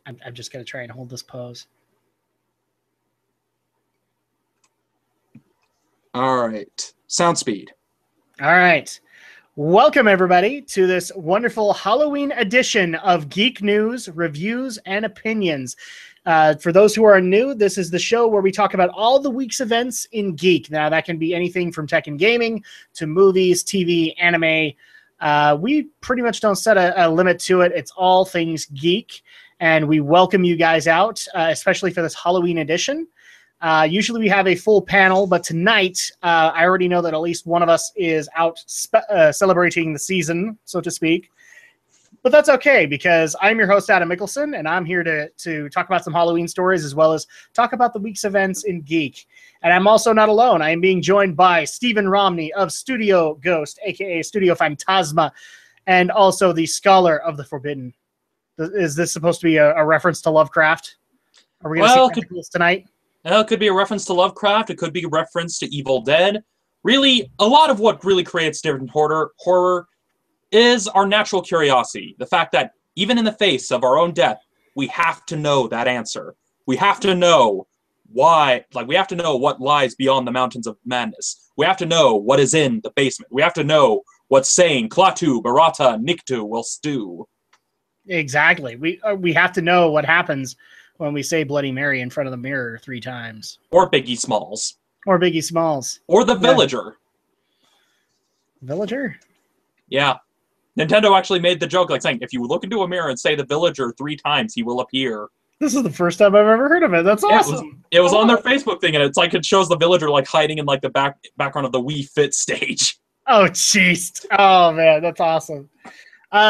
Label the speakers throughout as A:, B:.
A: I'm just going to try and hold this pose.
B: All right. Sound speed.
A: All right. Welcome, everybody, to this wonderful Halloween edition of Geek News, Reviews, and Opinions. For those who are new, this is the show where we talk about all the week's events in Geek. Now, that can be anything from tech and gaming to movies, TV, anime. We pretty much don't set a limit to it. It's all things geek, and we welcome you guys out, especially for this Halloween edition. Usually we have a full panel, but tonight I already know that at least one of us is out celebrating the season, so to speak. But that's okay, because I'm your host, Adam Mickelson, and I'm here to talk about some Halloween stories as well as talk about the week's events in Geek. And I'm also not alone. I am being joined by Stephen Romney of Studio Ghost, a.k.a. Studio Phantasma, and also the Scholar of the Forbidden. Is this supposed to be a reference to Lovecraft? Are we going to see tentacles tonight?
B: Well, it could be a reference to Lovecraft. It could be a reference to Evil Dead. Really, a lot of what really creates different horror is our natural curiosity. The fact that even in the face of our own death, we have to know that answer. We have to know why, we have to know what lies beyond the mountains of madness. We have to know what is in the basement. We have to know what's saying, Klaatu, Barata, Niktu will stew.
A: Exactly. We have to know what happens when we say Bloody Mary in front of the mirror 3 times.
B: Or Biggie Smalls.
A: Or Biggie Smalls.
B: Or the Villager.
A: Villager?
B: Yeah. Nintendo actually made the joke, saying, if you look into a mirror and say the Villager 3 times, he will appear.
A: This is the first time I've ever heard of it. That's awesome.
B: It was on their Facebook thing, and it shows the Villager, hiding in, the background of the Wii Fit stage.
A: Oh, jeez. Oh, man, that's awesome.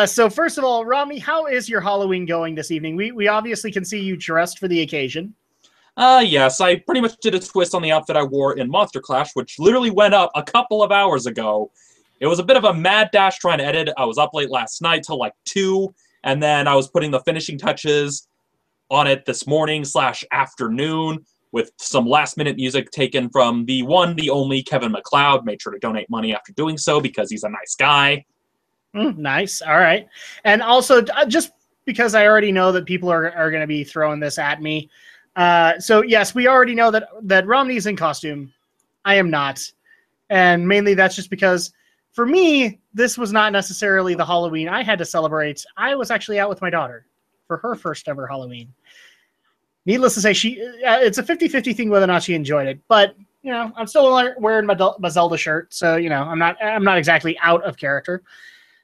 A: So first of all, Rami, how is your Halloween going this evening? We obviously can see you dressed for the occasion.
B: Yes, I pretty much did a twist on the outfit I wore in Monster Clash, which literally went up a couple of hours ago. It was a bit of a mad dash trying to edit. I was up late last night till 2, and then I was putting the finishing touches on it this morning/afternoon with some last-minute music taken from the one, the only Kevin MacLeod. Made sure to donate money after doing so because he's a nice guy.
A: Nice. All right. And also, just because I already know that people are going to be throwing this at me. So, yes, we already know that Romney's in costume. I am not. And mainly that's just because, for me, this was not necessarily the Halloween I had to celebrate. I was actually out with my daughter for her first ever Halloween. Needless to say, it's a 50-50 thing whether or not she enjoyed it. But, I'm still wearing my Zelda shirt. So, I'm not exactly out of character.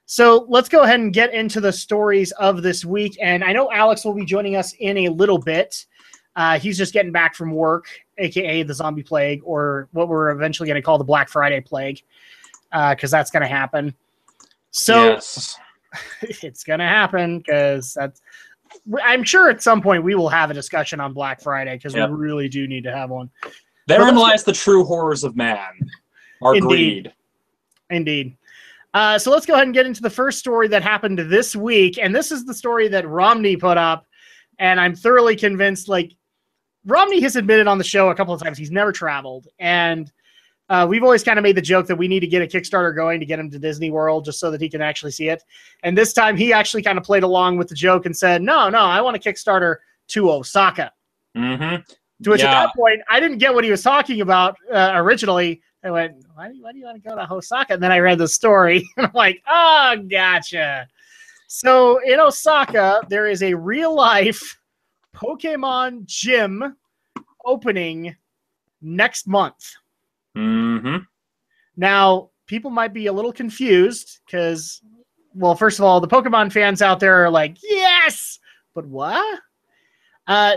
A: So let's go ahead and get into the stories of this week. And I know Alex will be joining us in a little bit. He's just getting back from work, a.k.a. the zombie plague, or what we're eventually going to call the Black Friday plague, because that's going to happen. So yes. It's going to happen because I'm sure at some point we will have a discussion on Black Friday because we really do need to have one.
B: Therein lies the true horrors of man, our greed.
A: Indeed. So let's go ahead and get into the first story that happened this week. And this is the story that Romney put up. And I'm thoroughly convinced, Romney has admitted on the show a couple of times he's never traveled. And we've always kind of made the joke that we need to get a Kickstarter going to get him to Disney World just so that he can actually see it. And this time he actually kind of played along with the joke and said, no, I want a Kickstarter to Osaka.
B: Mm-hmm.
A: To which at that point, I didn't get what he was talking about originally. I went, why do you want to go to Osaka? And then I read the story, and I'm like, oh, gotcha. So in Osaka, there is a real-life Pokemon gym opening next month.
B: Mm-hmm.
A: Now, people might be a little confused because, well, first of all, the Pokemon fans out there are like, yes! But what?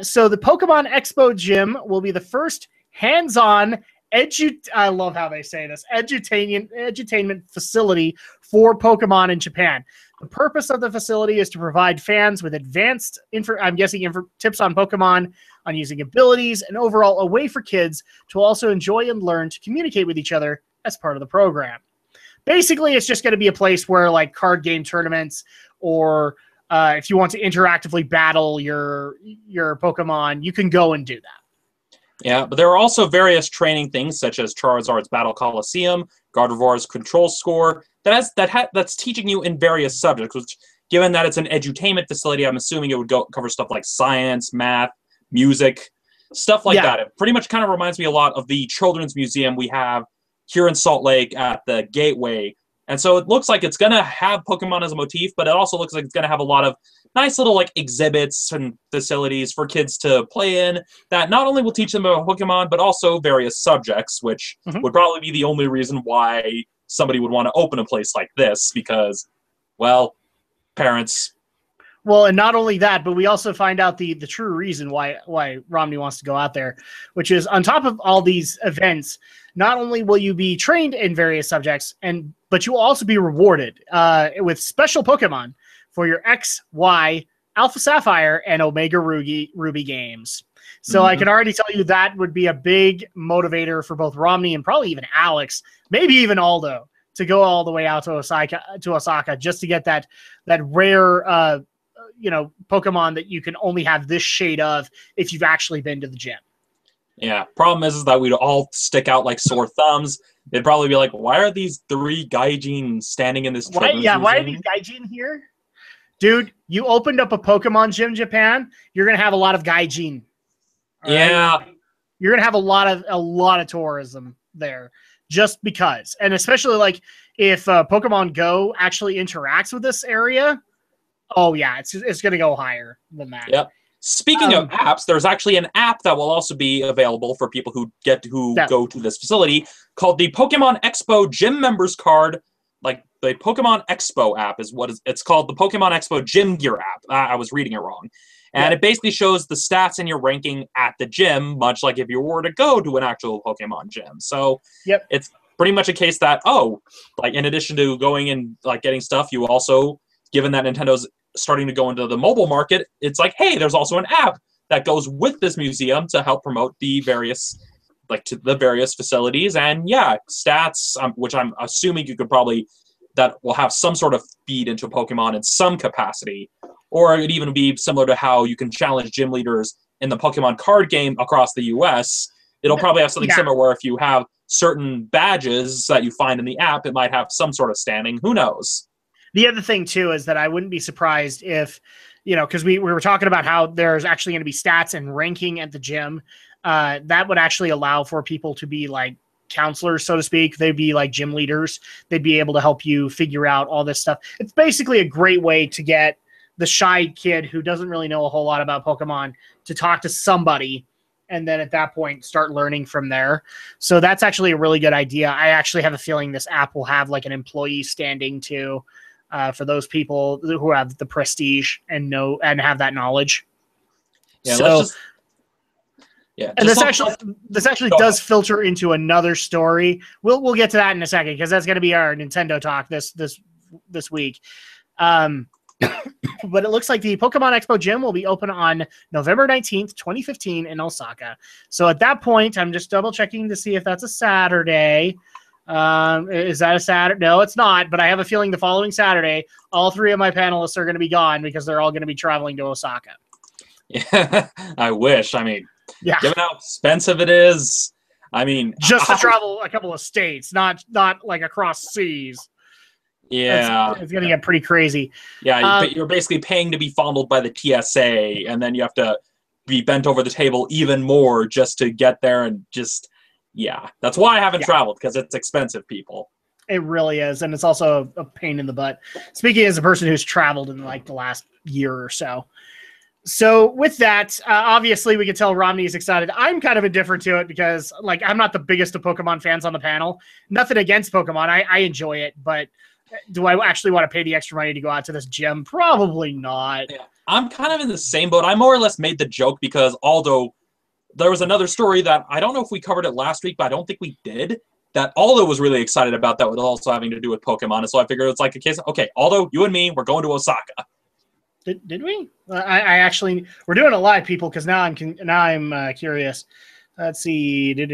A: So the Pokemon Expo gym will be the first hands-on I love how they say this, edutainment facility for Pokemon in Japan. The purpose of the facility is to provide fans with advanced, tips on Pokemon, on using abilities, and overall a way for kids to also enjoy and learn to communicate with each other as part of the program. Basically, it's just going to be a place where, card game tournaments or if you want to interactively battle your Pokemon, you can go and do that.
B: Yeah, but there are also various training things such as Charizard's Battle Coliseum, Gardevoir's control score that's teaching you in various subjects, which, given that it's an edutainment facility, I'm assuming it would cover stuff like science, math, music, stuff like that. It pretty much kind of reminds me a lot of the children's museum we have here in Salt Lake at the Gateway. And so it looks like it's going to have Pokemon as a motif, but it also looks like it's going to have a lot of nice little like exhibits and facilities for kids to play in that not only will teach them about Pokemon, but also various subjects, which would probably be the only reason why somebody would want to open a place like this because, well, parents.
A: Well, and not only that, but we also find out the true reason why Romney wants to go out there, which is on top of all these events, not only will you be trained in various subjects, but you will also be rewarded with special Pokemon for your X, Y, Alpha Sapphire, and Omega Ruby games. So I can already tell you that would be a big motivator for both Romney and probably even Alex, maybe even Aldo, to go all the way out to Osaka just to get that rare Pokemon that you can only have this shade of if you've actually been to the gym.
B: Yeah, problem is that we'd all stick out like sore thumbs. They'd probably be like, why are these 3 Gaijin standing in this children's museum?
A: Why are these Gaijin here? Dude, you opened up a Pokemon gym, Japan, you're going to have a lot of Gaijin.
B: Yeah.
A: Right? You're going to have a lot of tourism there just because. And especially like if Pokemon Go actually interacts with this area, oh yeah, it's going to go higher than that.
B: Yep. Speaking of apps, there's actually an app that will also be available for people who go to this facility called the Pokemon Expo Gym Members Card. Like the Pokemon Expo app is it's called, the Pokemon Expo Gym Gear app. I was reading it wrong. And it basically shows the stats and your ranking at the gym, much like if you were to go to an actual Pokemon gym. So it's pretty much a case that, like in addition to going and like getting stuff, you also, given that Nintendo's starting to go into the mobile market, it's like, hey, there's also an app that goes with this museum to help promote the various facilities and stats, which I'm assuming you could probably, that will have some sort of feed into Pokemon in some capacity, or it would even be similar to how you can challenge gym leaders in the Pokemon card game across the US. It'll probably have something similar where if you have certain badges that you find in the app, it might have some sort of standing. Who knows?
A: The other thing, too, is that I wouldn't be surprised if, because we were talking about how there's actually going to be stats and ranking at the gym. That would actually allow for people to be like counselors, so to speak. They'd be like gym leaders. They'd be able to help you figure out all this stuff. It's basically a great way to get the shy kid who doesn't really know a whole lot about Pokemon to talk to somebody, and then at that point start learning from there. So that's actually a really good idea. I actually have a feeling this app will have like an employee standing too. For those people who have the prestige and have that knowledge.
B: Yeah,
A: so, and this actually does filter into another story. We'll get to that in a second because that's going to be our Nintendo talk this week. But it looks like the Pokemon Expo Gym will be open on November 19th, 2015 in Osaka. So at that point, I'm just double checking to see if that's a Saturday. Is that a Saturday? No, it's not, but I have a feeling the following Saturday, all 3 of my panelists are going to be gone because they're all going to be traveling to Osaka.
B: Yeah, I wish. I mean, given how expensive it is, I mean,
A: just to travel a couple of states, not like across seas.
B: Yeah.
A: It's going to get pretty crazy.
B: Yeah, you're basically paying to be fondled by the TSA, and then you have to be bent over the table even more just to get there and just... Yeah, that's why I haven't traveled, because it's expensive, people.
A: It really is, and it's also a pain in the butt. Speaking as a person who's traveled in like the last year or so. So with that, obviously we can tell Romney is excited. I'm kind of indifferent to it because like I'm not the biggest of Pokemon fans on the panel. Nothing against Pokemon. I enjoy it, but do I actually want to pay the extra money to go out to this gym? Probably not.
B: Yeah, I'm kind of in the same boat. I more or less made the joke because Aldo... There was another story that I don't know if we covered it last week, but I don't think we did, that Aldo was really excited about that was also having to do with Pokemon. And so I figured it's like a case of, okay, Aldo, you and me, we're going to Osaka.
A: Did we? I actually, we're doing it live, people, because now I'm curious. Let's see. We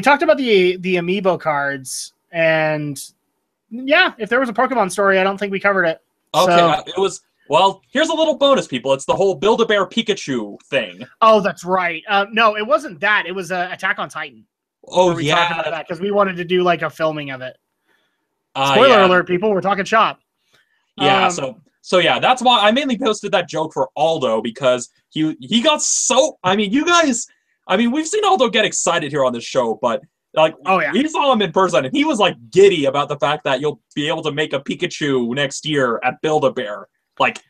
A: talked about the amiibo cards, and yeah, if there was a Pokemon story, I don't think we covered it.
B: Okay,
A: so,
B: it was... Well, here's a little bonus, people. It's the whole Build-A-Bear Pikachu thing.
A: Oh, that's right. No, it wasn't that. It was Attack on Titan.
B: Oh,
A: Were we talking about
B: yeah.
A: that? Because we wanted to do like a filming of it. Spoiler
B: Yeah.
A: alert, people, we're talking shop.
B: Yeah, so yeah, that's why I mainly posted that joke for Aldo, because he got so, I mean, you guys, I mean, we've seen Aldo get excited here on this show, but like
A: Oh yeah.
B: we saw him in person and he was like giddy about the fact that you'll be able to make a Pikachu next year at Build-A-Bear. Like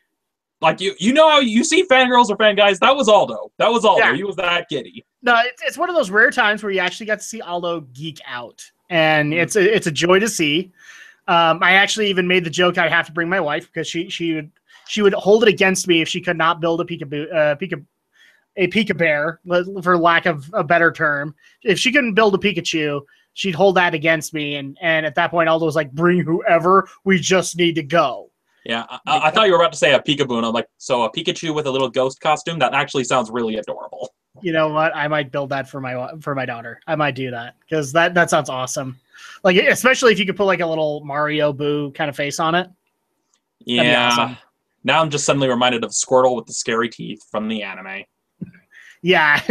B: you know how you see fangirls or fan guys, that was Aldo. That was Aldo.
A: Yeah.
B: He was that giddy.
A: No, it's one of those rare times where you actually got to see Aldo geek out, and it's a joy to see. I actually even made the joke I'd have to bring my wife because she would hold it against me if she could not build a Pika Bear, for lack of a better term. If she couldn't build a Pikachu, she'd hold that against me, and at that point Aldo was like, "Bring whoever, we just need to go."
B: Yeah, I thought you were about to say a Peekaboo, and I'm like, so a Pikachu with a little ghost costume? That actually sounds really adorable.
A: You know what? I might build that for my daughter. I might do that because that sounds awesome. Like, especially if you could put like a little Mario Boo kind of face on it. That'd be awesome.
B: Now I'm just suddenly reminded of Squirtle with the scary teeth from the anime.
A: Yeah,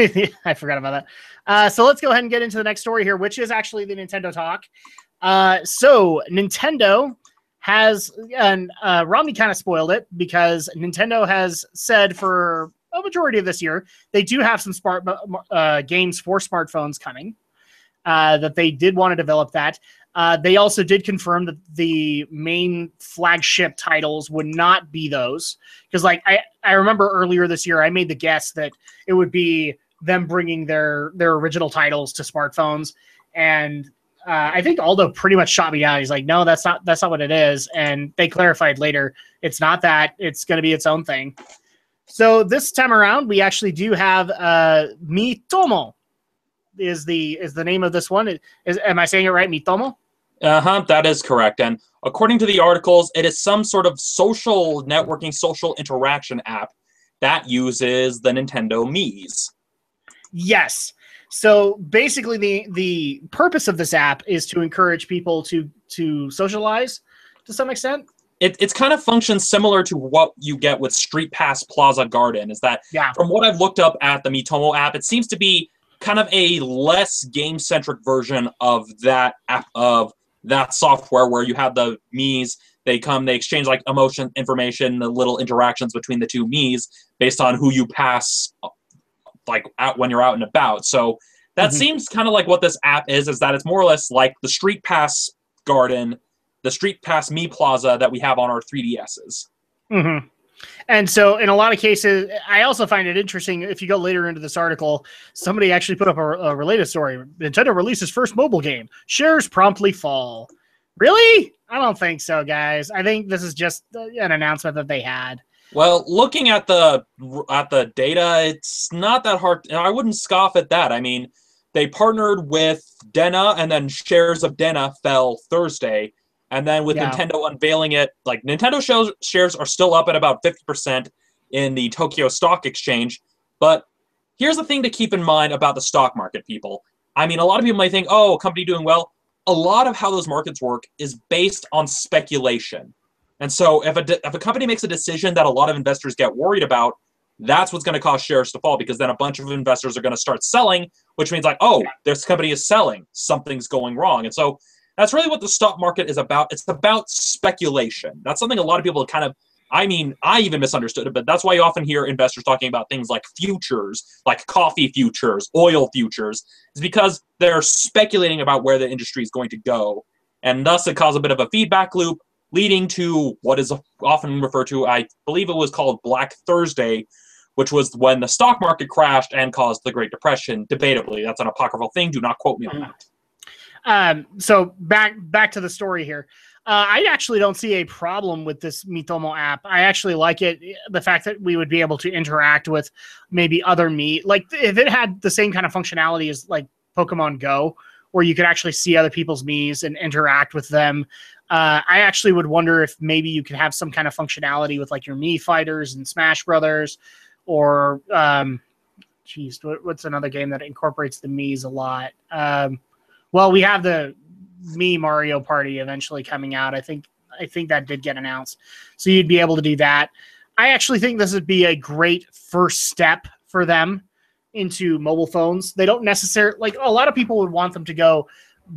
A: I forgot about that. So let's go ahead and get into the next story here, which is actually the Nintendo talk. So Nintendo has, and Romney kind of spoiled it because Nintendo has said for a majority of this year they do have some smart games for smartphones coming. That they did want to develop that. They also did confirm that the main flagship titles would not be those. Because like I remember earlier this year, I made the guess that it would be them bringing their original titles to smartphones. And I think Aldo pretty much shot me down. He's like, no, that's not what it is. And they clarified later, it's not that. It's going to be its own thing. So this time around, we actually do have Miitomo. Is the name of this one? Am I saying it right? Miitomo?
B: That is correct. And according to the articles, it is some sort of social networking, social interaction app that uses the Nintendo Miis.
A: Yes. So basically, the purpose of this app is to encourage people to socialize to some extent.
B: It's kind of functions similar to what you get with Street Pass Plaza Garden. Is that from what I've looked up at the Miitomo app, it seems to be kind of a less game-centric version of that app, of that software, where you have the Miis. They exchange like emotion information, the little interactions between the two Miis based on who you pass, like out when you're out and about. So that seems kind of like what this app is that it's more or less like the Street Pass Garden, the Street Pass Mii Plaza that we have on our 3DSs.
A: Mm-hmm. And so in a lot of cases, I also find it interesting, if you go later into this article, somebody actually put up a related story. Nintendo releases first mobile game. Shares promptly fall. Really? I don't think so, guys. I think this is just an announcement that they had.
B: Well, looking at the data, it's not that hard. I wouldn't scoff at that. I mean, they partnered with Dena, and then shares of Dena fell Thursday. And then with Nintendo unveiling it, like Nintendo shares are still up at about 50% in the Tokyo Stock Exchange. But here's the thing to keep in mind about the stock market, people. I mean, a lot of people might think, oh, a company doing well. A lot of how those markets work is based on speculation. And so if a company makes a decision that a lot of investors get worried about, that's what's going to cause shares to fall, because then a bunch of investors are going to start selling, which means like, oh, this company is selling. Something's going wrong. And so that's really what the stock market is about. It's about speculation. That's something a lot of people kind of, I mean, I even misunderstood it, but that's why you often hear investors talking about things like futures, like coffee futures, oil futures, is because they're speculating about where the industry is going to go. And thus it causes a bit of a feedback loop, leading to what is often referred to, I believe it was called Black Thursday, which was when the stock market crashed and caused the Great Depression. Debatably, that's an apocryphal thing. Do not quote me on that.
A: So back to the story here. I actually don't see a problem with this Miitomo app. I actually like it. The fact that we would be able to interact with maybe other Mii, like if it had the same kind of functionality as like Pokemon Go, where you could actually see other people's Miis and interact with them. I actually would wonder if maybe you could have some kind of functionality with like your Mii fighters and Smash Brothers, or what's another game that incorporates the Miis a lot? Well, we have the Mii Mario Party eventually coming out. I think that did get announced. So you'd be able to do that. I actually think this would be a great first step for them into mobile phones. They don't necessarily, like, a lot of people would want them to go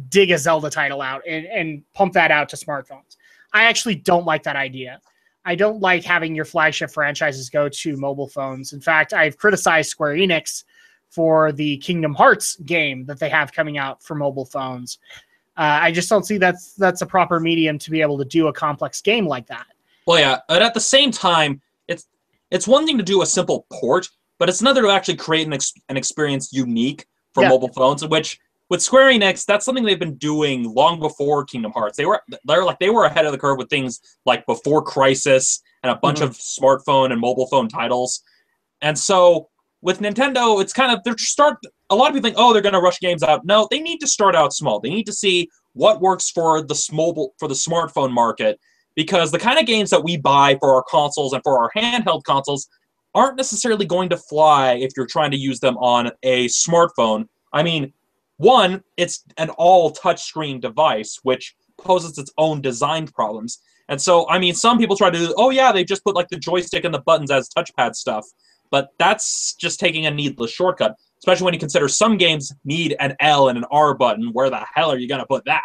A: dig a Zelda title out and pump that out to smartphones. I actually don't like that idea. I don't like having your flagship franchises go to mobile phones. In fact, I've criticized Square Enix for the Kingdom Hearts game that they have coming out for mobile phones. I just don't see that's a proper medium to be able to do a complex game like that.
B: Well, yeah, but at the same time, it's one thing to do a simple port, but it's another to actually create an experience unique for mobile phones, which with Square Enix, that's something they've been doing long before Kingdom Hearts. They were ahead of the curve with things like Before Crisis and a bunch of smartphone and mobile phone titles. And so with Nintendo, it's kind of a lot of people think, oh, they're going to rush games out. No, they need to start out small. They need to see what works for the smartphone market, because the kind of games that we buy for our consoles and for our handheld consoles aren't necessarily going to fly if you're trying to use them on a smartphone. I mean, one, it's an all touchscreen device, which poses its own design problems. And so, I mean, some people try to do, oh yeah, they just put like the joystick and the buttons as touchpad stuff. But that's just taking a needless shortcut, especially when you consider some games need an L and an R button. Where the hell are you going to put that?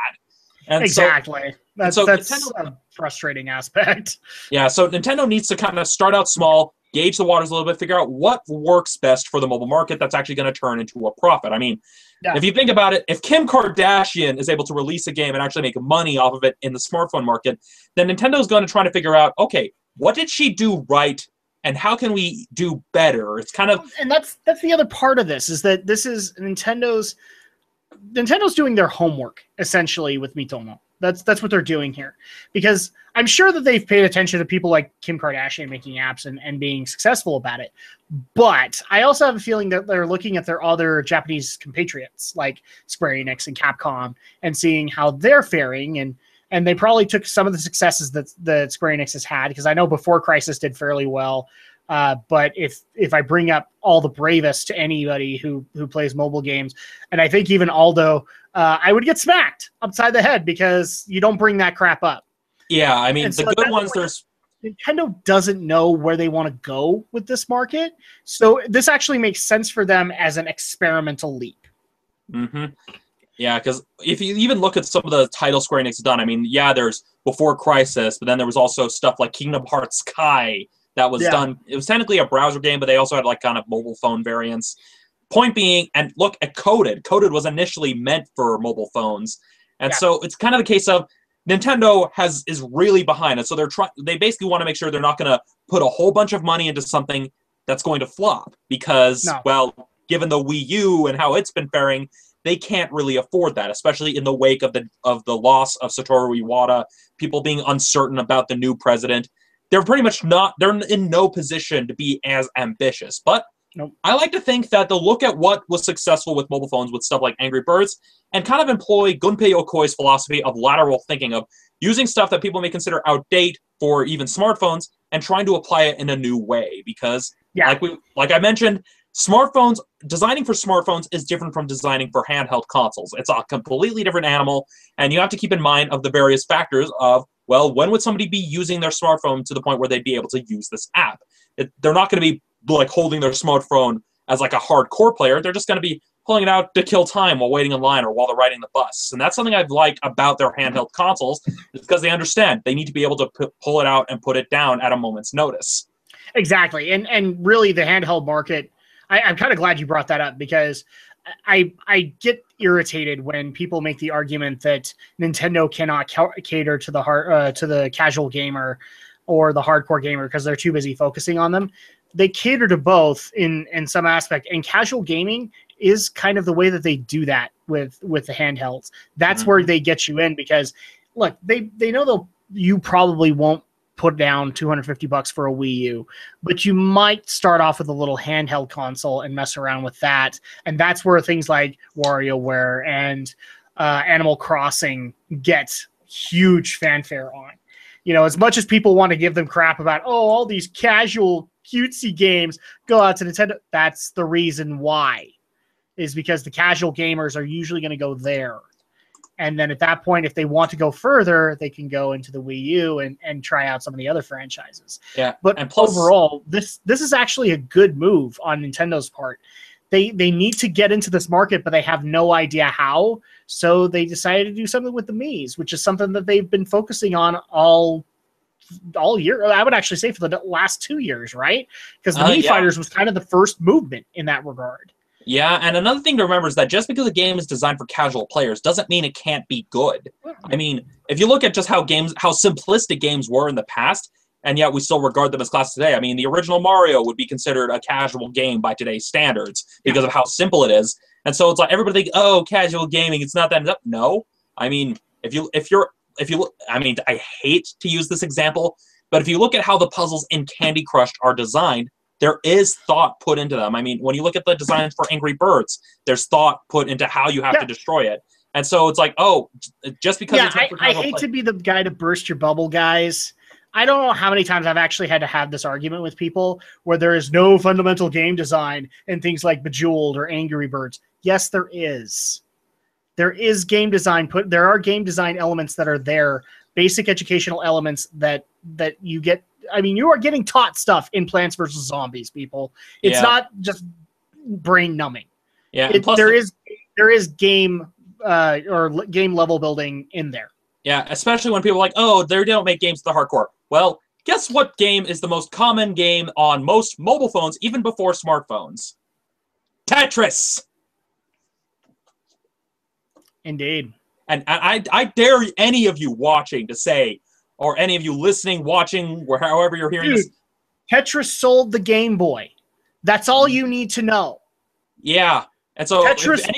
B: And
A: exactly. That's
B: Nintendo,
A: a frustrating aspect.
B: Yeah, so Nintendo needs to kind of start out small, gauge the waters a little bit, figure out what works best for the mobile market that's actually going to turn into a profit. I mean, if you think about it, if Kim Kardashian is able to release a game and actually make money off of it in the smartphone market, then Nintendo's going to try to figure out, okay, what did she do right and how can we do better? It's kind of...
A: And that's the other part of this, is that this is Nintendo's doing their homework, essentially, with Miitomo. That's what they're doing here. Because I'm sure that they've paid attention to people like Kim Kardashian making apps and being successful about it. But I also have a feeling that they're looking at their other Japanese compatriots, like Square Enix and Capcom, and seeing how they're faring. And they probably took some of the successes that Square Enix has had, because I know Before Crisis did fairly well. But if I bring up All the Bravest to anybody who plays mobile games, and I think even Aldo, I would get smacked upside the head because you don't bring that crap up.
B: Yeah, I mean, the good ones, there's...
A: Nintendo doesn't know where they want to go with this market, so this actually makes sense for them as an experimental leap.
B: Mm-hmm. Yeah, because if you even look at some of the titles Square Enix has done, I mean, yeah, there's Before Crisis, but then there was also stuff like Kingdom Hearts Kai that was done. It was technically a browser game, but they also had like kind of mobile phone variants. Point being, and look at Coded. Coded was initially meant for mobile phones, and so it's kind of the case of Nintendo is really behind it. So they basically want to make sure they're not going to put a whole bunch of money into something that's going to flop, because well, given the Wii U and how it's been faring, they can't really afford that, especially in the wake of the loss of Satoru Iwata, people being uncertain about the new president. They're pretty much they're in no position to be as ambitious. But I like to think that they'll look at what was successful with mobile phones with stuff like Angry Birds and kind of employ Gunpei Yokoi's philosophy of lateral thinking, of using stuff that people may consider outdated for even smartphones and trying to apply it in a new way. Because, like I mentioned, designing for smartphones is different from designing for handheld consoles. It's a completely different animal, and you have to keep in mind of the various factors of, well, when would somebody be using their smartphone to the point where they'd be able to use this app? They're not going to be like holding their smartphone as like a hardcore player. They're just going to be pulling it out to kill time while waiting in line or while they're riding the bus. And that's something I like about their handheld consoles, is because they understand they need to be able to pull it out and put it down at a moment's notice.
A: Exactly. And really the handheld market, I'm kind of glad you brought that up, because I get irritated when people make the argument that Nintendo cannot cater to the casual gamer or the hardcore gamer because they're too busy focusing on them. They cater to both in some aspect, and casual gaming is kind of the way that they do that with the handhelds. That's where they get you in, because look, they know you probably won't put down $250 for a Wii U, but you might start off with a little handheld console and mess around with that. And that's where things like WarioWare and Animal Crossing get huge fanfare on. You know, as much as people want to give them crap about, all these casual cutesy games go out to Nintendo, that's the reason why, is because the casual gamers are usually going to go there. And then at that point, if they want to go further, they can go into the Wii U and try out some of the other franchises.
B: Yeah.
A: But
B: and plus,
A: overall, this is actually a good move on Nintendo's part. they need to get into this market, but they have no idea how. So they decided to do something with the Miis, which is something that they've been focusing on all year. I would actually say for the last 2 years, right? Because the Mii Fighters was kind of the first movement in that regard.
B: Yeah, and another thing to remember is that just because a game is designed for casual players doesn't mean it can't be good. I mean, if you look at just how simplistic games were in the past, and yet we still regard them as classics today. I mean, the original Mario would be considered a casual game by today's standards because of how simple it is. And so it's like everybody thinks, oh, casual gaming, it's not that. No. I mean, if you I mean, I hate to use this example, but if you look at how the puzzles in Candy Crush are designed, there is thought put into them. I mean, when you look at the designs for Angry Birds, there's thought put into how you have to destroy it. And so it's like, oh, just because it's not for
A: I hate to be the guy to burst your bubble, guys. I don't know how many times I've actually had to have this argument with people where there is no fundamental game design in things like Bejeweled or Angry Birds. Yes, there is. There is game design. There are game design elements that are there, basic educational elements that you get. I mean, you are getting taught stuff in Plants vs. Zombies, people. It's not just brain numbing.
B: Yeah,
A: there is game or game level building in there.
B: Yeah, especially when people are like, oh, they don't make games for the hardcore. Well, guess what game is the most common game on most mobile phones, even before smartphones? Tetris!
A: Indeed.
B: And I dare any of you watching to say, or any of you listening, watching, or however you're hearing this.
A: Tetris sold the Game Boy. That's all you need to know.
B: Yeah. And so
A: Tetris,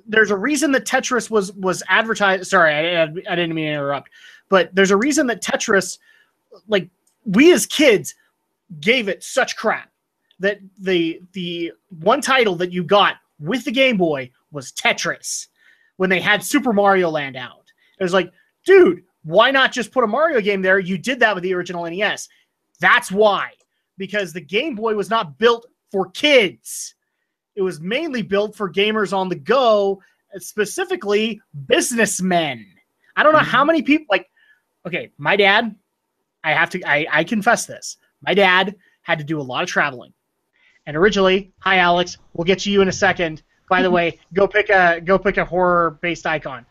A: there's a reason that Tetris was advertised. Sorry, I didn't mean to interrupt. But there's a reason that Tetris, like, we as kids gave it such crap that the one title that you got with the Game Boy was Tetris when they had Super Mario Land out. It was like, dude, why not just put a Mario game there? You did that with the original NES. That's why. Because the Game Boy was not built for kids. It was mainly built for gamers on the go, specifically businessmen. I don't know how many people, like, okay, my dad, I confess this. My dad had to do a lot of traveling. And originally, hi Alex, we'll get to you in a second. By the way, go pick a horror-based icon.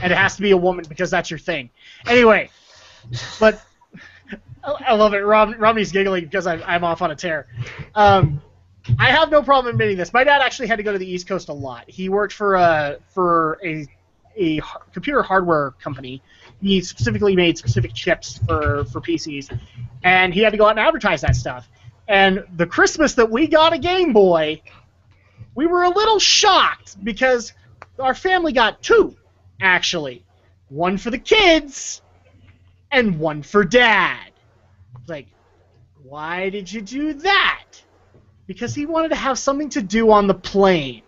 A: And it has to be a woman because that's your thing. Anyway, but I love it. Romney's giggling because I'm off on a tear. I have no problem admitting this. My dad actually had to go to the East Coast a lot. He worked for a computer hardware company. He specifically made specific chips for PCs, and he had to go out and advertise that stuff. And the Christmas that we got a Game Boy, we were a little shocked because our family got two, actually. One for the kids and one for Dad. Like, why did you do that? Because he wanted to have something to do on the plane.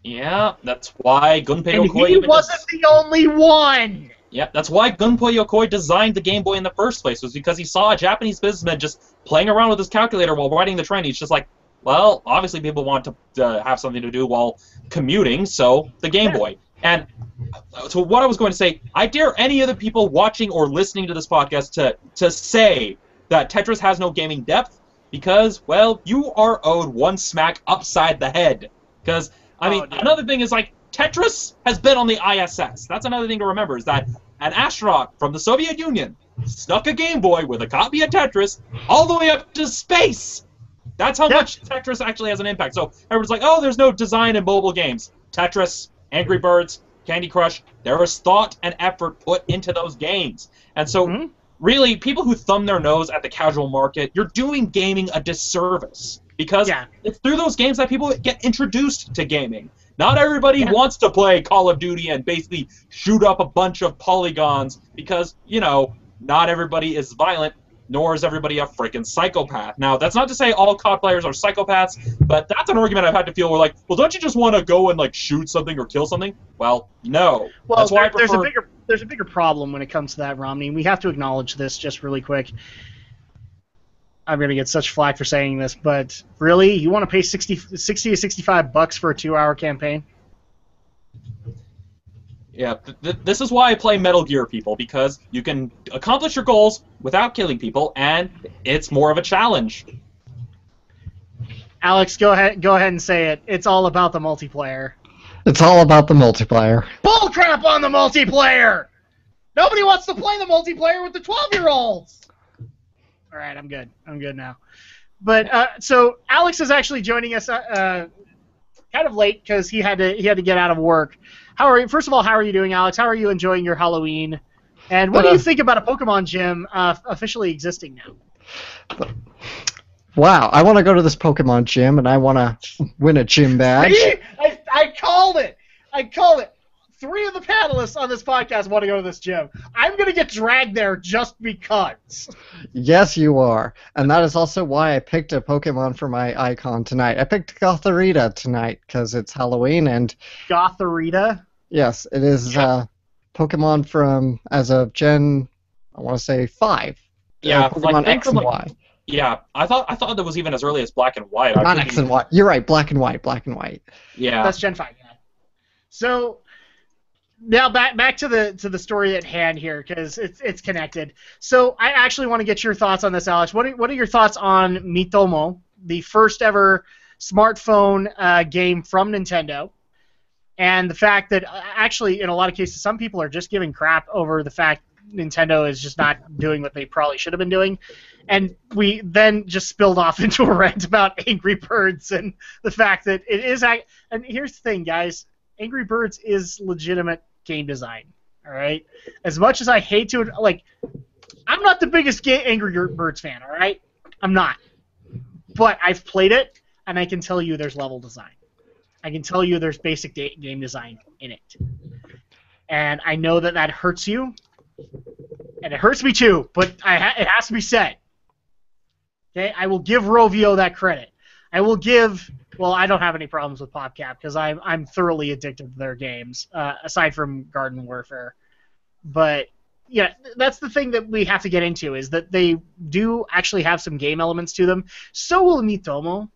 B: Yeah, that's why Gunpei Yokoi...
A: And he wasn't the only one!
B: Yeah, that's why Gunpei Yokoi designed the Game Boy in the first place, was because he saw a Japanese businessman just playing around with his calculator while riding the train. He's just like, well, obviously people want to have something to do while commuting, so the Game Boy. And so what I was going to say, I dare any of the people watching or listening to this podcast to say that Tetris has no gaming depth, because, well, you are owed one smack upside the head. Because, I mean, another thing is, like, Tetris has been on the ISS. That's another thing to remember, is that an astronaut from the Soviet Union snuck a Game Boy with a copy of Tetris all the way up to space. That's how much Tetris actually has an impact. So everyone's like, oh, there's no design in mobile games. Tetris, Angry Birds, Candy Crush, there was thought and effort put into those games. And so, really, people who thumb their nose at the casual market, you're doing gaming a disservice. Because it's through those games that people get introduced to gaming. Not everybody wants to play Call of Duty and basically shoot up a bunch of polygons because, you know, not everybody is violent, nor is everybody a freaking psychopath. Now, that's not to say all COD players are psychopaths, but that's an argument I've had to feel where, like, well, don't you just want to go and, like, shoot something or kill something? Well, no.
A: Well, that's why there's a bigger problem when it comes to that, Romney. We have to acknowledge this just really quick. I'm going to get such flack for saying this, but really? You want to pay $60 to $65 for a 2-hour campaign?
B: Yeah, this is why I play Metal Gear, people, because you can accomplish your goals without killing people, and it's more of a challenge.
A: Alex, go ahead and say it. It's all about the multiplayer.
C: It's all about the multiplayer.
A: Bullcrap on the multiplayer! Nobody wants to play the multiplayer with the 12-year-olds! Alright, I'm good. I'm good now. But, so, Alex is actually joining us kind of late because he had to get out of work. First of all, how are you doing, Alex? How are you enjoying your Halloween? And what do you think about a Pokemon gym officially existing now?
C: Wow, I want to go to this Pokemon gym, and I want to win a gym badge.
A: I called it! I called it! 3 of the panelists on this podcast want to go to this gym. I'm going to get dragged there just because.
C: Yes, you are. And that is also why I picked a Pokemon for my icon tonight. I picked Gothorita tonight because it's Halloween, and...
A: Gothorita?
C: Yes, it is Pokemon from, as of Gen, I want to say 5.
B: Yeah,
C: Pokemon X and Y.
B: Yeah, I thought that was even as early as Black and White.
C: Not X and Y. You're right, Black and White.
B: Yeah.
A: That's Gen 5, yeah. So, now back to the story at hand here, because it's connected. So, I actually want to get your thoughts on this, Alex. What are your thoughts on Miitomo, the first ever smartphone game from Nintendo? And the fact that, actually, in a lot of cases, some people are just giving crap over the fact Nintendo is just not doing what they probably should have been doing. And we then just spilled off into a rant about Angry Birds and the fact that it is... And here's the thing, guys. Angry Birds is legitimate game design, all right? As much as I hate to... Like, I'm not the biggest Angry Birds fan, all right? I'm not. But I've played it, and I can tell you there's level design. I can tell you there's basic game design in it. And I know that hurts you, and it hurts me too, but it has to be said. Okay, I will give Rovio that credit. I will give... Well, I don't have any problems with PopCap because I'm thoroughly addicted to their games, aside from Garden Warfare. But, yeah, that's the thing that we have to get into, is that they do actually have some game elements to them. So will Miitomo.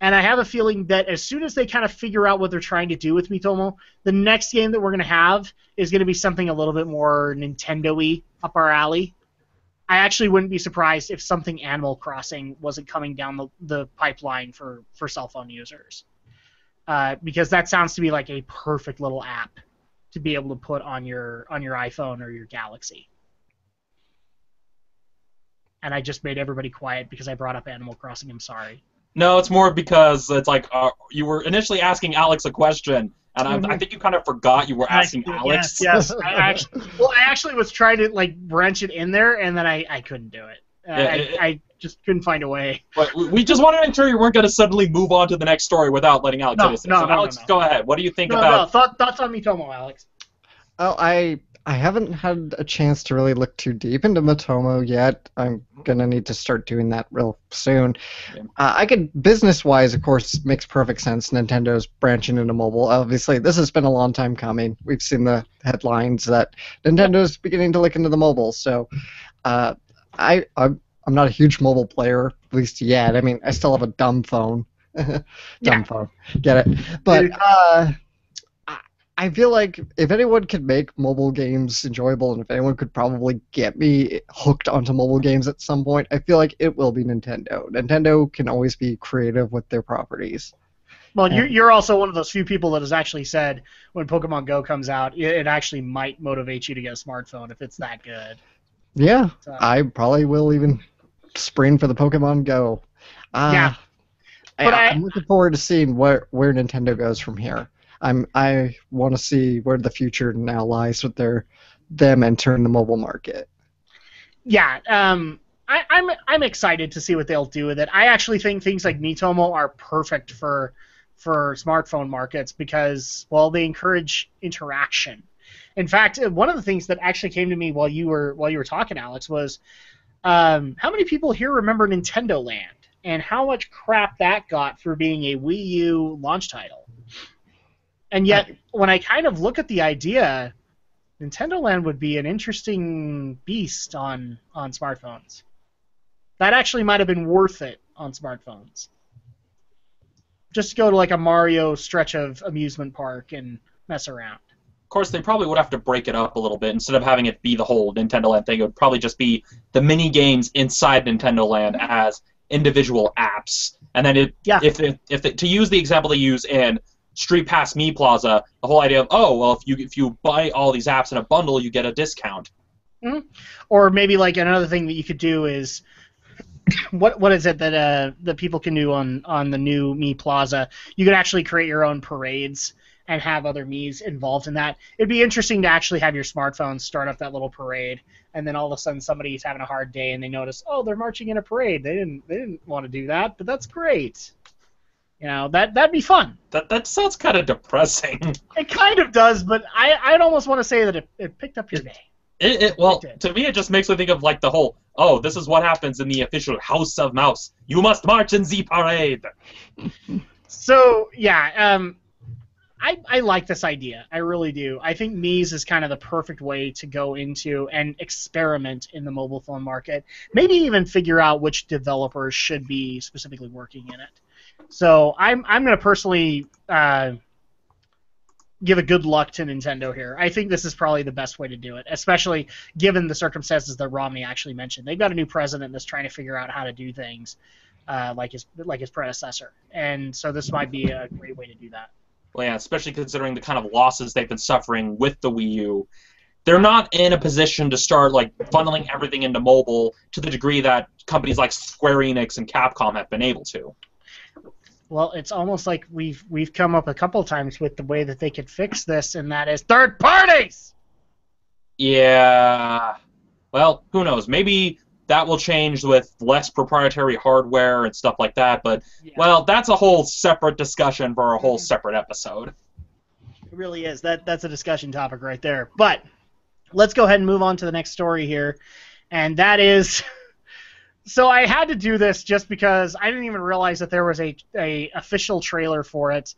A: And I have a feeling that as soon as they kind of figure out what they're trying to do with Miitomo, the next game that we're going to have is going to be something a little bit more Nintendo-y, up our alley. I actually wouldn't be surprised if something Animal Crossing wasn't coming down the pipeline for cell phone users. Because that sounds to me like a perfect little app to be able to put on your iPhone or your Galaxy. And I just made everybody quiet because I brought up Animal Crossing. I'm sorry.
B: No, it's more because it's like you were initially asking Alex a question, and I think you kind of forgot you were asking Alex.
A: Yes. I actually was trying to branch it in there, and then I couldn't do it. I just couldn't find a way.
B: But we just wanted to make sure you weren't going to suddenly move on to the next story without letting Alex finish. So Alex, go ahead. What do you think about?
A: Thoughts on Miitomo, Alex?
C: Oh, I haven't had a chance to really look too deep into Miitomo yet. I'm gonna need to start doing that real soon. Yeah. Business-wise, of course, makes perfect sense. Nintendo's branching into mobile. Obviously, this has been a long time coming. We've seen the headlines that Nintendo's beginning to look into the mobile. So, I'm not a huge mobile player, at least yet. I mean, I still have a dumb phone. Phone. Get it? But I feel like if anyone could make mobile games enjoyable, and if anyone could probably get me hooked onto mobile games at some point, I feel like it will be Nintendo. Nintendo can always be creative with their properties.
A: Well, you're also one of those few people that has actually said when Pokemon Go comes out, it actually might motivate you to get a smartphone if it's that good.
C: Yeah, so. I probably will even spring for the Pokemon Go.
A: Yeah.
C: But I'm looking forward to seeing where Nintendo goes from here. I want to see where the future now lies with them entering the mobile market.
A: Yeah, I'm excited to see what they'll do with it. I actually think things like Miitomo are perfect for smartphone markets because, well, they encourage interaction. In fact, one of the things that actually came to me while you were talking, Alex, was how many people here remember Nintendo Land and how much crap that got for being a Wii U launch title? And yet, when I kind of look at the idea, Nintendo Land would be an interesting beast on smartphones. That actually might have been worth it on smartphones. Just to go to a Mario stretch of amusement park and mess around.
B: Of course, they probably would have to break it up a little bit. Instead of having it be the whole Nintendo Land thing, it would probably just be the mini games inside Nintendo Land as individual apps. And then to use the example they use in Street Pass Me Plaza, the whole idea of, oh, well, if you buy all these apps in a bundle, you get a discount.
A: Mm-hmm. Or maybe like another thing that you could do is, what is it that people can do on the new Me Plaza? You could actually create your own parades and have other Miis involved in that. It'd be interesting to actually have your smartphone start up that little parade, and then all of a sudden somebody's having a hard day and they notice, oh, they're marching in a parade. They didn't want to do that, but that's great. You know, that'd be fun.
B: That sounds kind of depressing.
A: It kind of does, but I'd almost want to say that it picked up your day.
B: Well, to me, it just makes me think of like the whole, oh, this is what happens in the official House of Mouse. You must march in the parade.
A: So, yeah, I like this idea. I really do. I think Mii's is kind of the perfect way to go into and experiment in the mobile phone market. Maybe even figure out which developers should be specifically working in it. So I'm going to personally give a good luck to Nintendo here. I think this is probably the best way to do it, especially given the circumstances that Romney actually mentioned. They've got a new president that's trying to figure out how to do things like his predecessor, and so this might be a great way to do that.
B: Well, yeah, especially considering the kind of losses they've been suffering with the Wii U. They're not in a position to start like funneling everything into mobile to the degree that companies like Square Enix and Capcom have been able to.
A: Well, it's almost like we've come up a couple times with the way that they could fix this, and that is third parties!
B: Yeah. Well, who knows? Maybe that will change with less proprietary hardware and stuff like that, but, well, that's a whole separate discussion for a whole separate episode.
A: It really is. That's a discussion topic right there. But let's go ahead and move on to the next story here, and that is... So I had to do this just because I didn't even realize that there was a official trailer for it,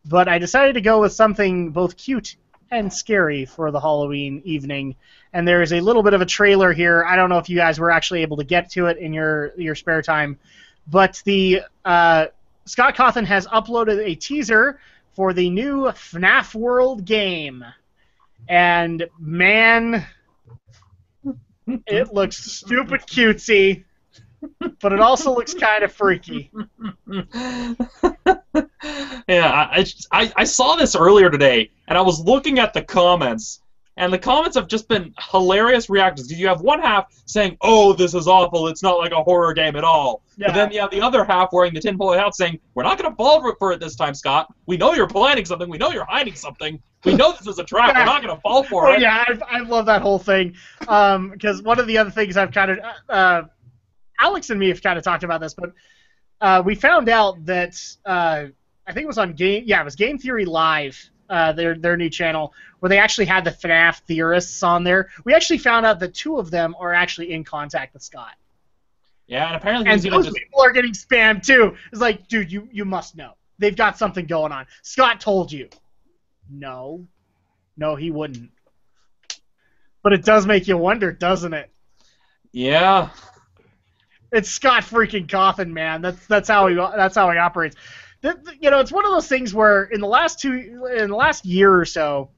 A: but I decided to go with something both cute and scary for the Halloween evening, and there is a little bit of a trailer here. I don't know if you guys were actually able to get to it in your spare time, but the Scott Cawthon has uploaded a teaser for the new FNAF World game, and man, it looks stupid cutesy. But it also looks kind of freaky.
B: Yeah, I saw this earlier today, and I was looking at the comments, and the comments have just been hilarious reactions. You have one half saying, oh, this is awful, it's not like a horror game at all. Yeah. But then you have the other half wearing the tinfoil hat saying, we're not going to fall for it this time, Scott. We know you're planning something. We know you're hiding something. We know this is a trap. We're not going to fall for it.
A: Yeah, I love that whole thing. Because one of the other things I've kind of... Alex and me have kind of talked about this, but we found out that I think it was on it was Game Theory Live, their new channel, where they actually had the FNAF theorists on there. We actually found out that two of them are actually in contact with Scott.
B: Yeah, and apparently
A: those people are getting spammed too. It's like, dude, you must know. They've got something going on. Scott told you. No, he wouldn't. But it does make you wonder, doesn't it?
B: Yeah.
A: It's Scott freaking Cawthon, man. That's how he operates. It's one of those things where in the last year or so,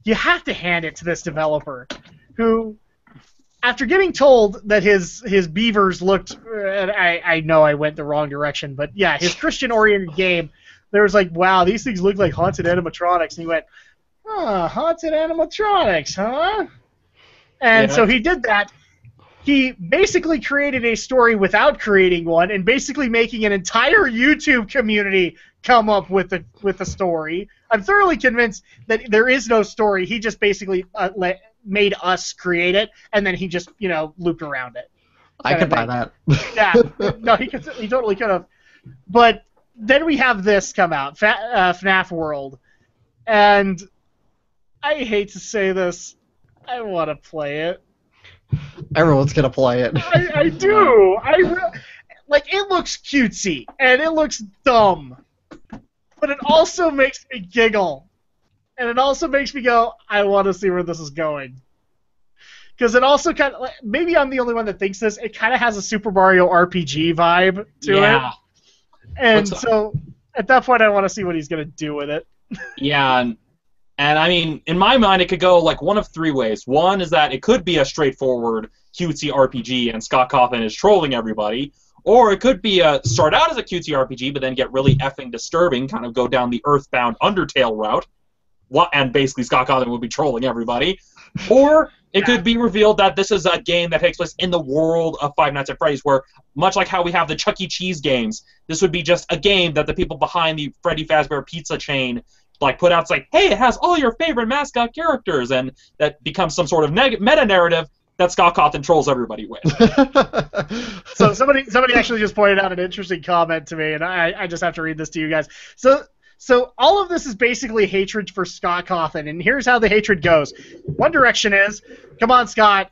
A: you have to hand it to this developer, who, after getting told that his beavers looked, I know I went the wrong direction, but yeah, his Christian-oriented game, there was like, wow, these things look like haunted animatronics, and he went, haunted animatronics, huh? And so he did that. He basically created a story without creating one, and basically making an entire YouTube community come up with the story. I'm thoroughly convinced that there is no story. He just basically made us create it, and then he just looped around it.
C: I could buy that.
A: Yeah, no, he totally could have. But then we have this come out, FNAF World, and I hate to say this, I want to play it.
C: Everyone's gonna play it.
A: I do. It looks cutesy and it looks dumb, but it also makes me giggle, and it also makes me go, I want to see where this is going. Because it also kind of, maybe I'm the only one that thinks this. It kind of has a Super Mario RPG vibe to it, and so at that point, I want to see what he's gonna do with it.
B: Yeah. And I mean, in my mind, it could go like one of three ways. One is that it could be a straightforward cutesy RPG, and Scott Cawthon is trolling everybody. Or it could be start out as a cutesy RPG, but then get really effing disturbing, kind of go down the Earthbound Undertale route, and basically Scott Cawthon will be trolling everybody. Or it could be revealed that this is a game that takes place in the world of Five Nights at Freddy's, where, much like how we have the Chuck E. Cheese games, this would be just a game that the people behind the Freddy Fazbear pizza chain put out. It's like, hey, it has all your favorite mascot characters, and that becomes some sort of meta-narrative that Scott Cawthon trolls everybody with.
A: So somebody actually just pointed out an interesting comment to me, and I just have to read this to you guys. So all of this is basically hatred for Scott Cawthon, and here's how the hatred goes. One direction is, come on, Scott,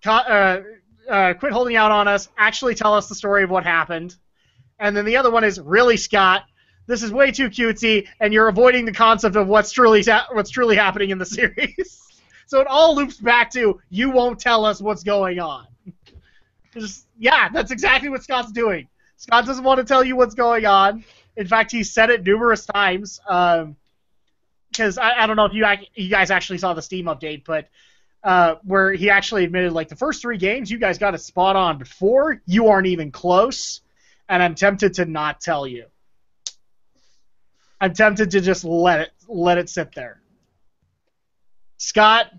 A: quit holding out on us, actually tell us the story of what happened. And then the other one is, really, Scott, this is way too cutesy, and you're avoiding the concept of what's truly happening in the series. So it all loops back to, you won't tell us what's going on. Yeah, that's exactly what Scott's doing. Scott doesn't want to tell you what's going on. In fact, he's said it numerous times. Because I don't know if you guys actually saw the Steam update, but where he actually admitted, like, the first 3 games, you guys got it spot on before. You aren't even close, and I'm tempted to not tell you. I'm tempted to just let it sit there. Scott,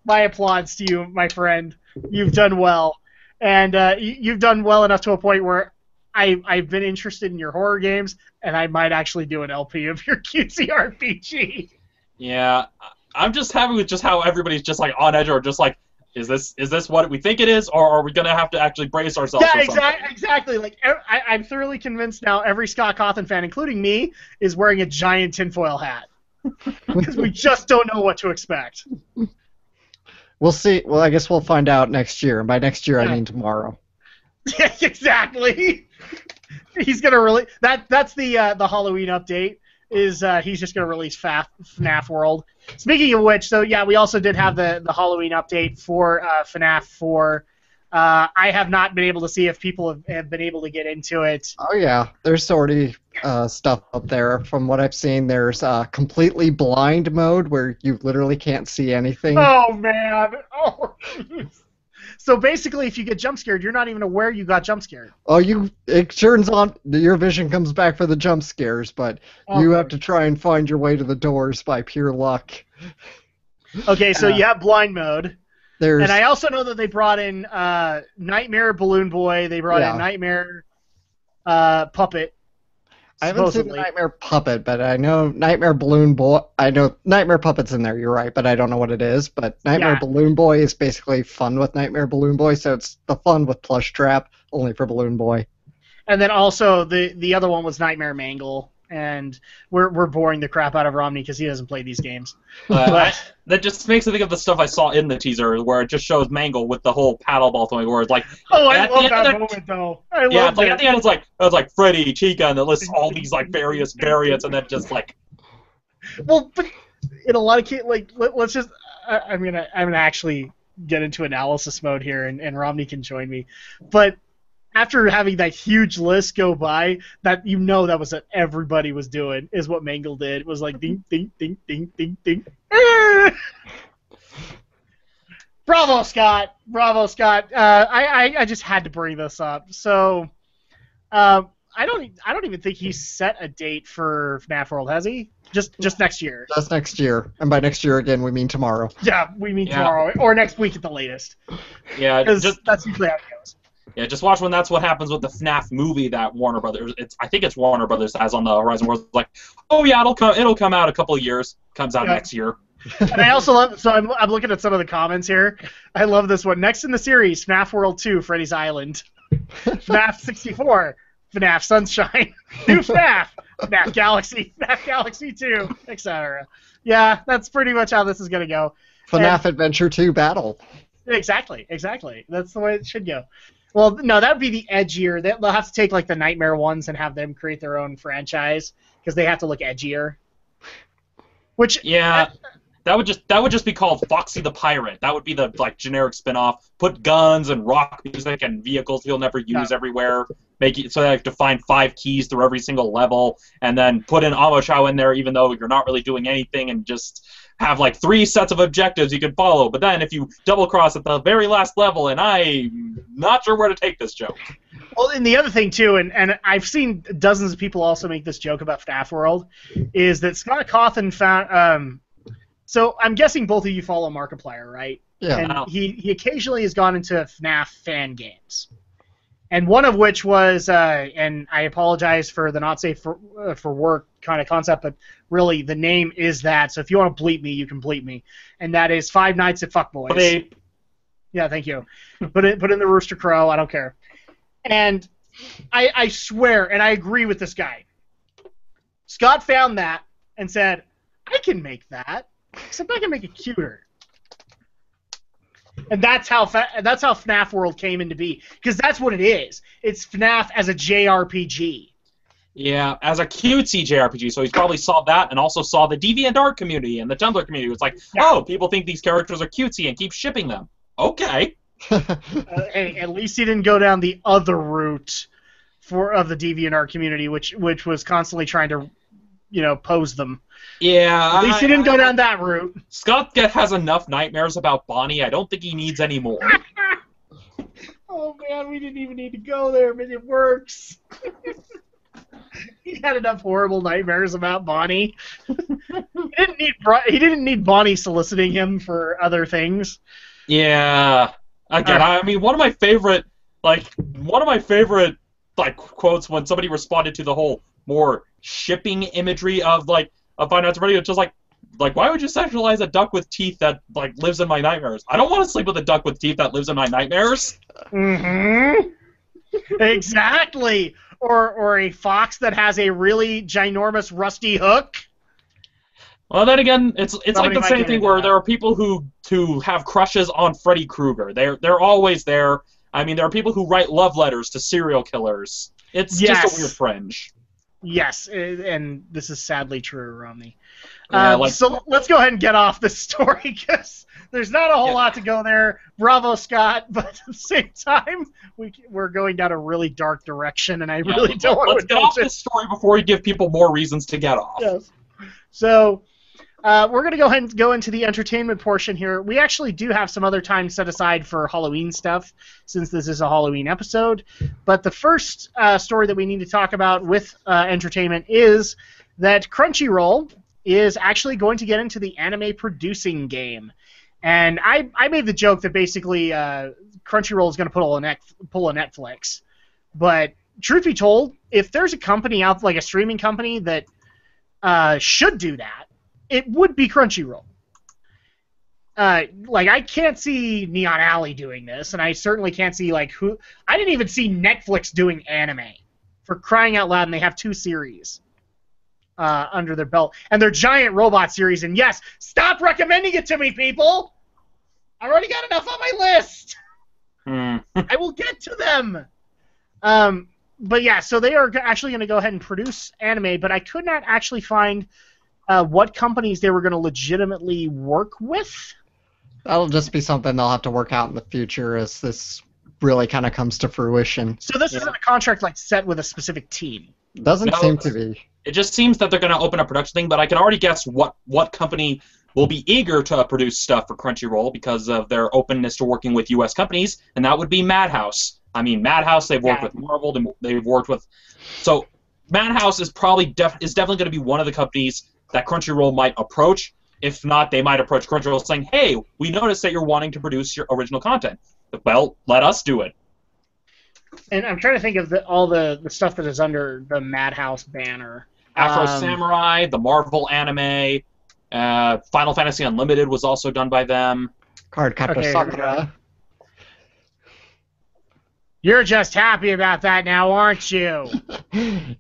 A: my applause to you, my friend. You've done well. And you've done well enough to a point where I've been interested in your horror games, and I might actually do an LP of your cutesy RPG.
B: Yeah, I'm just happy with just how everybody's just like on edge, or just like, is this what we think it is, or are we gonna have to actually brace ourselves?
A: Yeah, exactly. Like I'm thoroughly convinced now. Every Scott Cawthon fan, including me, is wearing a giant tinfoil hat because we just don't know what to expect.
C: We'll see. Well, I guess we'll find out next year. And by next year, I mean tomorrow.
A: Yeah, exactly. He's gonna that's the Halloween update. Is he's just gonna release FNAF World. Speaking of which, so yeah, we also did have the Halloween update for FNAF 4. I have not been able to see if people have been able to get into it.
C: Oh yeah, there's already stuff up there. From what I've seen, there's completely blind mode where you literally can't see anything.
A: Oh man! Oh. So basically, if you get jump scared, you're not even aware you got jump scared.
C: Oh, it turns on. Your vision comes back for the jump scares, but you have to try and find your way to the doors by pure luck.
A: Okay, so you have blind mode.
C: And
A: I also know that they brought in Nightmare Balloon Boy. They brought in Nightmare Puppet.
C: I haven't seen the Nightmare Puppet, but I know Nightmare Balloon Boy. I know Nightmare Puppet's in there, you're right, but I don't know what it is. But Nightmare Balloon Boy is basically fun with Nightmare Balloon Boy, so it's the fun with Plush Trap, only for Balloon Boy.
A: And then also the other one was Nightmare Mangle, and we're boring the crap out of Romney because he doesn't play these games.
B: That just makes me think of the stuff I saw in the teaser, where it just shows Mangle with the whole paddle ball thing, where it's like,
A: oh, I love that moment though.
B: At the end it's like Freddy, Chica, and it lists all these like various variants, and then just like.
A: Well, but in a lot of cases, like let's just, I'm gonna actually get into analysis mode here, and Romney can join me, but. After having that huge list go by, that that was what everybody was doing, is what Mangle did. It was like ding, ding, ding, ding, ding, ding. Bravo, Scott. Bravo, Scott. I just had to bring this up. So, I don't even think he's set a date for FNAF World, has he? Just next year.
C: Just next year, and by next year again, we mean tomorrow.
A: Yeah, we mean tomorrow or next week at the latest.
B: Yeah,
A: that's usually how it goes.
B: Yeah, just watch when that's what happens with the FNAF movie that Warner Brothers. I think it's Warner Brothers has on the horizon, where it's like, oh yeah, it'll come out a couple of years. Comes out next year.
A: And I also love. So I'm looking at some of the comments here. I love this one. Next in the series, FNAF World 2, Freddy's Island, FNAF 64, FNAF Sunshine, new FNAF, FNAF Galaxy 2, etc. Yeah, that's pretty much how this is gonna go.
C: FNAF Adventure 2 Battle.
A: Exactly. That's the way it should go. Well, no, that would be the edgier. They'll have to take like the Nightmare ones and have them create their own franchise because they have to look edgier. Which
B: that would just be called Foxy the Pirate. That would be the like generic spin-off. Put guns and rock music and vehicles you'll never use everywhere. Make it so they have to find 5 keys through every single level, and then put in Amo Chow in there, even though you're not really doing anything, and just have like 3 sets of objectives you can follow, but then if you double cross at the very last level, and I'm not sure where to take this joke.
A: Well, and the other thing too, and I've seen dozens of people also make this joke about FNAF World, is that Scott Cawthon found. So I'm guessing both of you follow Markiplier, right?
C: Yeah.
A: And he occasionally has gone into FNAF fan games, and one of which was, and I apologize for the not safe for work kind of concept, but really the name is that. So if you want to bleep me, you can bleep me, and that is Five Nights at Fuckboys.
B: Bleep.
A: Yeah, thank you. Put in the Rooster Crow. I don't care. And I swear, and I agree with this guy. Scott found that and said, I can make that, except I can make it cuter. And that's how FNAF World came into be, because that's what it is. It's FNAF as a JRPG.
B: Yeah, as a cutesy JRPG, so he's probably saw that and also saw the DeviantArt community and the Tumblr community. It's like, oh, people think these characters are cutesy and keep shipping them. Okay.
A: Hey, at least he didn't go down the other route of the DeviantArt community, which was constantly trying to, pose them.
B: Yeah.
A: At least he didn't go down that route.
B: Scott has enough nightmares about Bonnie. I don't think he needs any more.
A: Oh man, we didn't even need to go there, but it works. He had enough horrible nightmares about Bonnie. He didn't need Bonnie soliciting him for other things.
B: Yeah. Again, I mean, one of my favorite quotes when somebody responded to the whole more shipping imagery of Five Nights at Freddy's, it's just like why would you sexualize a duck with teeth that lives in my nightmares? I don't want to sleep with a duck with teeth that lives in my nightmares.
A: Mm-hmm. Exactly. Or a fox that has a really ginormous rusty hook.
B: Well, then again, it's like the same thing where
A: that.
B: there are people who have crushes on Freddy Krueger. They're always there. I mean, there are people who write love letters to serial killers. It's just a weird fringe.
A: Yes, and this is sadly true, Romney.
B: Yeah,
A: so let's go ahead and get off this story, because there's not a whole lot to go there. Bravo, Scott, but at the same time, we're going down a really dark direction, and I really don't want to
B: Let's get off this story before we give people more reasons to get off.
A: Yes. So we're going to go ahead and go into the entertainment portion here. We actually do have some other time set aside for Halloween stuff, since this is a Halloween episode. But the first story that we need to talk about with entertainment is that Crunchyroll is actually going to get into the anime producing game. And I made the joke that basically Crunchyroll is going to pull a Netflix. But truth be told, if there's a company out, like a streaming company that should do that, it would be Crunchyroll. I can't see Neon Alley doing this, and I certainly can't see who. I didn't even see Netflix doing anime, for crying out loud, and they have 2 series under their belt, and they're giant robot series. And yes, stop recommending it to me, people. I already got enough on my list. I will get to them. But yeah, so they are actually going to go ahead and produce anime, but I could not actually find what companies they were going to legitimately work with.
C: That'll just be something they'll have to work out in the future as this really kind of comes to fruition.
A: So this isn't a contract set with a specific team.
C: Doesn't seem to be.
B: It just seems that they're going to open a production thing, but I can already guess what company will be eager to produce stuff for Crunchyroll because of their openness to working with U.S. companies, and that would be Madhouse. I mean, Madhouse, they've worked with Marvel, they've worked with... So Madhouse is definitely going to be one of the companies that Crunchyroll might approach. If not, they might approach Crunchyroll saying, hey, we noticed that you're wanting to produce your original content. Well, let us do it.
A: And I'm trying to think of all the stuff that is under the Madhouse banner.
B: Afro Samurai, the Marvel anime, Final Fantasy Unlimited was also done by them.
C: Cardcaptor Sakura.
A: You're just happy about that now, aren't you?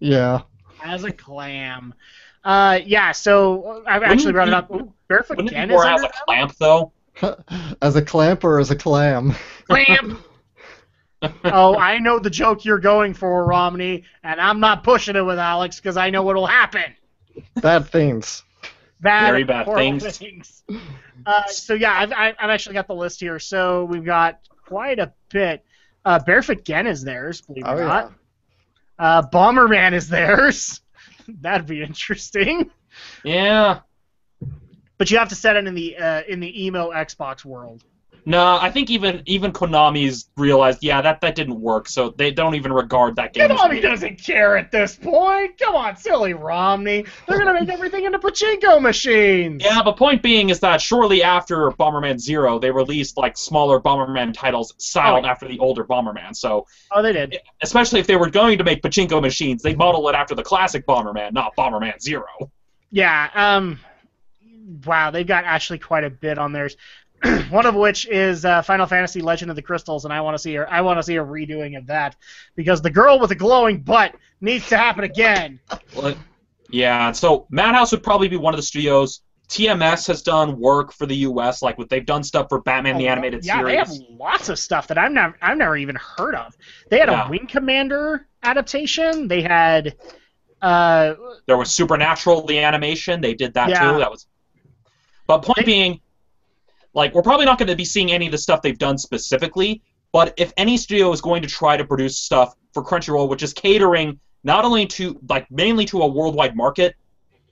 C: Yeah.
A: As a clam. Yeah, so I've actually brought it up. Ooh, Barefoot Gen is
B: more as a clamp, though?
C: As a clamp or as a clam?
A: Clamp! Oh, I know the joke you're going for, Romney, and I'm not pushing it with Alex because I know what'll happen.
C: Bad things.
B: Very bad things.
A: So yeah, I've actually got the list here. So we've got quite a bit. Barefoot Gen is theirs, believe it or not. Bomberman is theirs. That'd be interesting.
B: Yeah.
A: but you have to set it in the emo Xbox world.
B: No, I think even Konami's realized, yeah, that didn't work, so they don't even regard that game.
A: Konami doesn't care at this point. Come on, silly Romney. They're gonna make everything into pachinko machines.
B: Yeah, but point being is that shortly after Bomberman Zero, they released like smaller Bomberman titles styled after the older Bomberman. So
A: they did.
B: Especially if they were going to make pachinko machines, they modeled it after the classic Bomberman, not Bomberman Zero.
A: Yeah. Wow, they've got actually quite a bit on theirs. One of which is Final Fantasy Legend of the Crystals, and I want to see a redoing of that because the girl with the glowing butt needs to happen again.
B: Well, yeah, so Madhouse would probably be one of the studios. TMS has done work for the U.S. Like they've done stuff for Batman the Animated Series.
A: Yeah, they have lots of stuff that I've never even heard of. They had a Wing Commander adaptation. They had
B: there was Supernatural the animation. They did that too. That was. But point being. Like, we're probably not going to be seeing any of the stuff they've done specifically, but if any studio is going to try to produce stuff for Crunchyroll, which is catering not only to, like, mainly to a worldwide market,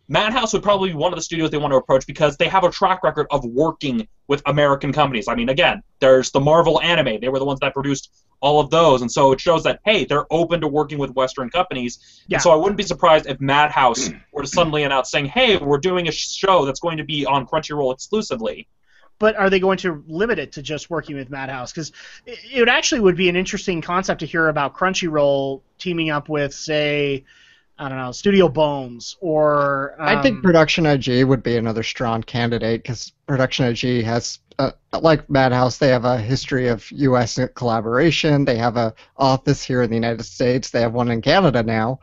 B: Madhouse would probably be one of the studios they want to approach because they have a track record of working with American companies. I mean, again, there's the Marvel anime. They were the ones that produced all of those, and so it shows that, hey, they're open to working with Western companies. Yeah. And so I wouldn't be surprised if Madhouse were to suddenly announce saying, hey, we're doing a show that's going to be on Crunchyroll exclusively.
A: But are they going to limit it to just working with Madhouse? Because it actually would be an interesting concept to hear about Crunchyroll teaming up with, say, I don't know, Studio Bones or...
C: I think Production IG would be another strong candidate because Production IG has, like Madhouse, they have a history of U.S. collaboration. They have an office here in the United States. They have one in Canada now.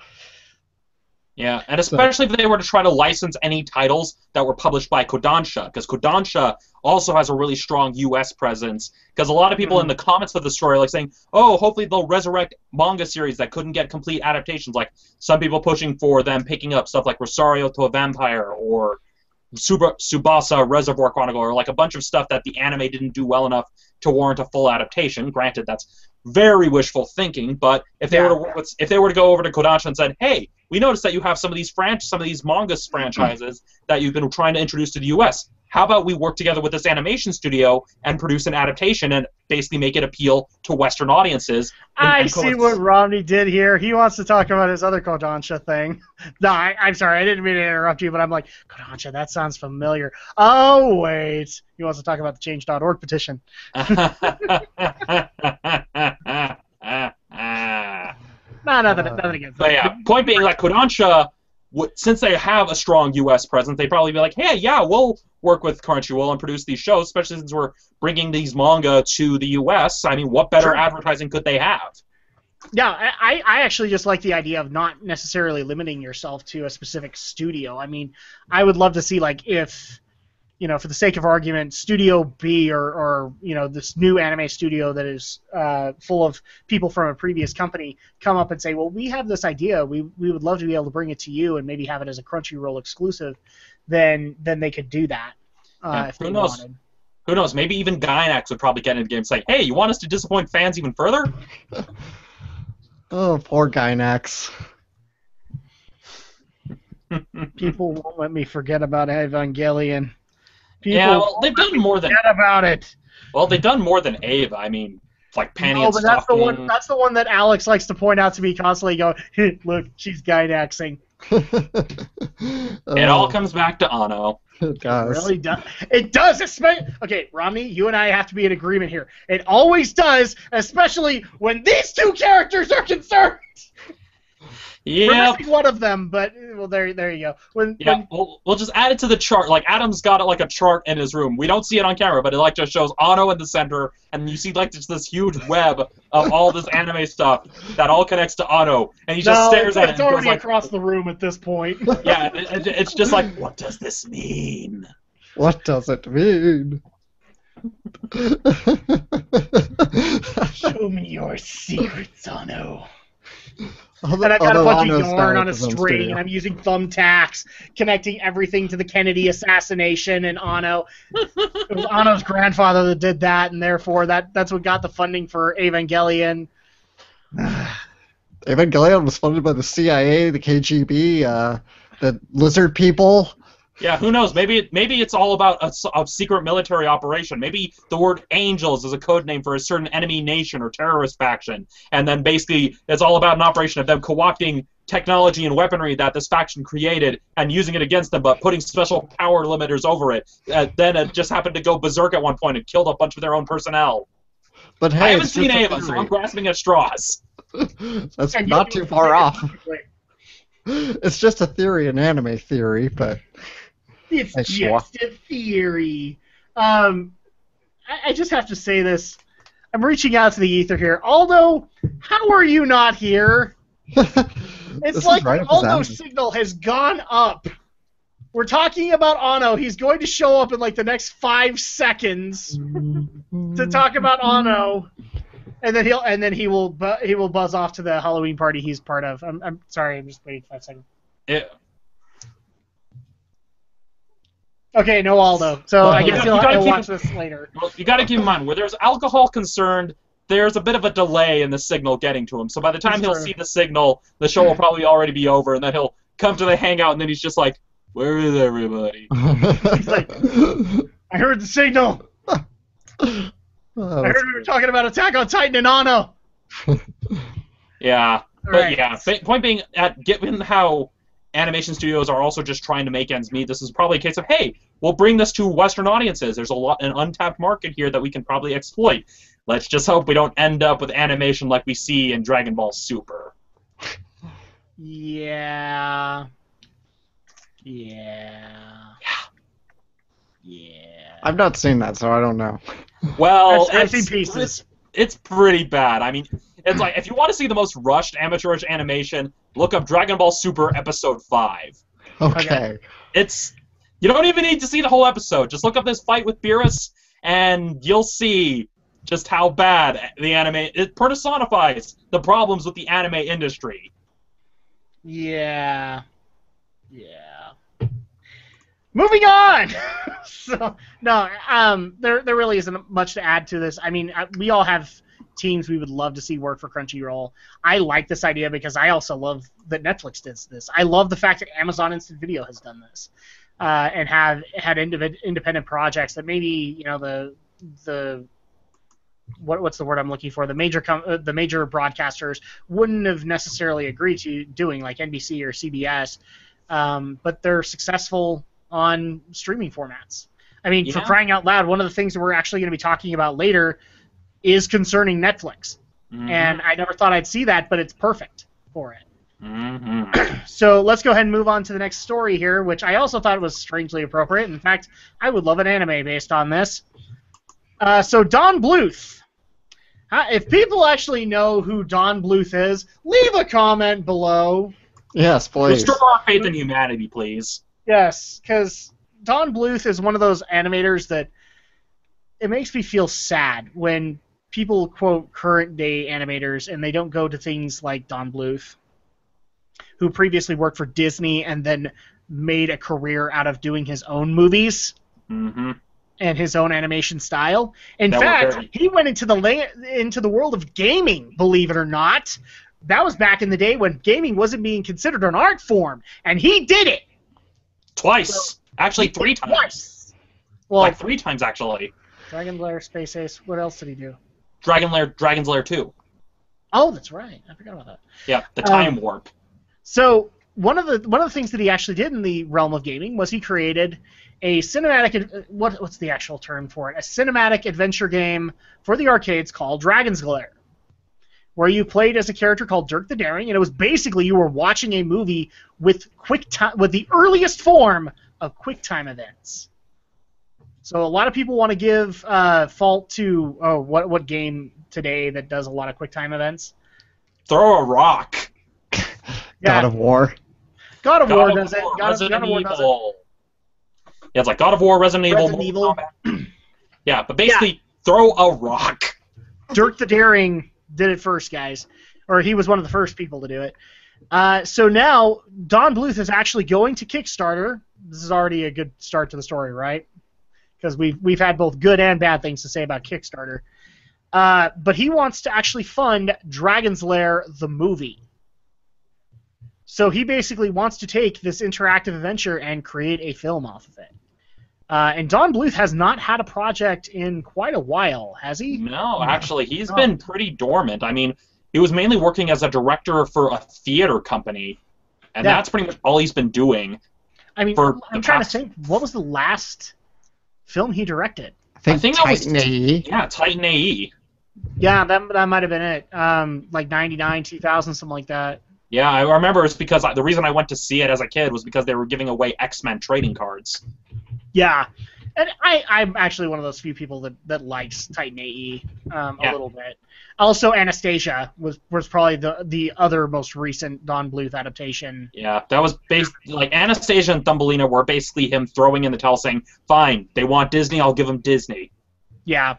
B: Yeah, and especially if they were to try to license any titles that were published by Kodansha, because Kodansha also has a really strong U.S. presence, because a lot of people in the comments of the story are like saying, oh, hopefully they'll resurrect manga series that couldn't get complete adaptations, like some people pushing for them picking up stuff like Rosario to a Vampire, or Tsubasa Reservoir Chronicle, or like a bunch of stuff that the anime didn't do well enough to warrant a full adaptation. Granted, that's very wishful thinking, but if they were to go over to Kodansha and said, hey, we noticed that you have some of these manga franchises that you've been trying to introduce to the U.S. How about we work together with this animation studio and produce an adaptation and basically make it appeal to Western audiences?
A: I see what Romney did here. He wants to talk about his other Kodansha thing. No, I'm sorry. I didn't mean to interrupt you, but I'm like, Kodansha, that sounds familiar. Oh, wait. He wants to talk about the Change.org petition. No, nothing against that.
B: But yeah, point being, like, Kodansha, since they have a strong U.S. presence, they'd probably be like, hey, yeah, we'll work with Crunchyroll and produce these shows, especially since we're bringing these manga to the U.S. I mean, what better advertising could they have?
A: Yeah, I actually just like the idea of not necessarily limiting yourself to a specific studio. I mean, I would love to see, like, if... for the sake of argument, Studio B or this new anime studio that is full of people from a previous company come up and say, well, we have this idea. We would love to be able to bring it to you and maybe have it as a Crunchyroll exclusive. Then they could do that if they wanted.
B: Who knows? Maybe even Gainax would probably get into the game and say, hey, you want us to disappoint fans even further?
C: Oh, poor Gainax.
A: People won't let me forget about Evangelion.
B: They've done more than
A: about it.
B: Well, they've done more than Ava. I mean, like Penny and
A: that's the one. That's the one that Alex likes to point out to me constantly. Go, hey, look, she's Gainaxing.
B: It all comes back to Anno.
C: It does.
A: It really does. It does. Okay, Romney, you and I have to be in agreement here. It always does, especially when these two characters are concerned.
B: Yeah,
A: we're missing one of them, but well, there you go.
B: We'll just add it to the chart. Like Adam's got it like a chart in his room. We don't see it on camera, but it like just shows Anno in the center, and you see like just this huge web of all this anime stuff that all connects to Anno, and he just stares at it.
A: It's already across the room at this point.
B: Yeah, it's just like, what does this mean?
C: What does it mean?
A: Show me your secrets, Anno. And I've got a bunch of yarn on a string, and I'm using thumbtacks, connecting everything to the Kennedy assassination and Anno. It was Anno's grandfather that did that, and therefore that's what got the funding for Evangelion.
C: Evangelion was funded by the CIA, the KGB, the lizard people.
B: Yeah, who knows? Maybe it's all about a secret military operation. Maybe the word angels is a code name for a certain enemy nation or terrorist faction. And then basically it's all about an operation of them co-opting technology and weaponry that this faction created and using it against them, but putting special power limiters over it. Then it just happened to go berserk at one point and killed a bunch of their own personnel.
C: But hey,
B: I haven't seen Ava, so I'm grasping at straws.
C: That's not too far off. It's just a theory, an anime theory, but...
A: It's just a theory. I just have to say this. I'm reaching out to the ether here. Aldo, how are you not here? It's like right Aldo's signal has gone up. We're talking about Anno. He's going to show up in like the next 5 seconds to talk about Anno, and then he will buzz off to the Halloween party he's part of. I'm sorry. I'm just waiting 5 seconds.
B: Yeah.
A: Okay, no Aldo. So I guess he'll watch this later.
B: Well, you got to keep in mind, where there's alcohol concerned, there's a bit of a delay in the signal getting to him. So by the time he'll see the signal, the show will probably already be over, and then he'll come to the hangout, and then he's just like, "Where is everybody?"
A: He's like, "I heard the signal. I heard we were talking about Attack on Titan and Anno."
B: Yeah, point being, given how animation studios are also just trying to make ends meet, this is probably a case of, hey, we'll bring this to Western audiences. There's an untapped market here that we can probably exploit. Let's just hope we don't end up with animation like we see in Dragon Ball Super.
A: Yeah.
C: I've not seen that, so I don't know.
B: Well,
A: I've seen pieces.
B: It's pretty bad. I mean, it's like, if you want to see the most rushed, amateurish animation, look up Dragon Ball Super Episode 5.
C: Okay.
B: You don't even need to see the whole episode. Just look up this fight with Beerus, and you'll see just how bad it personifies the problems with the anime industry.
A: Yeah. Moving on. There really isn't much to add to this. I mean, we all have teams we would love to see work for Crunchyroll. I like this idea because I also love that Netflix does this. I love the fact that Amazon Instant Video has done this, and have had independent projects that maybe what's the word I'm looking for? The major broadcasters wouldn't have necessarily agreed to doing, like NBC or CBS, but they're successful on streaming formats. I mean, for crying out loud, one of the things that we're actually going to be talking about later is concerning Netflix. Mm-hmm. And I never thought I'd see that, but it's perfect for it. Mm-hmm. So let's go ahead and move on to the next story here, which I also thought was strangely appropriate. In fact, I would love an anime based on this. So Don Bluth. If people actually know who Don Bluth is, leave a comment below.
C: Yes, please.
B: Restore our faith in humanity, please.
A: Yes, because Don Bluth is one of those animators that it makes me feel sad when people quote current-day animators and they don't go to things like Don Bluth, who previously worked for Disney and then made a career out of doing his own movies and his own animation style. In fact, he went into the world of gaming, believe it or not. That was back in the day when gaming wasn't being considered an art form, and he did it.
B: Twice. So, actually, 3 times.
A: Twice. Well,
B: like 3 times, actually.
A: Dragon Lair, Space Ace. What else did he do?
B: Dragon's Lair 2.
A: Oh, that's right. I forgot about that.
B: Yeah, the time warp.
A: So one of the things that he actually did in the realm of gaming was he created a cinematic. What's the actual term for it? A cinematic adventure game for the arcades called Dragon's Lair, where you played as a character called Dirk the Daring, and it was basically you were watching a movie with with the earliest form of QuickTime events. So a lot of people want to give fault to what game today that does a lot of QuickTime events?
B: Throw a rock.
C: God of War.
A: God of War does it.
B: Resident Evil. Yeah, it's like God of War, Resident Evil. Yeah, but basically, throw a rock.
A: Dirk the Daring did it first, guys. Or he was one of the first people to do it. So now, Don Bluth is actually going to Kickstarter. This is already a good start to the story, right? Because we've had both good and bad things to say about Kickstarter. But he wants to actually fund Dragon's Lair, the movie. So he basically wants to take this interactive adventure and create a film off of it. And Don Bluth has not had a project in quite a while, has he?
B: No, actually, he's been pretty dormant. I mean, he was mainly working as a director for a theater company, and that's pretty much all he's been doing.
A: I mean, I'm trying to think, what was the last film he directed?
C: I think Titan AE.
B: Yeah, Titan AE.
A: Yeah, that might have been it. Like 99, 2000, something like that.
B: Yeah, I remember it's because the reason I went to see it as a kid was because they were giving away X-Men trading cards.
A: Yeah, and I'm actually one of those few people that likes Titan AE a little bit. Also, Anastasia was probably the other most recent Don Bluth adaptation.
B: Yeah, that was like Anastasia and Thumbelina were basically him throwing in the towel saying, fine, they want Disney, I'll give them Disney.
A: Yeah.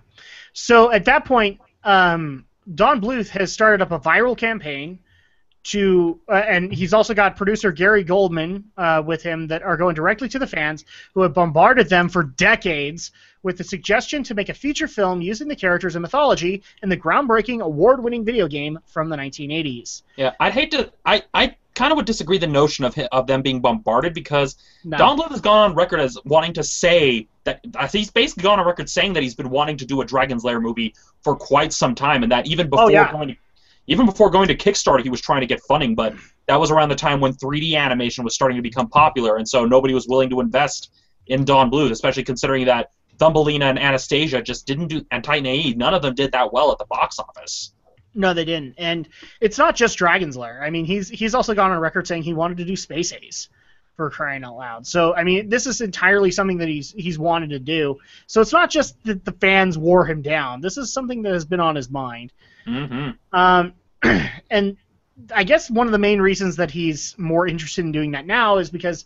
A: So at that point, Don Bluth has started up a viral campaign and he's also got producer Gary Goldman with him that are going directly to the fans who have bombarded them for decades with the suggestion to make a feature film using the characters and mythology in the groundbreaking, award-winning video game from the 1980s.
B: Yeah, I kind of would disagree the notion of them being bombarded because Don Bluth has gone on record as wanting to say that he's basically gone on record saying that he's been wanting to do a Dragon's Lair movie for quite some time, and that even before going to Kickstarter, he was trying to get funding, but that was around the time when 3D animation was starting to become popular, and so nobody was willing to invest in Don Bluth, especially considering that Thumbelina and Anastasia just didn't do, and Titan AE, none of them did that well at the box office.
A: No, they didn't. And it's not just Dragon's Lair. I mean, he's also gone on record saying he wanted to do Space Ace, for crying out loud. So, I mean, this is entirely something that he's wanted to do. So it's not just that the fans wore him down. This is something that has been on his mind.
B: Mm-hmm.
A: And I guess one of the main reasons that he's more interested in doing that now is because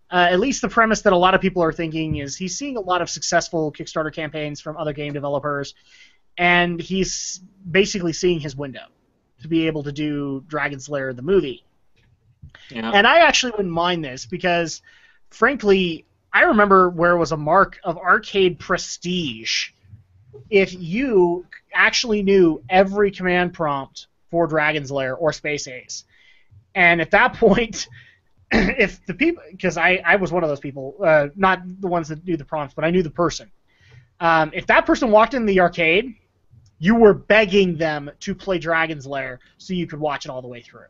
A: at least the premise that a lot of people are thinking is he's seeing a lot of successful Kickstarter campaigns from other game developers, and he's basically seeing his window to be able to do Dragon's Lair the movie.
B: Yeah.
A: And I actually wouldn't mind this because, frankly, I remember where it was a mark of arcade prestige if you actually knew every command prompt for Dragon's Lair or Space Ace. And at that point, if the people, because I was one of those people, not the ones that knew the prompts, but I knew the person. If that person walked in the arcade, you were begging them to play Dragon's Lair so you could watch it all the way through.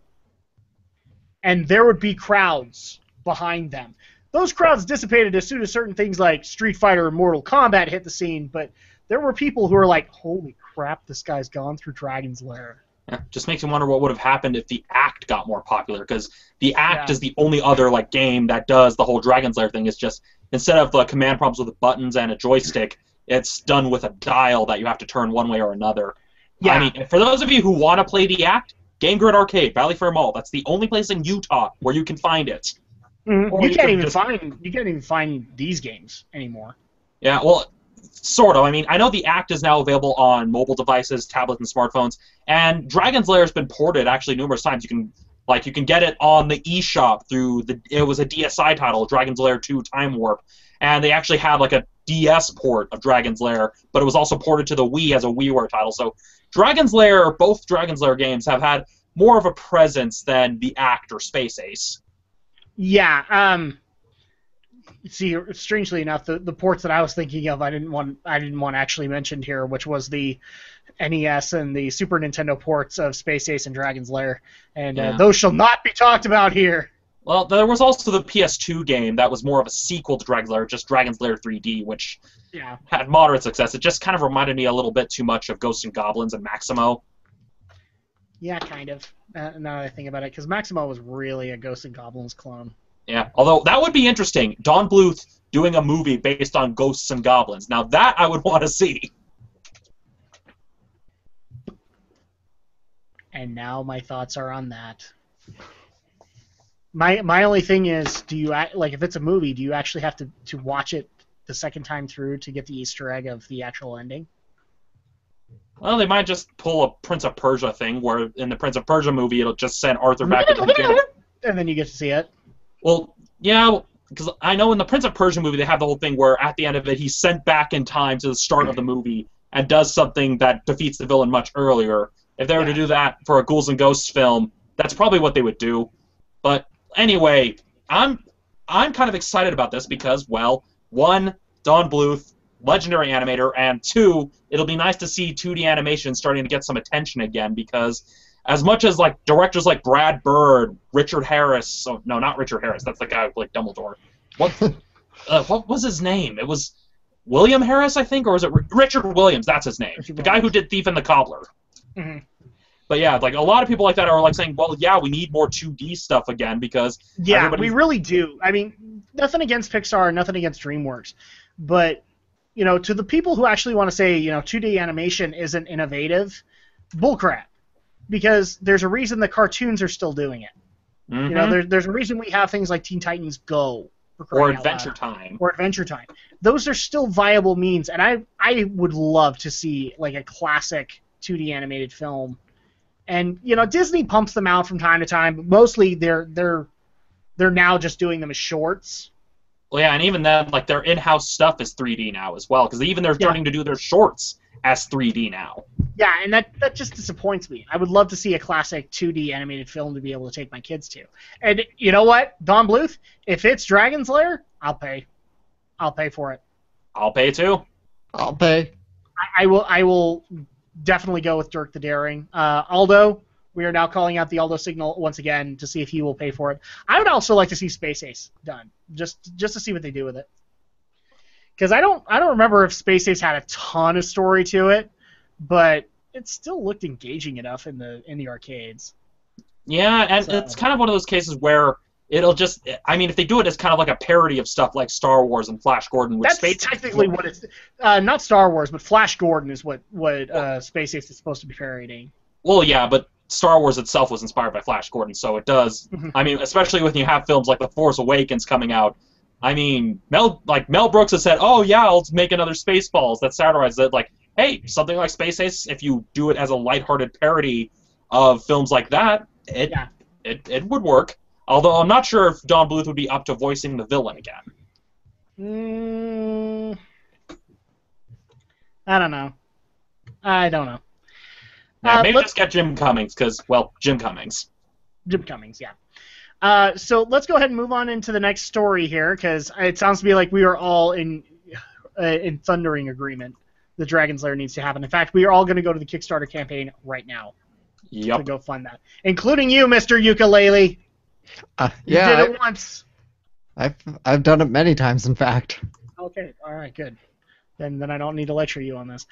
A: And there would be crowds behind them. Those crowds dissipated as soon as certain things like Street Fighter and Mortal Kombat hit the scene, but there were people who were like, holy crap, this guy's gone through Dragon's Lair.
B: Yeah, just makes me wonder what would have happened if the Act got more popular, because the Act is the only other like game that does the whole Dragon's Lair thing. It's just, instead of the command prompts with buttons and a joystick, it's done with a dial that you have to turn one way or another. Yeah. I mean, for those of you who want to play the Act, Game Grid Arcade, Valley Fair Mall, that's the only place in Utah where you can find it.
A: Mm-hmm. You can't even find these games anymore.
B: Yeah, well, sort of. I mean, I know the Act is now available on mobile devices, tablets, and smartphones, and Dragon's Lair has been ported actually numerous times. You can get it on the eShop through it was a DSi title, Dragon's Lair 2 Time Warp, and they actually had like a DS port of Dragon's Lair, but it was also ported to the Wii as a WiiWare title. So Dragon's Lair, both Dragon's Lair games have had more of a presence than the Act or Space Ace.
A: Yeah. See, strangely enough, the ports that I was thinking of, I didn't want actually mentioned here, which was the NES and the Super Nintendo ports of Space Ace and Dragon's Lair, and those shall not be talked about here.
B: Well, there was also the PS2 game that was more of a sequel to Dragon's Lair, just Dragon's Lair 3D, which had moderate success. It just kind of reminded me a little bit too much of Ghosts and Goblins and Maximo.
A: Yeah, kind of. Now that I think about it, because Maximo was really a Ghosts and Goblins clone.
B: Yeah, although that would be interesting. Don Bluth doing a movie based on Ghosts and Goblins. Now that I would want to see.
A: And now my thoughts are on that. My only thing is, do you like if it's a movie, do you actually have to watch it the second time through to get the Easter egg of the actual ending?
B: Well, they might just pull a Prince of Persia thing, where in the Prince of Persia movie it'll just send Arthur back to the beginning.
A: And then you get to see it.
B: Well, yeah, because I know in the Prince of Persia movie they have the whole thing where at the end of it he's sent back in time to the start of the movie and does something that defeats the villain much earlier. If they were to do that for a Ghouls and Ghosts film, that's probably what they would do. But anyway, I'm kind of excited about this because, well, one, Don Bluth, legendary animator, and two, it'll be nice to see 2D animation starting to get some attention again, because as much as like directors like Brad Bird, Richard Harris, oh, no, not Richard Harris, that's the guy who played Dumbledore. What was his name? It was William Harris, I think, or was it Richard Williams? That's his name. The guy who did Thief and the Cobbler.
A: Mm-hmm.
B: But yeah, like a lot of people like that are like saying, well, yeah, we need more 2D stuff again because
A: we really do. I mean, nothing against Pixar, nothing against DreamWorks, but you know, to the people who actually want to say, you know, 2D animation isn't innovative, bullcrap. Because there's a reason the cartoons are still doing it.
B: Mm-hmm.
A: You know, there's a reason we have things like Teen Titans Go.
B: Or Adventure Time.
A: Or Adventure Time. Those are still viable means, and I would love to see like a classic 2D animated film. And you know, Disney pumps them out from time to time, but mostly they're now just doing them as shorts.
B: Well, yeah, and even then, like their in-house stuff is 3D now as well, because even they're starting to do their shorts as 3D now.
A: Yeah, and that just disappoints me. I would love to see a classic 2D animated film to be able to take my kids to. And you know what, Don Bluth, if it's Dragon's Lair, I'll pay. I'll pay for it.
B: I'll pay too.
C: I'll pay.
A: I will definitely go with Dirk the Daring. Aldo, we are now calling out the Aldo signal once again to see if he will pay for it. I would also like to see Space Ace done, just to see what they do with it. Because I don't remember if Space Ace had a ton of story to it, but it still looked engaging enough in the arcades.
B: Yeah, and it's kind of one of those cases where it'll just, I mean, if they do it as kind of like a parody of stuff like Star Wars and Flash Gordon, which
A: that's technically what it's, not Star Wars, but Flash Gordon is what Space Ace is supposed to be parodying.
B: Well, yeah, but Star Wars itself was inspired by Flash Gordon, so it does.
A: Mm-hmm.
B: I mean, especially when you have films like The Force Awakens coming out. I mean, Mel Brooks has said, "Oh yeah, I'll make another Spaceballs that satirizes it." Like, hey, something like Space Ace, if you do it as a lighthearted parody of films like that, it would work. Although I'm not sure if Don Bluth would be up to voicing the villain again.
A: I don't know.
B: Yeah, maybe let's get Jim Cummings, because, well, Jim Cummings.
A: Jim Cummings, yeah. So let's go ahead and move on into the next story here, because it sounds to me like we are all in thundering agreement. The Dragon's Lair needs to happen. In fact, we are all going to go to the Kickstarter campaign right now.
B: Yep.
A: To go fund that, including you, Mr. Ukulele. You did it once.
C: I've done it many times, in fact.
A: Okay, all right, good. Then I don't need to lecture you on this.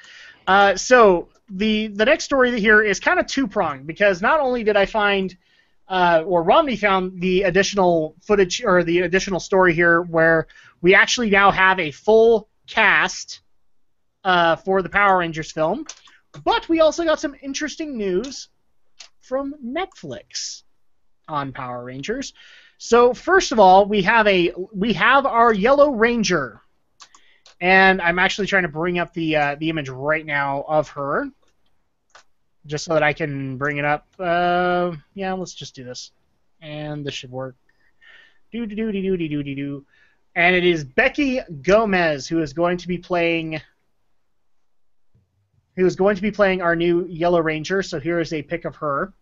A: So the next story here is kind of two-pronged, because not only did I find, or Romney found the additional footage, or the additional story here, where we actually now have a full cast for the Power Rangers film, but we also got some interesting news from Netflix on Power Rangers. So first of all, we have our Yellow Ranger, and I'm actually trying to bring up the image right now of her, just so that I can bring it up. Yeah, let's just do this, and this should work. And it is Becky Gomez who is going to be playing. Our new Yellow Ranger. So here is a pic of her,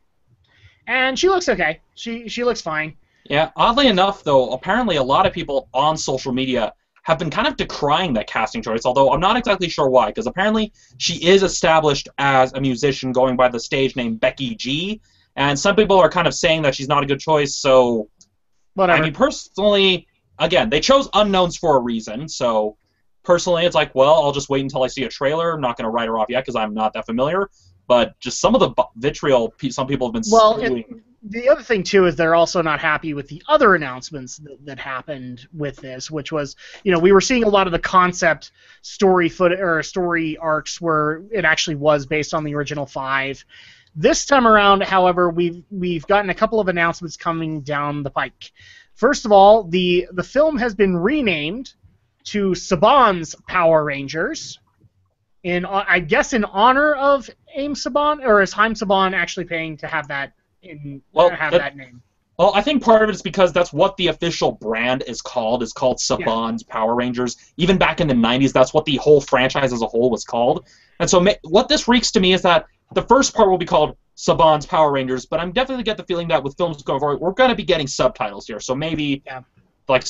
A: and she looks okay. She looks fine.
B: Yeah, oddly enough, though, apparently a lot of people on social media have been kind of decrying that casting choice, although I'm not exactly sure why, because apparently she is established as a musician going by the stage name Becky G, and some people are kind of saying that she's not a good choice, so...
A: Whatever.
B: I mean, personally, again, they chose unknowns for a reason, so personally it's like, well, I'll just wait until I see a trailer. I'm not going to write her off yet because I'm not that familiar, but just some of the vitriol some people have been spewing.
A: The other thing, too, is they're also not happy with the other announcements that happened with this, which was, we were seeing a lot of the concept story story arcs where it actually was based on the original 5. This time around, however, we've gotten a couple of announcements coming down the pike. First of all, the film has been renamed to Saban's Power Rangers, I guess in honor of Aim Saban, or is Haim Saban actually paying to have that that name?
B: Well, I think part of it is because that's what the official brand is called Saban's Power Rangers. Even back in the 90s, that's what the whole franchise as a whole was called. And so what this reeks to me is that the first part will be called Saban's Power Rangers, but I'm definitely get the feeling that with films going forward, we're going to be getting subtitles here. So maybe, like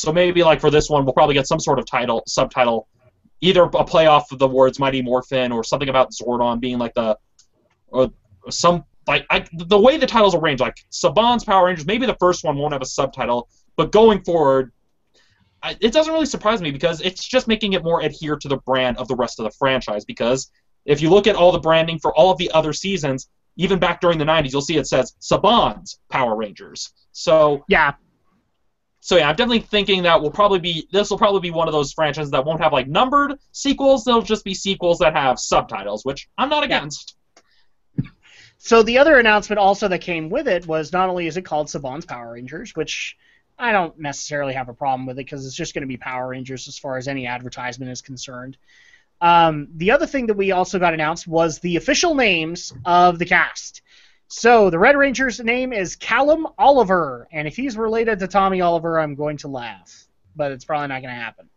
B: for this one, we'll probably get some sort of subtitle, either a play off of the words Mighty Morphin or something about Zordon being like the way the titles are arranged, like Saban's Power Rangers. Maybe the first one won't have a subtitle, but going forward, it doesn't really surprise me because it's just making it more adhere to the brand of the rest of the franchise. Because if you look at all the branding for all of the other seasons, even back during the 90s, you'll see it says Saban's Power Rangers. So yeah, I'm definitely thinking that this will probably be one of those franchises that won't have like numbered sequels. They'll just be sequels that have subtitles, which I'm not against.
A: So the other announcement also that came with it was not only is it called Saban's Power Rangers, which I don't necessarily have a problem with it because it's just going to be Power Rangers as far as any advertisement is concerned. The other thing that we also got announced was the official names of the cast. So the Red Ranger's name is Callum Oliver, and if he's related to Tommy Oliver, I'm going to laugh, but it's probably not going to happen.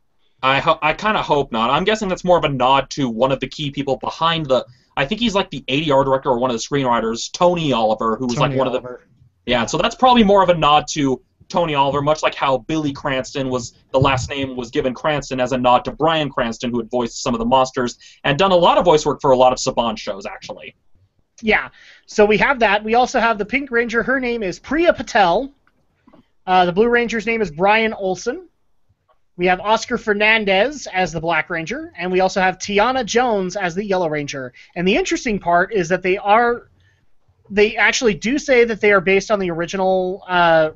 B: I kind of hope not. I'm guessing that's more of a nod to one of the key people behind the. I think he's like the ADR director or one of the screenwriters, Tony Oliver, who was Tony like one Oliver. Of the. Yeah, so that's probably more of a nod to Tony Oliver, much like how Billy Cranston the last name was given Cranston as a nod to Bryan Cranston, who had voiced some of the monsters and done a lot of voice work for a lot of Saban shows, actually.
A: Yeah, so we have that. We also have the Pink Ranger. Her name is Priya Patel. The Blue Ranger's name is Brian Olsen. We have Oscar Fernandez as the Black Ranger, and we also have Tiana Jones as the Yellow Ranger. And the interesting part is that they actually do say that they are based on the original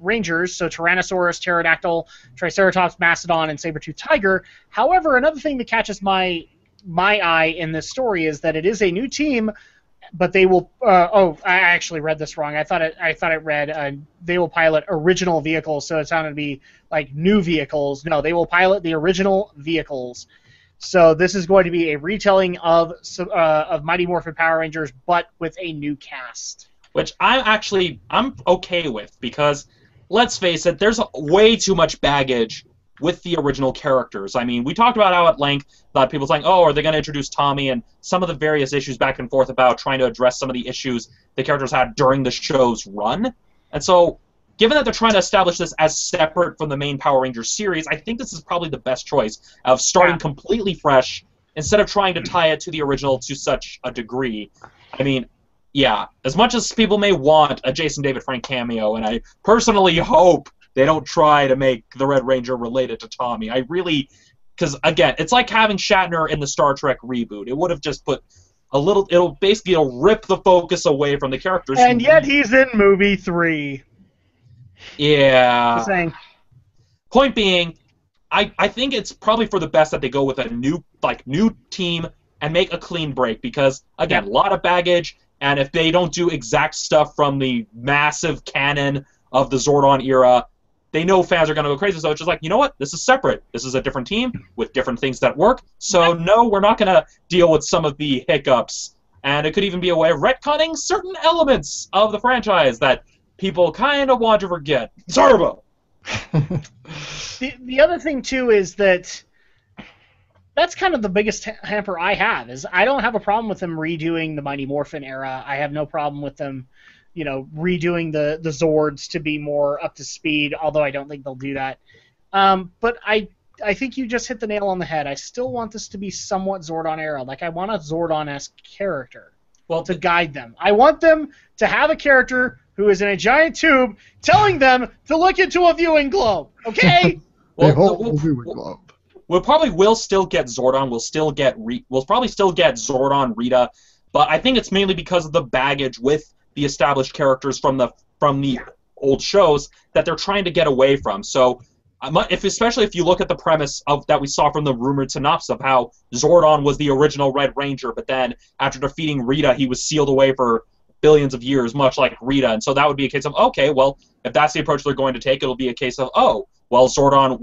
A: Rangers, so Tyrannosaurus, Pterodactyl, Triceratops, Mastodon, and Saber-Tooth Tiger. However, another thing that catches my eye in this story is that it is a new team, but they will. I actually read this wrong. I thought it read they will pilot original vehicles, so it sounded to be like new vehicles. No, they will pilot the original vehicles. So this is going to be a retelling of Mighty Morphin Power Rangers, but with a new cast.
B: Which I'm okay with, because let's face it, there's way too much baggage with the original characters. I mean, we talked about how at length that people saying, oh, are they going to introduce Tommy, and some of the various issues back and forth about trying to address some of the issues the characters had during the show's run. And so, given that they're trying to establish this as separate from the main Power Rangers series, I think this is probably the best choice of starting completely fresh instead of trying to tie it to the original to such a degree. I mean, yeah, as much as people may want a Jason David Frank cameo, and I personally hope they don't try to make the Red Ranger related to Tommy. I really, because again, it's like having Shatner in the Star Trek reboot. It would have just put it'll rip the focus away from the characters.
A: And yet he's in movie 3.
B: Yeah.
A: Just saying.
B: Point being, I think it's probably for the best that they go with a new team and make a clean break, because again, a lot of baggage, and if they don't do exact stuff from the massive canon of the Zordon era, they know fans are going to go crazy. So it's just like, you know what? This is separate. This is a different team with different things that work. So no, we're not going to deal with some of the hiccups. And it could even be a way of retconning certain elements of the franchise that people kind of want to forget. Zarbo!
A: The other thing, too, is that's kind of the biggest hamper I have, is I don't have a problem with them redoing the Mighty Morphin era. I have no problem with them redoing the Zords to be more up to speed, although I don't think they'll do that. But I think you just hit the nail on the head. I still want this to be somewhat Zordon era. Like, I want a Zordon-esque character to guide them. I want them to have a character who is in a giant tube telling them to look into a viewing globe, okay?
B: We'll probably still get Zordon. We'll probably still get Zordon, Rita, but I think it's mainly because of the baggage with the established characters from the old shows that they're trying to get away from. So, especially if you look at the premise that we saw from the rumored synopsis of how Zordon was the original Red Ranger, but then after defeating Rita, he was sealed away for billions of years, much like Rita. And so that would be a case of, okay, well, if that's the approach they're going to take, it'll be a case of, oh, well, Zordon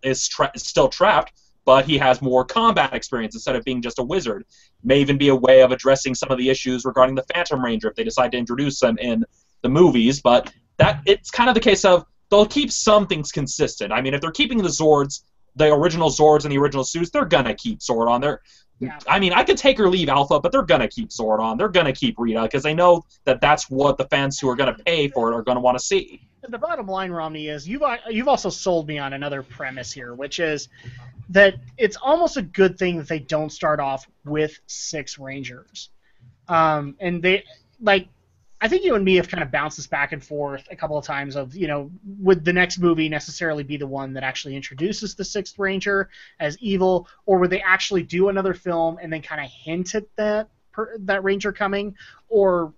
B: is still trapped, but he has more combat experience instead of being just a wizard. May even be a way of addressing some of the issues regarding the Phantom Ranger if they decide to introduce them in the movies, but it's kind of the case of they'll keep some things consistent. I mean, if they're keeping the Zords, the original Zords and the original suits, they're gonna keep Zordon.
A: Yeah.
B: I mean, I could take or leave Alpha, but they're gonna keep Zordon. They're gonna keep Rita because they know that that's what the fans who are gonna pay for it are gonna want to see.
A: The bottom line, Romney, is you've also sold me on another premise here, which is that it's almost a good thing that they don't start off with 6 Rangers. And they, like, I think you and me have kind of bounced this back and forth a couple of times of, would the next movie necessarily be the one that actually introduces the 6th Ranger as evil, or would they actually do another film and then kind of hint at that Ranger coming, or,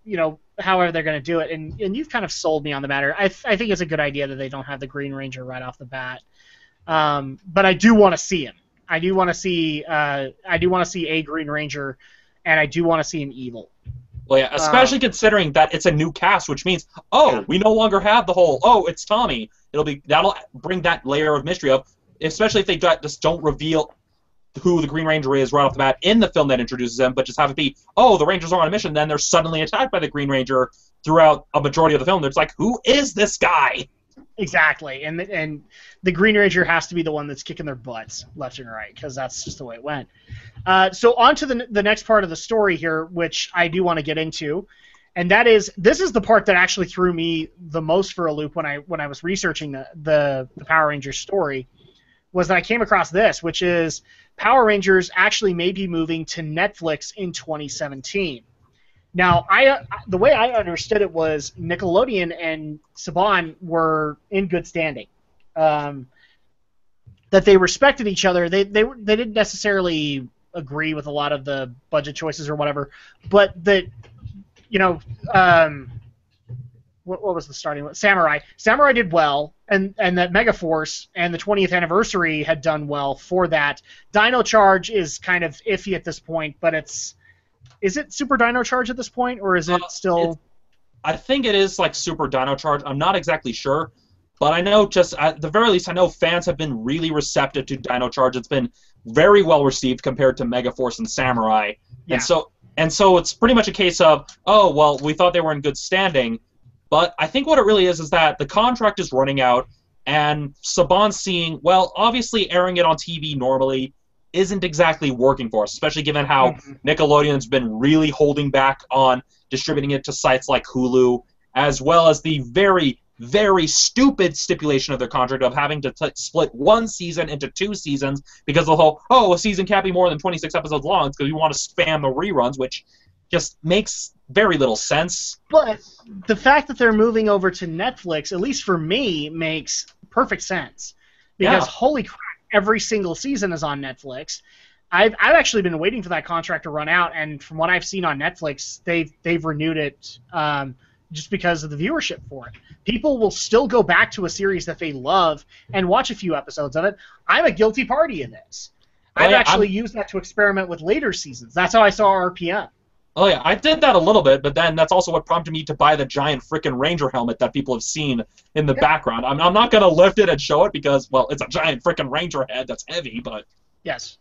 A: however they're going to do it. And you've kind of sold me on the matter. I think it's a good idea that they don't have the Green Ranger right off the bat. But I do want to see him. I do want to see a Green Ranger, and I do want to see him evil.
B: Well, yeah, especially considering that it's a new cast, which means, we no longer have the whole, it's Tommy. That'll bring that layer of mystery of, especially if they just don't reveal who the Green Ranger is right off the bat in the film that introduces him, but just have it be, the Rangers are on a mission, then they're suddenly attacked by the Green Ranger throughout a majority of the film. It's like, who is this guy?
A: Exactly, and the Green Ranger has to be the one that's kicking their butts left and right, because that's just the way it went. So on to the next part of the story here, which I do want to get into, and this is the part that actually threw me the most for a loop when I was researching the Power Rangers story, was that I came across this, which is Power Rangers actually may be moving to Netflix in 2017. Now, the way I understood it was Nickelodeon and Saban were in good standing. That they respected each other. They didn't necessarily agree with a lot of the budget choices or whatever, but that, what was the starting one? Samurai did well, and that Megaforce and the 20th anniversary had done well for that. Dino Charge is kind of iffy at this point, but is it Super Dino Charge at this point, or is it still...
B: I think it is like Super Dino Charge. I'm not exactly sure, but I know just at the very least, I know fans have been really receptive to Dino Charge. It's been very well received compared to Megaforce and Samurai. Yeah. And so it's pretty much a case of, we thought they were in good standing, but I think what it really is that the contract is running out, and Saban's seeing, obviously airing it on TV normally isn't exactly working for us, especially given how Nickelodeon's been really holding back on distributing it to sites like Hulu, as well as the very, very stupid stipulation of their contract of having to split one season into 2 seasons because of the whole, a season can't be more than 26 episodes long because we want to spam the reruns, which just makes very little sense.
A: But the fact that they're moving over to Netflix, at least for me, makes perfect sense. Because holy crap, every single season is on Netflix. I've actually been waiting for that contract to run out, and from what I've seen on Netflix, they've renewed it just because of the viewership for it. People will still go back to a series that they love and watch a few episodes of it. I'm a guilty party in this. I've actually used that to experiment with later seasons. That's how I saw RPM.
B: Oh yeah, I did that a little bit, but then that's also what prompted me to buy the giant frickin' Ranger helmet that people have seen in the background. I'm not going to lift it and show it because, it's a giant frickin' Ranger head that's heavy, but...
A: Yes.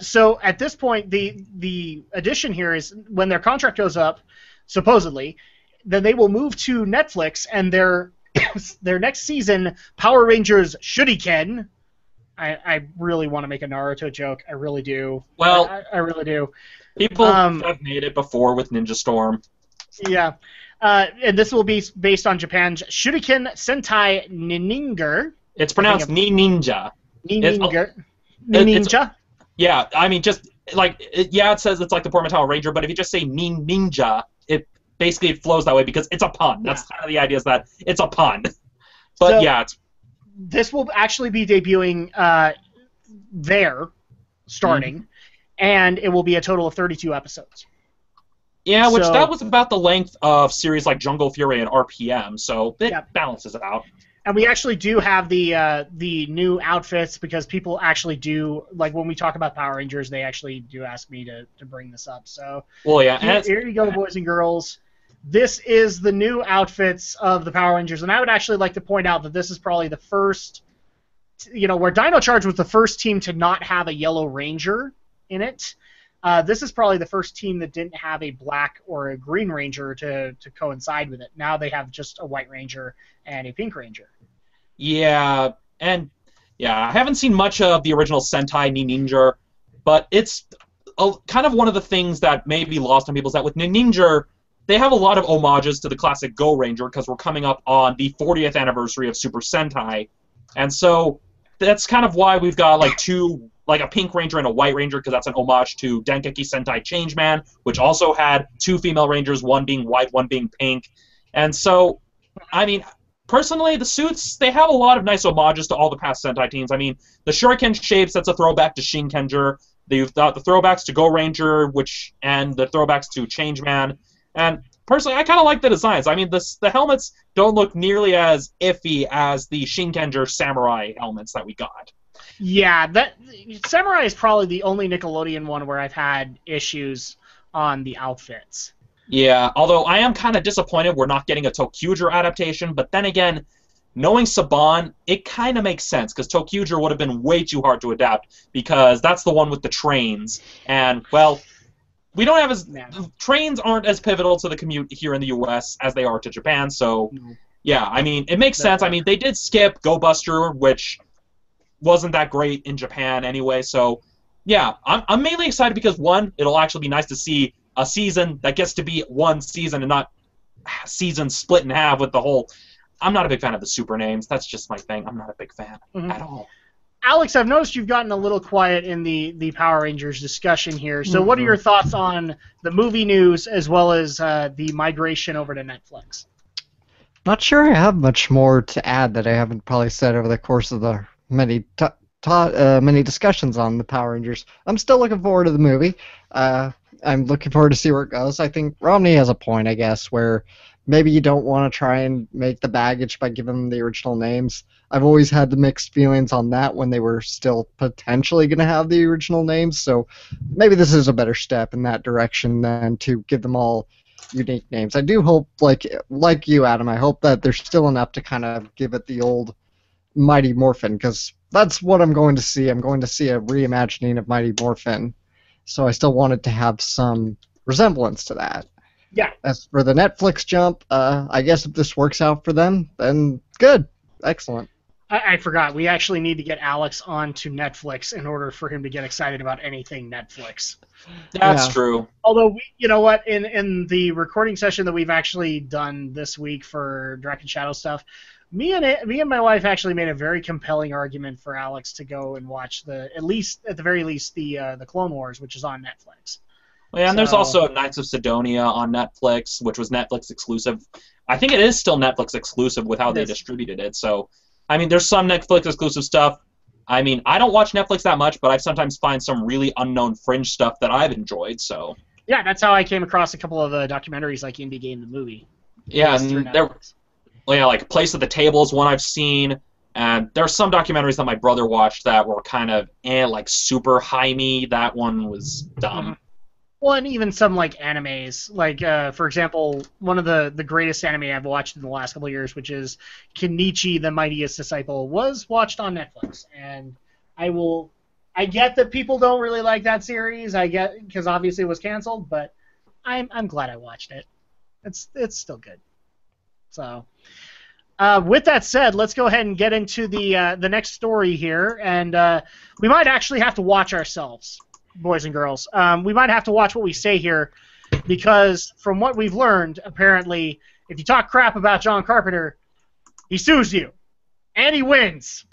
A: So at this point, the addition here is when their contract goes up, supposedly, then they will move to Netflix, and their next season, Power Rangers Shuriken... I really want to make a Naruto joke. I really do.
B: Well...
A: I really do.
B: People have made it before with Ninja Storm.
A: Yeah. And this will be based on Japan's Shuriken Sentai Ninja.
B: It's pronounced Ninja.
A: Ninja?
B: Yeah, I mean, just, it says it's like the Portmanteau Ranger, but if you just say Ninja, it flows that way because it's a pun. That's kind of the idea, is that it's a pun. But,
A: this will actually be debuting there, starting. And it will be a total of 32 episodes.
B: Yeah, that was about the length of series like Jungle Fury and RPM, so it balances it out.
A: And we actually do have the new outfits because people actually do, when we talk about Power Rangers, they actually do ask me to bring this up. So here you go, boys and girls. This is the new outfits of the Power Rangers, and I would actually like to point out that this is probably the first, where Dino Charge was the first team to not have a Yellow Ranger in it. This is probably the first team that didn't have a Black or a Green Ranger to coincide with it. Now they have just a White Ranger and a Pink Ranger.
B: Yeah, I haven't seen much of the original Sentai Ninja, but it's kind of one of the things that may be lost on people is that with Ninja, they have a lot of homages to the classic Go Ranger because we're coming up on the 40th anniversary of Super Sentai, and so that's kind of why we've got like a pink ranger and a white ranger, because that's an homage to Dengeki Sentai Changeman, which also had 2 female rangers, one being white, one being pink. And so, I mean, personally, the suits, they have a lot of nice homages to all the past Sentai teams. I mean, the Shuriken shapes, that's a throwback to Shinkenger. You've got the throwbacks to Go Ranger, and the throwbacks to Changeman. And personally, I kind of like the designs. I mean, the helmets don't look nearly as iffy as the Shinkenger Samurai helmets that we got.
A: Yeah, that Samurai is probably the only Nickelodeon one where I've had issues on the outfits.
B: Yeah, although I am kind of disappointed we're not getting a Tokyuger adaptation, but then again, knowing Saban, it kind of makes sense, because Tokyuger would have been way too hard to adapt, because that's the one with the trains, and, well, we don't have trains aren't as pivotal to the commute here in the U.S. as they are to Japan, so, yeah, I mean, it makes sense. I mean, they did skip Go Buster, which wasn't that great in Japan anyway, so, yeah, I'm mainly excited because, one, it'll actually be nice to see a season that gets to be one season and not seasons split in half with the whole... I'm not a big fan of the super names. That's just my thing. I'm not a big fan at all.
A: Alex, I've noticed you've gotten a little quiet in the Power Rangers discussion here. So what are your thoughts on the movie news as well as the migration over to Netflix?
C: Not sure I have much more to add that I haven't probably said over the course of the many discussions on the Power Rangers. I'm still looking forward to the movie. I'm looking forward to see where it goes. I think Romney has a point, I guess, where maybe you don't want to try and make the baggage by giving them the original names. I've always had the mixed feelings on that when they were still potentially going to have the original names, so maybe this is a better step in that direction than to give them all unique names. I do hope, like you, Adam, I hope that there's still enough to kind of give it the old Mighty Morphin, because that's what I'm going to see. I'm going to see a reimagining of Mighty Morphin, so I still want it to have some resemblance to that.
A: Yeah.
C: As for the Netflix jump, I guess if this works out for them, then good. Excellent.
A: I forgot. We actually need to get Alex onto Netflix in order for him to get excited about anything Netflix.
B: That's true.
A: Although, you know what, in the recording session that we've actually done this week for Dragon Shadow stuff, me and my wife actually made a very compelling argument for Alex to go and watch at the very least the Clone Wars, which is on Netflix.
B: Yeah, and there's also Knights of Sidonia on Netflix, which was Netflix exclusive. I think it is still Netflix exclusive with how they distributed it. So, I mean, there's some Netflix exclusive stuff. I mean, I don't watch Netflix that much, but I sometimes find some really unknown fringe stuff that I've enjoyed. So.
A: Yeah, that's how I came across a couple of documentaries like Indie Game the Movie.
B: Yeah, and like Place at the Table is one I've seen. And there are some documentaries that my brother watched that were kind of like super high-me. That one was dumb.
A: Mm-hmm. Well, and even some like animes, like for example, one of the greatest anime I've watched in the last couple of years, which is Kenichi the Mightiest Disciple, was watched on Netflix, and I get that people don't really like that series. I get because obviously it was canceled, but I'm glad I watched it. It's still good. So, with that said, let's go ahead and get into the next story here, and we might actually have to watch ourselves. Boys and girls, we might have to watch what we say here, because from what we've learned, apparently, if you talk crap about John Carpenter, he sues you, and he wins.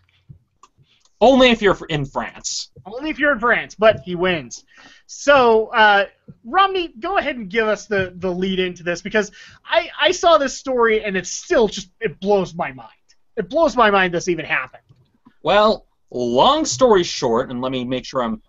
B: Only if you're in France.
A: Only if you're in France, but he wins. So, Romney, go ahead and give us the lead into this, because I saw this story, and it's still it blows my mind. It blows my mind this even happened.
B: Well, long story short, and let me make sure I'm,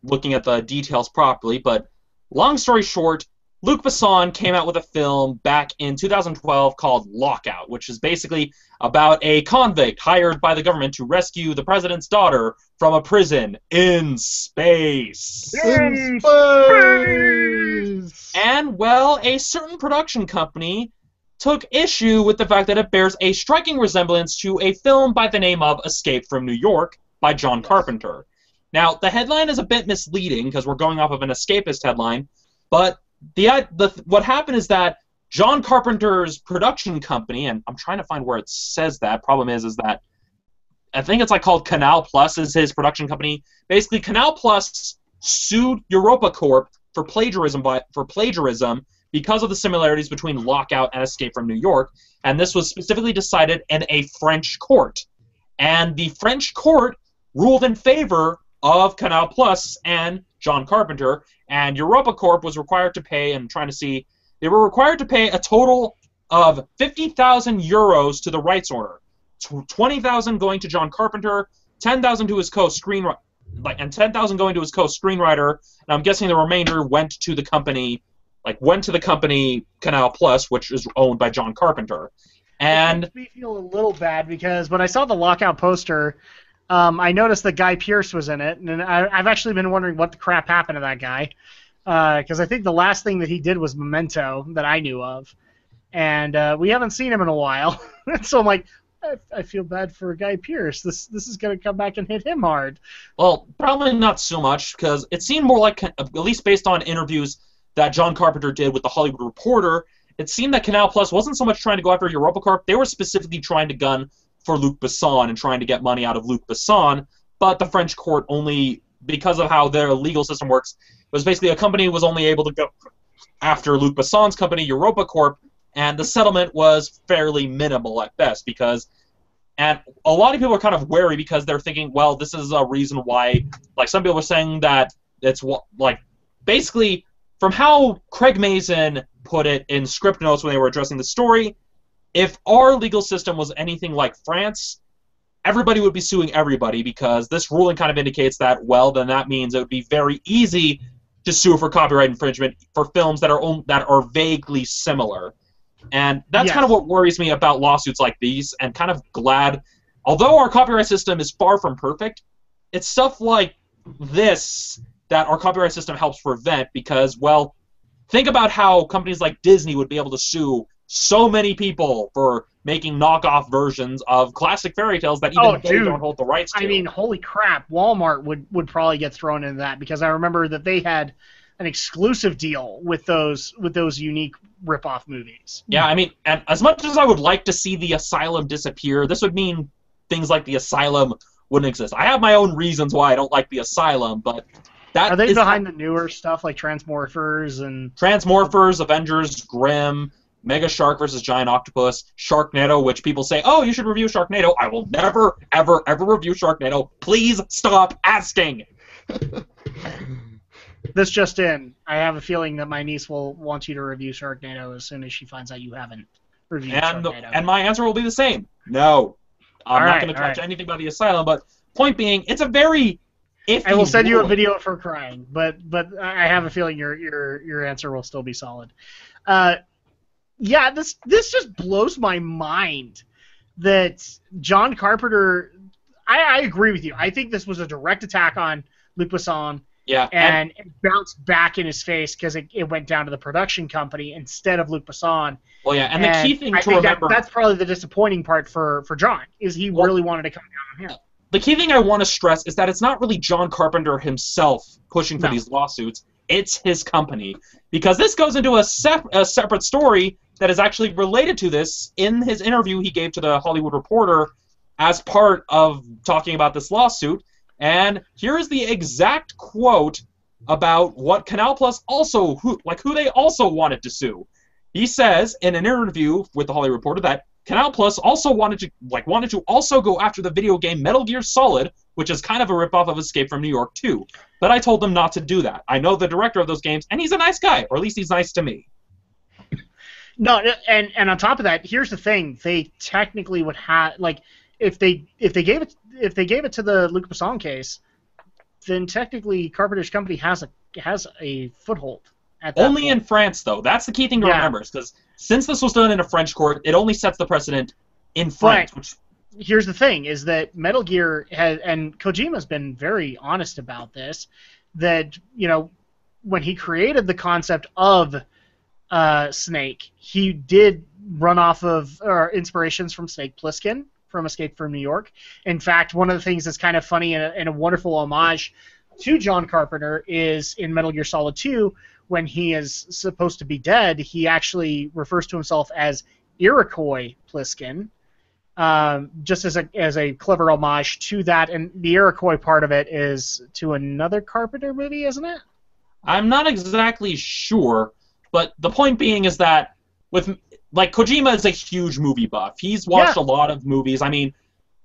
B: looking at the details properly, but long story short, Luc Besson came out with a film back in 2012 called Lockout, which is basically about a convict hired by the government to rescue the president's daughter from a prison in space.
C: In space!
B: And, well, a certain production company took issue with the fact that it bears a striking resemblance to a film by the name of Escape from New York by John Carpenter. Now, the headline is a bit misleading because we're going off of an escapist headline, but what happened is that John Carpenter's production company, and I'm trying to find where it says that. Problem is that I think it's called Canal Plus is his production company. Basically, Canal Plus sued EuropaCorp for plagiarism because of the similarities between Lockout and Escape from New York, and this was specifically decided in a French court. And the French court ruled in favor of Canal Plus and John Carpenter, and EuropaCorp was required to pay, they were required to pay a total of 50,000 euros to the rights owner, 20,000 going to John Carpenter, 10,000 to his co-screenwriter, and 10,000 going to his co-screenwriter, and I'm guessing the remainder went to the company Canal Plus, which is owned by John Carpenter. And
A: it makes me feel a little bad because when I saw the Lockout poster, I noticed that Guy Pearce was in it, and I've actually been wondering what the crap happened to that guy, because I think the last thing that he did was Memento that I knew of, and we haven't seen him in a while. So I'm like, I feel bad for Guy Pearce. This is going to come back and hit him hard.
B: Well, probably not so much, because it seemed more like, at least based on interviews that John Carpenter did with The Hollywood Reporter, it seemed that Canal Plus wasn't so much trying to go after EuropaCorp. They were specifically trying to gun for Luc Besson and trying to get money out of Luc Besson, but the French court only, because of how their legal system works, was basically a company was only able to go after Luc Besson's company, EuropaCorp, and the settlement was fairly minimal at best, and a lot of people are kind of wary because they're thinking, well, this is a reason why, like some people are saying that it's, like, basically, from how Craig Mazin put it in script notes when they were addressing the story, if our legal system was anything like France, everybody would be suing everybody, because this ruling kind of indicates that, well, then that means it would be very easy to sue for copyright infringement for films that are vaguely similar. And that's kind of what worries me about lawsuits like these, and kind of glad, although our copyright system is far from perfect, it's stuff like this that our copyright system helps prevent, because, well, think about how companies like Disney would be able to sue so many people for making knockoff versions of classic fairy tales that even they don't hold the rights to.
A: I mean, holy crap, Walmart would probably get thrown into that, because I remember that they had an exclusive deal with those unique rip-off movies.
B: Yeah, I mean, and as much as I would like to see the Asylum disappear, this would mean things like the Asylum wouldn't exist. I have my own reasons why I don't like the Asylum, but that
A: are they behind the newer stuff like Transmorphers and
B: Avengers, Grimm, Mega Shark versus Giant Octopus, Sharknado, which people say, oh, you should review Sharknado. I will never, ever, ever review Sharknado. Please stop asking.
A: This just in. I have a feeling that my niece will want you to review Sharknado as soon as she finds out you haven't reviewed Sharknado.
B: And my answer will be the same. No. I'm not going to touch anything about the Asylum, but point being, it's a very iffy
A: I will send you a
B: ruling.
A: video of her crying, but I have a feeling your answer will still be solid. Yeah, this just blows my mind that John Carpenter. I agree with you. I think this was a direct attack on Luc Besson.
B: Yeah,
A: and it bounced back in his face because it went down to the production company instead of Luc Besson.
B: Well, yeah, and the key thing to remember...
A: that's probably the disappointing part for John, is he really wanted to come down on him.
B: The key thing I want to stress is that it's not really John Carpenter himself pushing for these lawsuits. It's his company. Because this goes into a separate story that is actually related to this in his interview he gave to the Hollywood Reporter as part of talking about this lawsuit. And here is the exact quote about what Canal Plus also, who they also wanted to sue. He says in an interview with the Hollywood Reporter that Canal Plus also wanted to also go after the video game Metal Gear Solid, which is kind of a ripoff of Escape from New York 2. But I told them not to do that. I know the director of those games, and he's a nice guy, or at least he's nice to me.
A: No, and on top of that, here's the thing: they technically would have if they gave it to the Luc Besson case, then technically Carpenter's company has a foothold. At that
B: only
A: point.
B: In France, though. That's the key thing to remember, because since this was done in a French court, it only sets the precedent in France.
A: But here's the thing: is that Metal Gear and Kojima's been very honest about this. That when he created the concept of Snake, he did run off of inspirations from Snake Plissken from Escape from New York. In fact, one of the things that's kind of funny and a wonderful homage to John Carpenter is in Metal Gear Solid 2, when he is supposed to be dead, he actually refers to himself as Iroquois Pliskin, just as a clever homage to that. And the Iroquois part of it is to another Carpenter movie, isn't it?
B: I'm not exactly sure, but the point being is that Kojima is a huge movie buff. He's watched a lot of movies. I mean,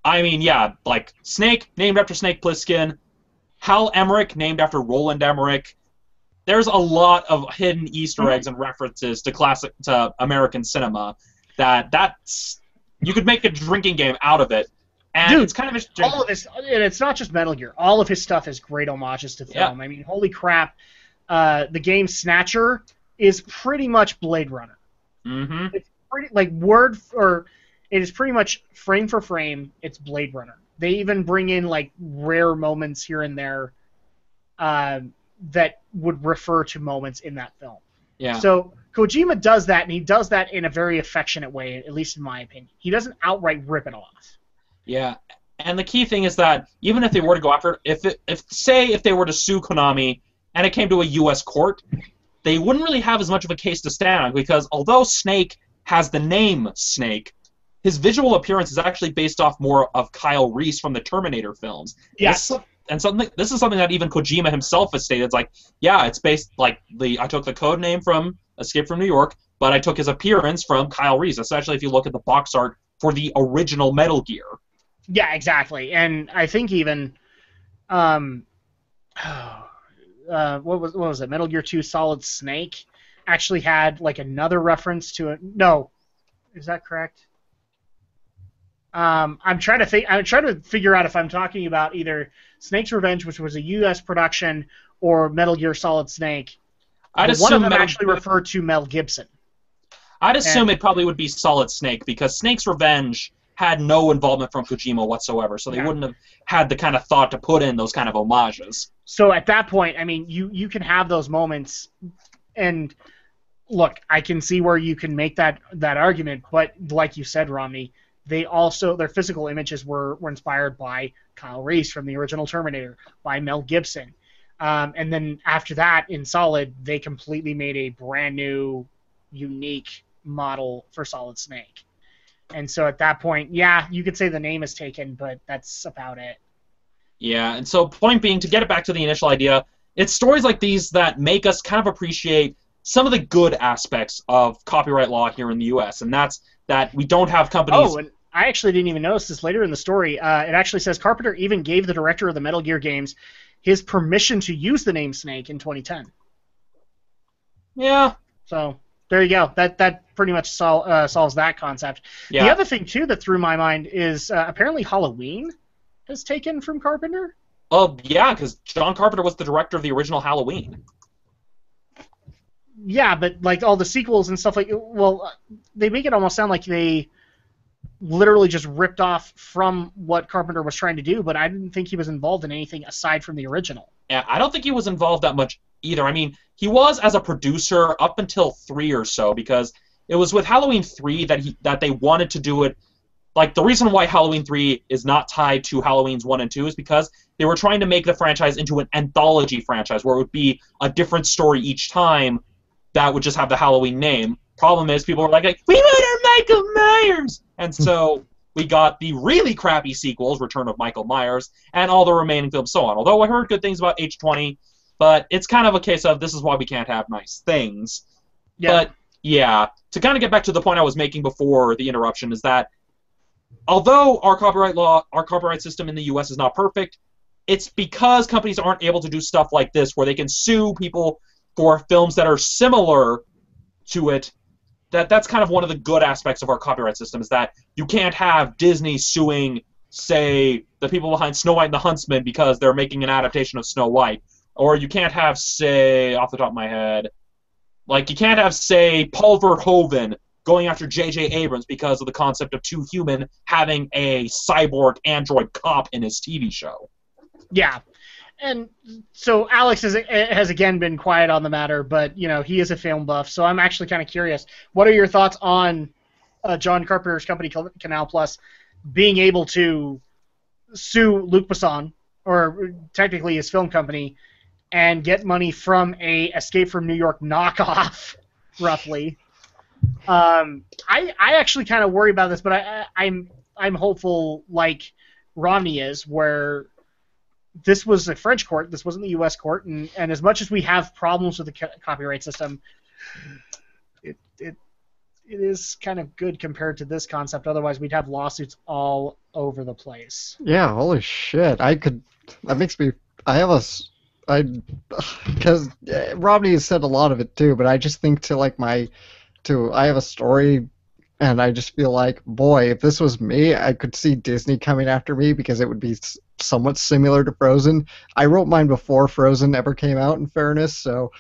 B: yeah, like Snake, named after Snake Plissken, Hal Emmerich, named after Roland Emmerich. There's a lot of hidden Easter eggs and references to American cinema that's you could make a drinking game out of it. And
A: dude,
B: it's kind of
A: all of this, and it's not just Metal Gear. All of his stuff is great homages to film. I mean, holy crap! The game Snatcher is pretty much Blade Runner.
B: Mm-hmm.
A: It's pretty it is pretty much frame for frame. It's Blade Runner. They even bring in like rare moments here and there that would refer to moments in that film.
B: Yeah.
A: So Kojima does that, and he does that in a very affectionate way, at least in my opinion. He doesn't outright rip it off.
B: Yeah, and the key thing is that even if they were to go after it, if they were to sue Konami and it came to a U.S. court, they wouldn't really have as much of a case to stand on, because although Snake has the name Snake, his visual appearance is actually based off more of Kyle Reese from the Terminator films.
A: Yes.
B: This is something that even Kojima himself has stated. It's like, yeah, it's based I took the code name from Escape from New York, but I took his appearance from Kyle Reese. Especially if you look at the box art for the original Metal Gear.
A: Yeah, exactly. And I think even what was it? Metal Gear 2 Solid Snake actually had like another reference to it. No, is that correct? I'm trying to figure out if I'm talking about either Snake's Revenge, which was a U.S. production, or Metal Gear Solid Snake. One of them actually referred to Mel Gibson.
B: I'd assume it probably would be Solid Snake, because Snake's Revenge had no involvement from Kojima whatsoever, so they wouldn't have had the kind of thought to put in those kind of homages.
A: So at that point, I mean, you can have those moments, and look, I can see where you can make that argument, but like you said, Romney, their physical images were inspired by Kyle Reese from the original Terminator, by Mel Gibson. And then after that, in Solid, they completely made a brand new, unique model for Solid Snake. And so at that point, yeah, you could say the name is taken, but that's about it.
B: Yeah, and so point being, to get it back to the initial idea, it's stories like these that make us kind of appreciate some of the good aspects of copyright law here in the U.S., and that's that we don't have companies...
A: Oh, and I actually didn't even notice this later in the story. It actually says Carpenter even gave the director of the Metal Gear games his permission to use the name Snake in 2010.
B: Yeah.
A: So... there you go. That pretty much solves that concept. Yeah. The other thing, too, that threw my mind is apparently Halloween is taken from Carpenter.
B: Oh, yeah, because John Carpenter was the director of the original Halloween.
A: Yeah, but like all the sequels and stuff they make it almost sound like they literally just ripped off from what Carpenter was trying to do, but I didn't think he was involved in anything aside from the original.
B: Yeah, I don't think he was involved that much either. I mean, he was as a producer up until 3 or so, because it was with Halloween 3 that they wanted to do it. Like, the reason why Halloween 3 is not tied to Halloweens 1 and 2 is because they were trying to make the franchise into an anthology franchise, where it would be a different story each time that would just have the Halloween name. Problem is, people were like, we murdered Michael Myers! And so we got the really crappy sequels, Return of Michael Myers, and all the remaining films, so on. Although I heard good things about H20, but it's kind of a case of this is why we can't have nice things. Yeah. But, yeah, to kind of get back to the point I was making before the interruption, is that although our copyright system in the U.S. is not perfect, it's because companies aren't able to do stuff like this, where they can sue people for films that are similar to it. That's kind of one of the good aspects of our copyright system, is that you can't have Disney suing, say, the people behind Snow White and the Huntsman because they're making an adaptation of Snow White. Or you can't have, say, off the top of my head, like, you can't have, say, Paul Verhoeven going after J.J. Abrams because of the concept of two human having a cyborg android cop in his TV show.
A: Yeah. And so Alex has again been quiet on the matter, but, you know, he is a film buff, so I'm actually kind of curious. What are your thoughts on John Carpenter's company, Canal Plus, being able to sue Luc Besson, or technically his film company, and get money from a Escape from New York knockoff, roughly? I actually kind of worry about this, but hopeful, like Romney is, where this was a French court, this wasn't the U.S. court, and as much as we have problems with the copyright system, it is kind of good compared to this concept. Otherwise, we'd have lawsuits all over the place.
C: Yeah, holy shit. That makes me, because Romney has said a lot of it too, but I just think I have a story, and I just feel like, boy, if this was me, I could see Disney coming after me because it would be somewhat similar to Frozen. I wrote mine before Frozen ever came out, in fairness, so,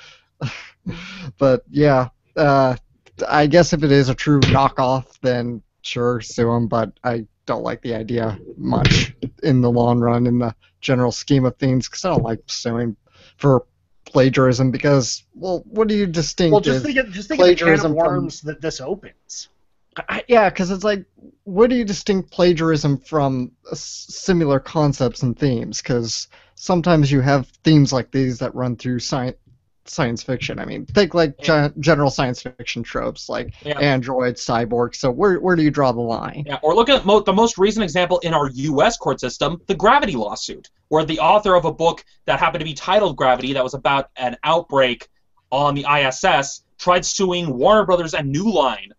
C: but yeah, I guess if it is a true knockoff, then sure, sue them, but I don't like the idea much in the long run, in the general scheme of things, because I don't like suing for plagiarism, because, well, what do you distinguish?
A: Well, just think of the can of worms that this opens.
C: Yeah, because it's like, where do you distinct plagiarism from similar concepts and themes? Because sometimes you have themes like these that run through science fiction. I mean, think like general science fiction tropes, like androids, cyborgs. So where do you draw the line?
B: Yeah, or look at the most recent example in our U.S. court system, the Gravity lawsuit, where the author of a book that happened to be titled Gravity, that was about an outbreak on the ISS, tried suing Warner Brothers and New Line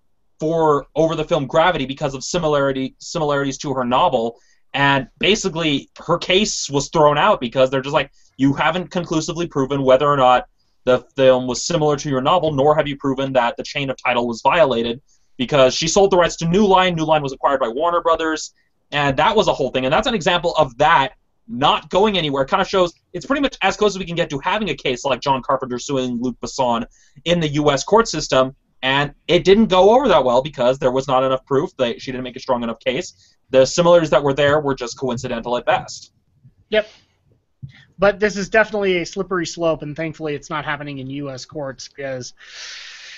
B: over the film Gravity because of similarities to her novel, and basically her case was thrown out because they're just like, you haven't conclusively proven whether or not the film was similar to your novel, nor have you proven that the chain of title was violated, because she sold the rights to New Line. New Line was acquired by Warner Brothers, and that was a whole thing. And that's an example of that not going anywhere. It kind of shows it's pretty much as close as we can get to having a case like John Carpenter suing Luc Besson in the U.S. court system, and it didn't go over that well because there was not enough proof. She didn't make a strong enough case. The similarities that were there were just coincidental at best.
A: Yep. But this is definitely a slippery slope, and thankfully it's not happening in U.S. courts, because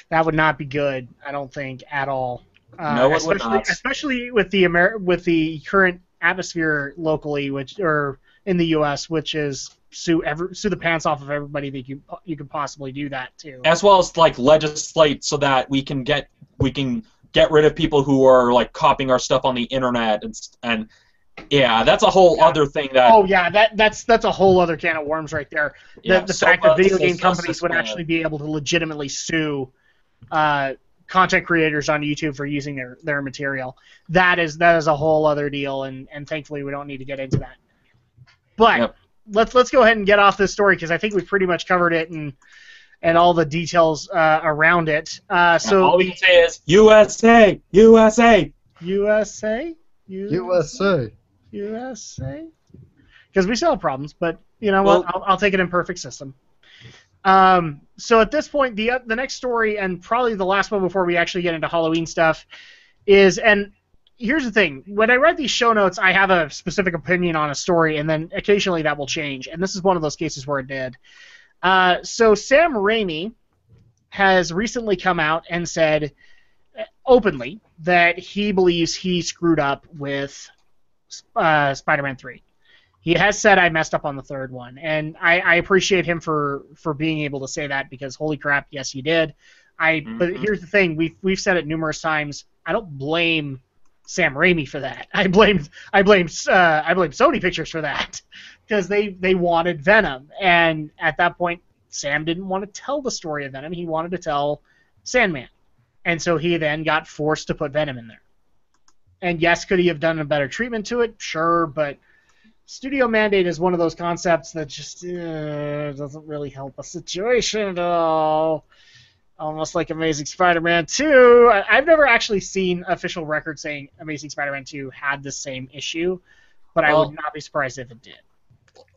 A: that would not be good, I don't think, at all.
B: No, it would not.
A: Especially with the current atmosphere locally, or in the U.S., which is sue the pants off of everybody that you could possibly do that to.
B: As well as like legislate so that we can get rid of people who are like copying our stuff on the internet and yeah, that's a whole other thing that.
A: Oh yeah, that's a whole other can of worms right there. The fact that video game companies would actually be able to legitimately sue content creators on YouTube for using their material. That is a whole other deal, and thankfully we don't need to get into that. But let's go ahead and get off this story, because I think we pretty much covered it and all the details around it. So
B: all we can say is USA, USA,
A: USA,
C: USA.
A: USA, because we still have problems, but you know what? I'll take it in perfect system. So at this point, the next story, and probably the last one before we actually get into Halloween stuff, is, and here's the thing: when I write these show notes, I have a specific opinion on a story, and then occasionally that will change, and this is one of those cases where it did. So Sam Raimi has recently come out and said openly that he believes he screwed up with Spider-Man 3. He has said, I messed up on the third one, and I appreciate him for being able to say that, because holy crap, yes, he did. But here's the thing: we've said it numerous times. I don't blame Sam Raimi for that. I blame Sony Pictures for that, because they wanted Venom, and at that point, Sam didn't want to tell the story of Venom. He wanted to tell Sandman, and so he then got forced to put Venom in there. And yes, could he have done a better treatment to it? Sure, but studio mandate is one of those concepts that just doesn't really help a situation at all. Almost like Amazing Spider-Man 2. I've never actually seen official record saying Amazing Spider-Man 2 had the same issue, but I would not be surprised if it did.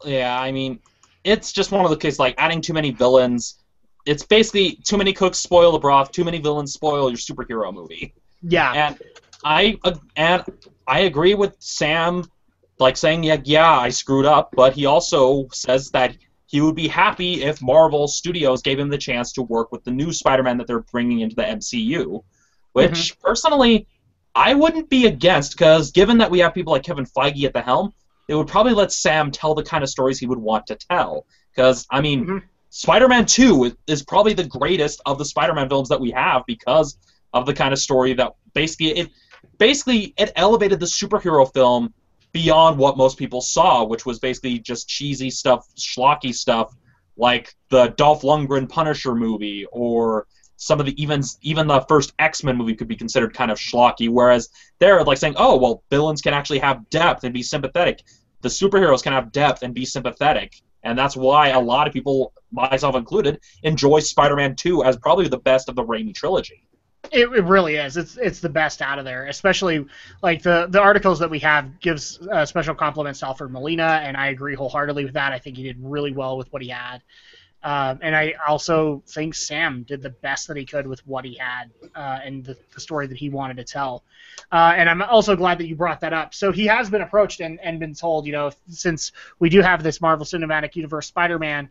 B: Yeah, I mean, it's just one of the cases, like adding too many villains. It's basically too many cooks spoil the broth, too many villains spoil your superhero movie.
A: Yeah.
B: And I agree with Sam, like saying, yeah, I screwed up, but he also says that he would be happy if Marvel Studios gave him the chance to work with the new Spider-Man that they're bringing into the MCU, which, personally, I wouldn't be against, because given that we have people like Kevin Feige at the helm, it would probably let Sam tell the kind of stories he would want to tell. Because, I mean, Spider-Man 2 is probably the greatest of the Spider-Man films that we have, because of the kind of story that basically basically it elevated the superhero film beyond what most people saw, which was basically just cheesy stuff, schlocky stuff, like the Dolph Lundgren Punisher movie, or some of the even the first X-Men movie could be considered kind of schlocky, whereas they're like saying, oh, well, villains can actually have depth and be sympathetic. The superheroes can have depth and be sympathetic. And that's why a lot of people, myself included, enjoy Spider-Man 2 as probably the best of the Raimi trilogy.
A: It really is. It's the best out of there, especially like the articles that we have gives special compliments to Alfred Molina, and I agree wholeheartedly with that. I think he did really well with what he had. And I also think Sam did the best that he could with what he had and the story that he wanted to tell. And I'm also glad that you brought that up. So he has been approached and been told, you know, since we do have this Marvel Cinematic Universe Spider-Man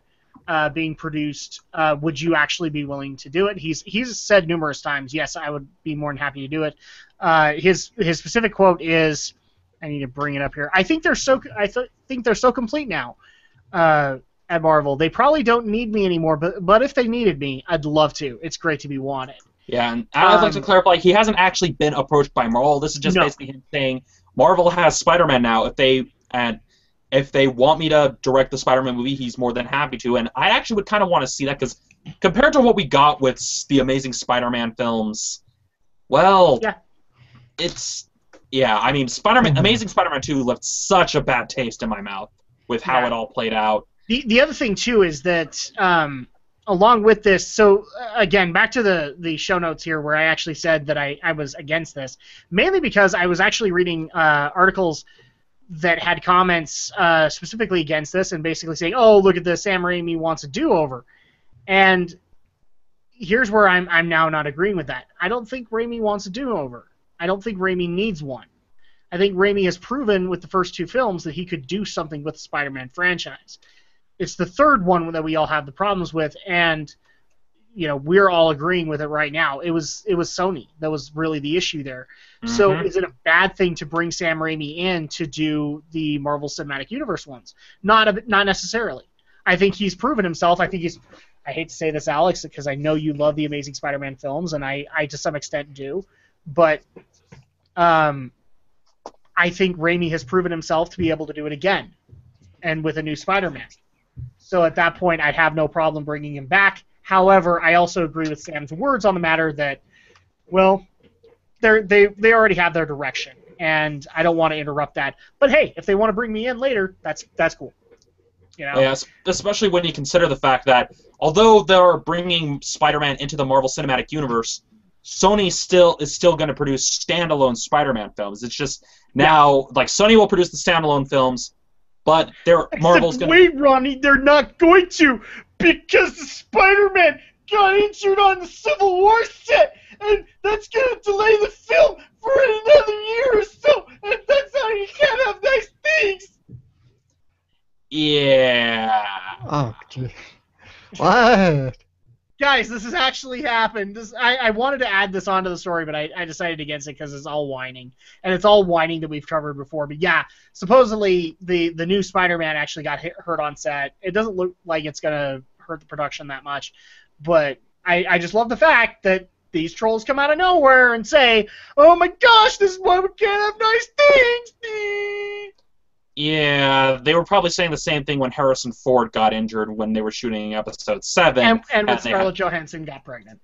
A: being produced, would you actually be willing to do it? He's said numerous times, yes, I would be more than happy to do it. His specific quote is, I need to bring it up here. I think they're so complete now. At Marvel, they probably don't need me anymore, but if they needed me, I'd love to. It's great to be wanted.
B: Yeah, and I'd like to clarify, he hasn't actually been approached by Marvel. This is just basically him saying Marvel has Spider-Man now. If they want me to direct the Spider-Man movie, he's more than happy to. And I actually would kind of want to see that, because compared to what we got with the Amazing Spider-Man films, well, I mean, Amazing Spider-Man 2 left such a bad taste in my mouth with how it all played out.
A: The other thing, too, is that along with this, so again, back to the show notes here where I actually said that I was against this, mainly because I was actually reading articles that had comments specifically against this and basically saying, oh, look at this, Sam Raimi wants a do-over. And here's where I'm now not agreeing with that. I don't think Raimi wants a do-over. I don't think Raimi needs one. I think Raimi has proven with the first two films that he could do something with the Spider-Man franchise. It's the third one that we all have the problems with, and you know we're all agreeing with it right now. It was Sony that was really the issue there. Mm-hmm. So is it a bad thing to bring Sam Raimi in to do the Marvel Cinematic Universe ones? Not necessarily. I think he's proven himself. I think I hate to say this, Alex, because I know you love the Amazing Spider-Man films, and I to some extent do, but I think Raimi has proven himself to be able to do it again, and with a new Spider-Man. So at that point, I'd have no problem bringing him back. However, I also agree with Sam's words on the matter that, well, they already have their direction, and I don't want to interrupt that. But hey, if they want to bring me in later, that's cool. You know?
B: Yes, especially when you consider the fact that although they're bringing Spider-Man into the Marvel Cinematic Universe, Sony is still going to produce standalone Spider-Man films. It's just now, like, Sony will produce the standalone films, but Marvel's going to...
A: Wait, Ronnie, they're not going to, because the Spider-Man got injured on the Civil War set, and that's going to delay the film for another year or so, and that's how you can't have nice things.
B: Yeah.
C: Oh, gee. What?
A: Guys, this has actually happened. I wanted to add this onto the story, but I decided against it because it's all whining. And it's all whining that we've covered before. But yeah, supposedly the new Spider-Man actually got hurt on set. It doesn't look like it's going to hurt the production that much. But I just love the fact that these trolls come out of nowhere and say, oh my gosh, this is why we can't have nice things.
B: Yeah, they were probably saying the same thing when Harrison Ford got injured when they were shooting Episode 7.
A: And when Scarlett Johansson got pregnant.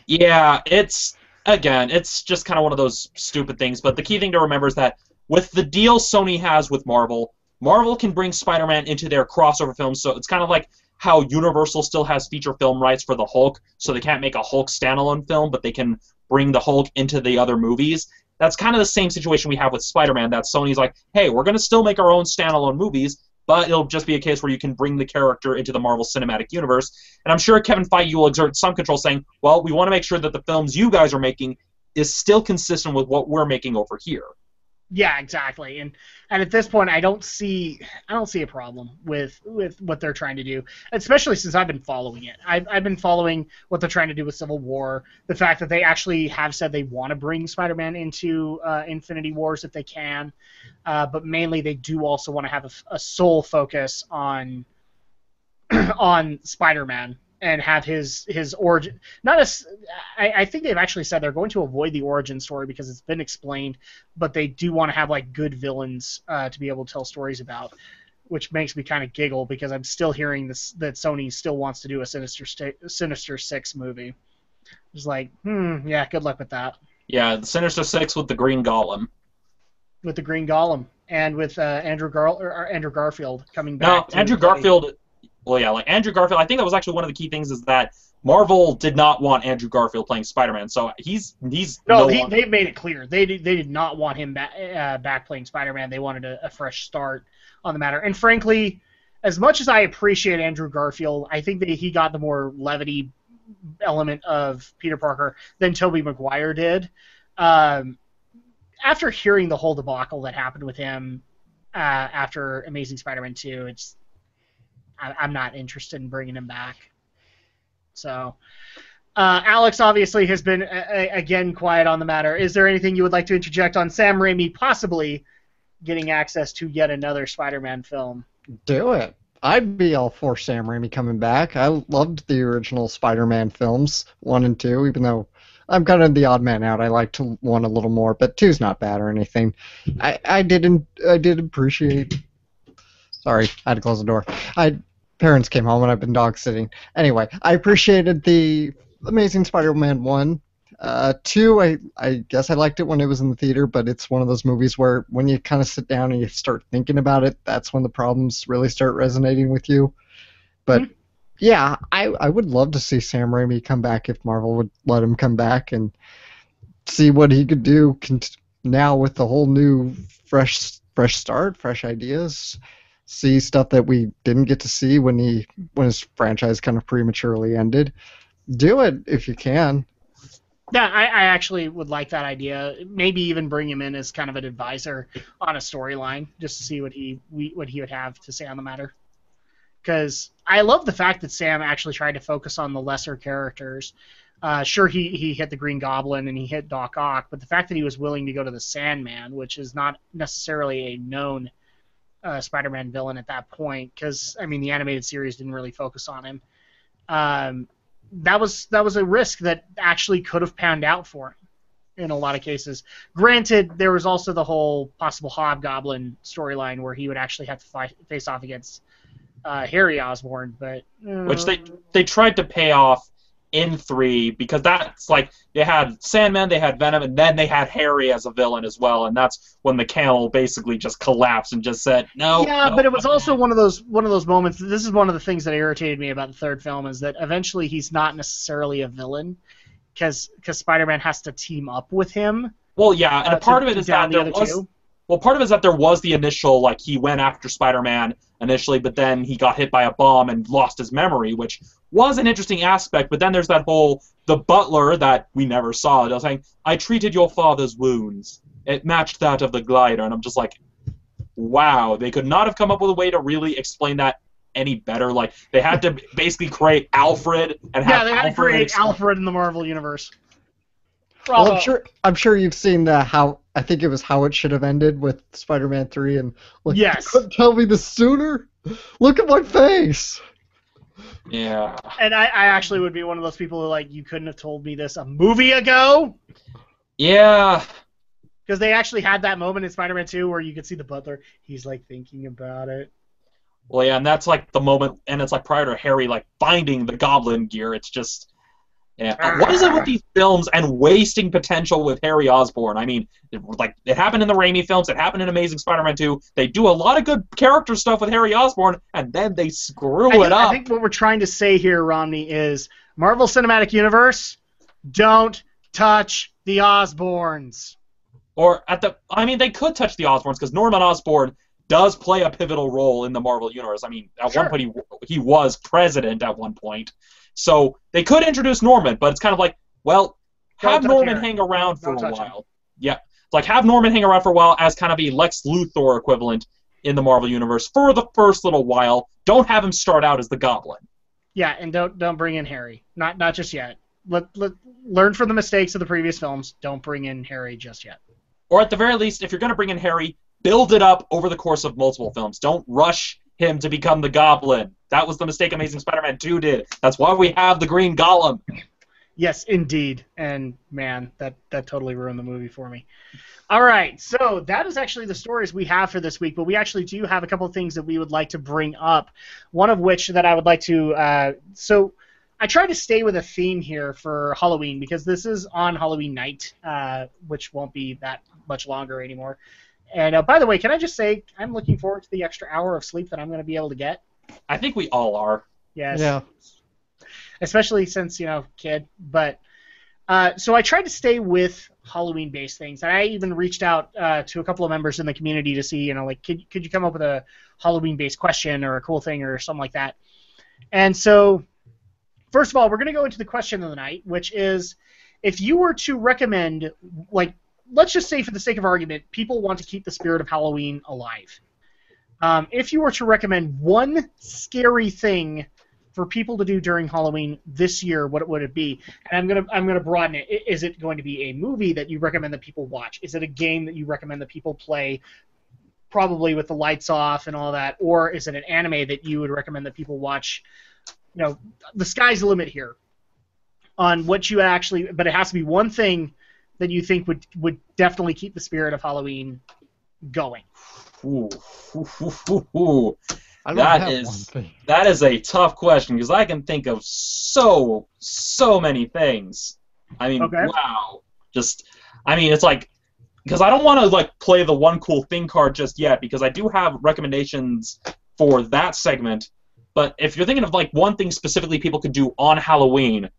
B: Yeah, it's just kind of one of those stupid things. But the key thing to remember is that with the deal Sony has with Marvel, Marvel can bring Spider-Man into their crossover films. So it's kind of like how Universal still has feature film rights for the Hulk, so they can't make a Hulk standalone film, but they can bring the Hulk into the other movies. That's kind of the same situation we have with Spider-Man, that Sony's like, hey, we're going to still make our own standalone movies, but it'll just be a case where you can bring the character into the Marvel Cinematic Universe. And I'm sure Kevin Feige will exert some control saying, well, we want to make sure that the films you guys are making is still consistent with what we're making over here.
A: Yeah, exactly. And at this point, I don't see a problem with what they're trying to do, especially since I've been following it. I've been following what they're trying to do with Civil War, the fact that they actually have said they want to bring Spider-Man into Infinity Wars if they can, but mainly they do also want to have a sole focus on Spider-Man. and have his origin. Not as I think they've actually said they're going to avoid the origin story because it's been explained, but they do want to have like good villains to be able to tell stories about, which makes me kind of giggle because I'm still hearing this that Sony still wants to do a Sinister Six movie. It's like, yeah, good luck with that.
B: Yeah, the Sinister Six with the Green Golem.
A: With the Green Golem and with Andrew Garfield coming back.
B: No, Andrew Garfield. Well, yeah, like Andrew Garfield. I think that was actually one of the key things is that Marvel did not want Andrew Garfield playing Spider-Man, so he's
A: they've made it clear they did not want him back playing Spider-Man. They wanted a fresh start on the matter. And frankly, as much as I appreciate Andrew Garfield, I think that he got the more levity element of Peter Parker than Tobey Maguire did. After hearing the whole debacle that happened with him after Amazing Spider-Man 2, I'm not interested in bringing him back. So, Alex obviously has been, again, quiet on the matter. Is there anything you would like to interject on Sam Raimi possibly getting access to yet another Spider-Man film?
C: Do it. I'd be all for Sam Raimi coming back. I loved the original Spider-Man films, 1 and 2, even though I'm kind of the odd man out. I liked 1 a little more, but 2's not bad or anything. I did appreciate... Sorry, I had to close the door. Parents came home and I've been dog sitting. Anyway, I appreciated the Amazing Spider-Man 1. 2, I guess I liked it when it was in the theater, but it's one of those movies where when you kind of sit down and you start thinking about it, that's when the problems really start resonating with you. But yeah, I would love to see Sam Raimi come back if Marvel would let him come back and see what he could do now with the whole new fresh start, fresh ideas. See stuff that we didn't get to see when his franchise kind of prematurely ended. Do it if you can.
A: Yeah, I actually would like that idea. Maybe even bring him in as kind of an advisor on a storyline, just to see what he would have to say on the matter. Because I love the fact that Sam actually tried to focus on the lesser characters. Sure, he hit the Green Goblin and he hit Doc Ock, but the fact that he was willing to go to the Sandman, which is not necessarily a known Spider-Man villain at that point, because I mean the animated series didn't really focus on him. That was a risk that actually could have panned out for him in a lot of cases. Granted, there was also the whole possible Hobgoblin storyline where he would actually have to face off against Harry Osborn, but
B: which they tried to pay off in 3 because that's like they had Sandman, they had Venom, and then they had Harry as a villain as well, and that's when the camel basically just collapsed and just said no.
A: Yeah,
B: no,
A: but it was also one of those moments. This is one of the things that irritated me about the 3rd film is that eventually he's not necessarily a villain because Spider-Man has to team up with him.
B: Well, yeah, and a part of it is that there was. Well, part of it is that there was the initial, like, he went after Spider-Man initially, but then he got hit by a bomb and lost his memory, which was an interesting aspect, but then there's that whole, the butler that we never saw, saying, I treated your father's wounds. It matched that of the glider, and I'm just like, wow, they could not have come up with a way to really explain that any better. Like, they had to basically create Alfred and have
A: they had to create Alfred in the Marvel Universe.
C: Well, I'm sure you've seen how I think it was how it should have ended with Spider-Man 3, and like,
A: yes.
C: You couldn't tell me this sooner. Look at my face.
B: Yeah.
A: And I actually would be one of those people who like you couldn't have told me this a movie ago.
B: Yeah.
A: Because they actually had that moment in Spider-Man 2 where you could see the butler. He's like thinking about it.
B: Well, yeah, and that's like the moment, and it's like prior to Harry like finding the Goblin gear. It's just. Yeah. What is it with these films and wasting potential with Harry Osborn? I mean, it happened in the Raimi films. It happened in Amazing Spider-Man 2. They do a lot of good character stuff with Harry Osborn, and then they screw it up.
A: I think what we're trying to say here, Romney, is Marvel Cinematic Universe, don't touch the Osborns.
B: They could touch the Osborns because Norman Osborn does play a pivotal role in the Marvel Universe. I mean, at one point he was president at one point. So they could introduce Norman, but it's kind of like, well, have Norman hang around for a while. Yeah, it's like have Norman hang around for a while as kind of a Lex Luthor equivalent in the Marvel Universe for the first little while. Don't have him start out as the Goblin.
A: Yeah, and don't bring in Harry. Not just yet. Learn from the mistakes of the previous films. Don't bring in Harry just yet.
B: Or at the very least, if you're going to bring in Harry, build it up over the course of multiple films. Don't rush him to become the Goblin. That was the mistake Amazing Spider-Man 2 did. That's why we have the Green Golem.
A: Yes, indeed. And man, that totally ruined the movie for me. All right, so that is actually the stories we have for this week, but we actually do have a couple of things that we would like to bring up, one of which that I would like to... So I tried to stay with a theme here for Halloween because this is on Halloween night, which won't be that much longer anymore. And by the way, can I just say I'm looking forward to the extra hour of sleep that I'm going to be able to get?
B: I think we all are.
A: Yes.
C: Yeah.
A: Especially since, kid. But so I tried to stay with Halloween-based things. And I even reached out to a couple of members in the community to see, could you come up with a Halloween-based question or a cool thing or something like that. And so, first of all, we're going to go into the question of the night, which is, if you were to recommend, let's just say for the sake of argument, people want to keep the spirit of Halloween alive. If you were to recommend one scary thing for people to do during Halloween this year, what would it be? And I'm gonna broaden it. Is it going to be a movie that you recommend that people watch? Is it a game that you recommend that people play, probably with the lights off and all that? Or is it an anime that you would recommend that people watch? The sky's the limit here on what you actually, but it has to be one thing that you think would definitely keep the spirit of Halloween going.
B: Ooh. That is a tough question because I can think of so many things. I mean,
A: okay.
B: Wow. It's like, because I don't want to play the one cool thing card just yet because I do have recommendations for that segment. But if you're thinking of one thing specifically people could do on Halloween,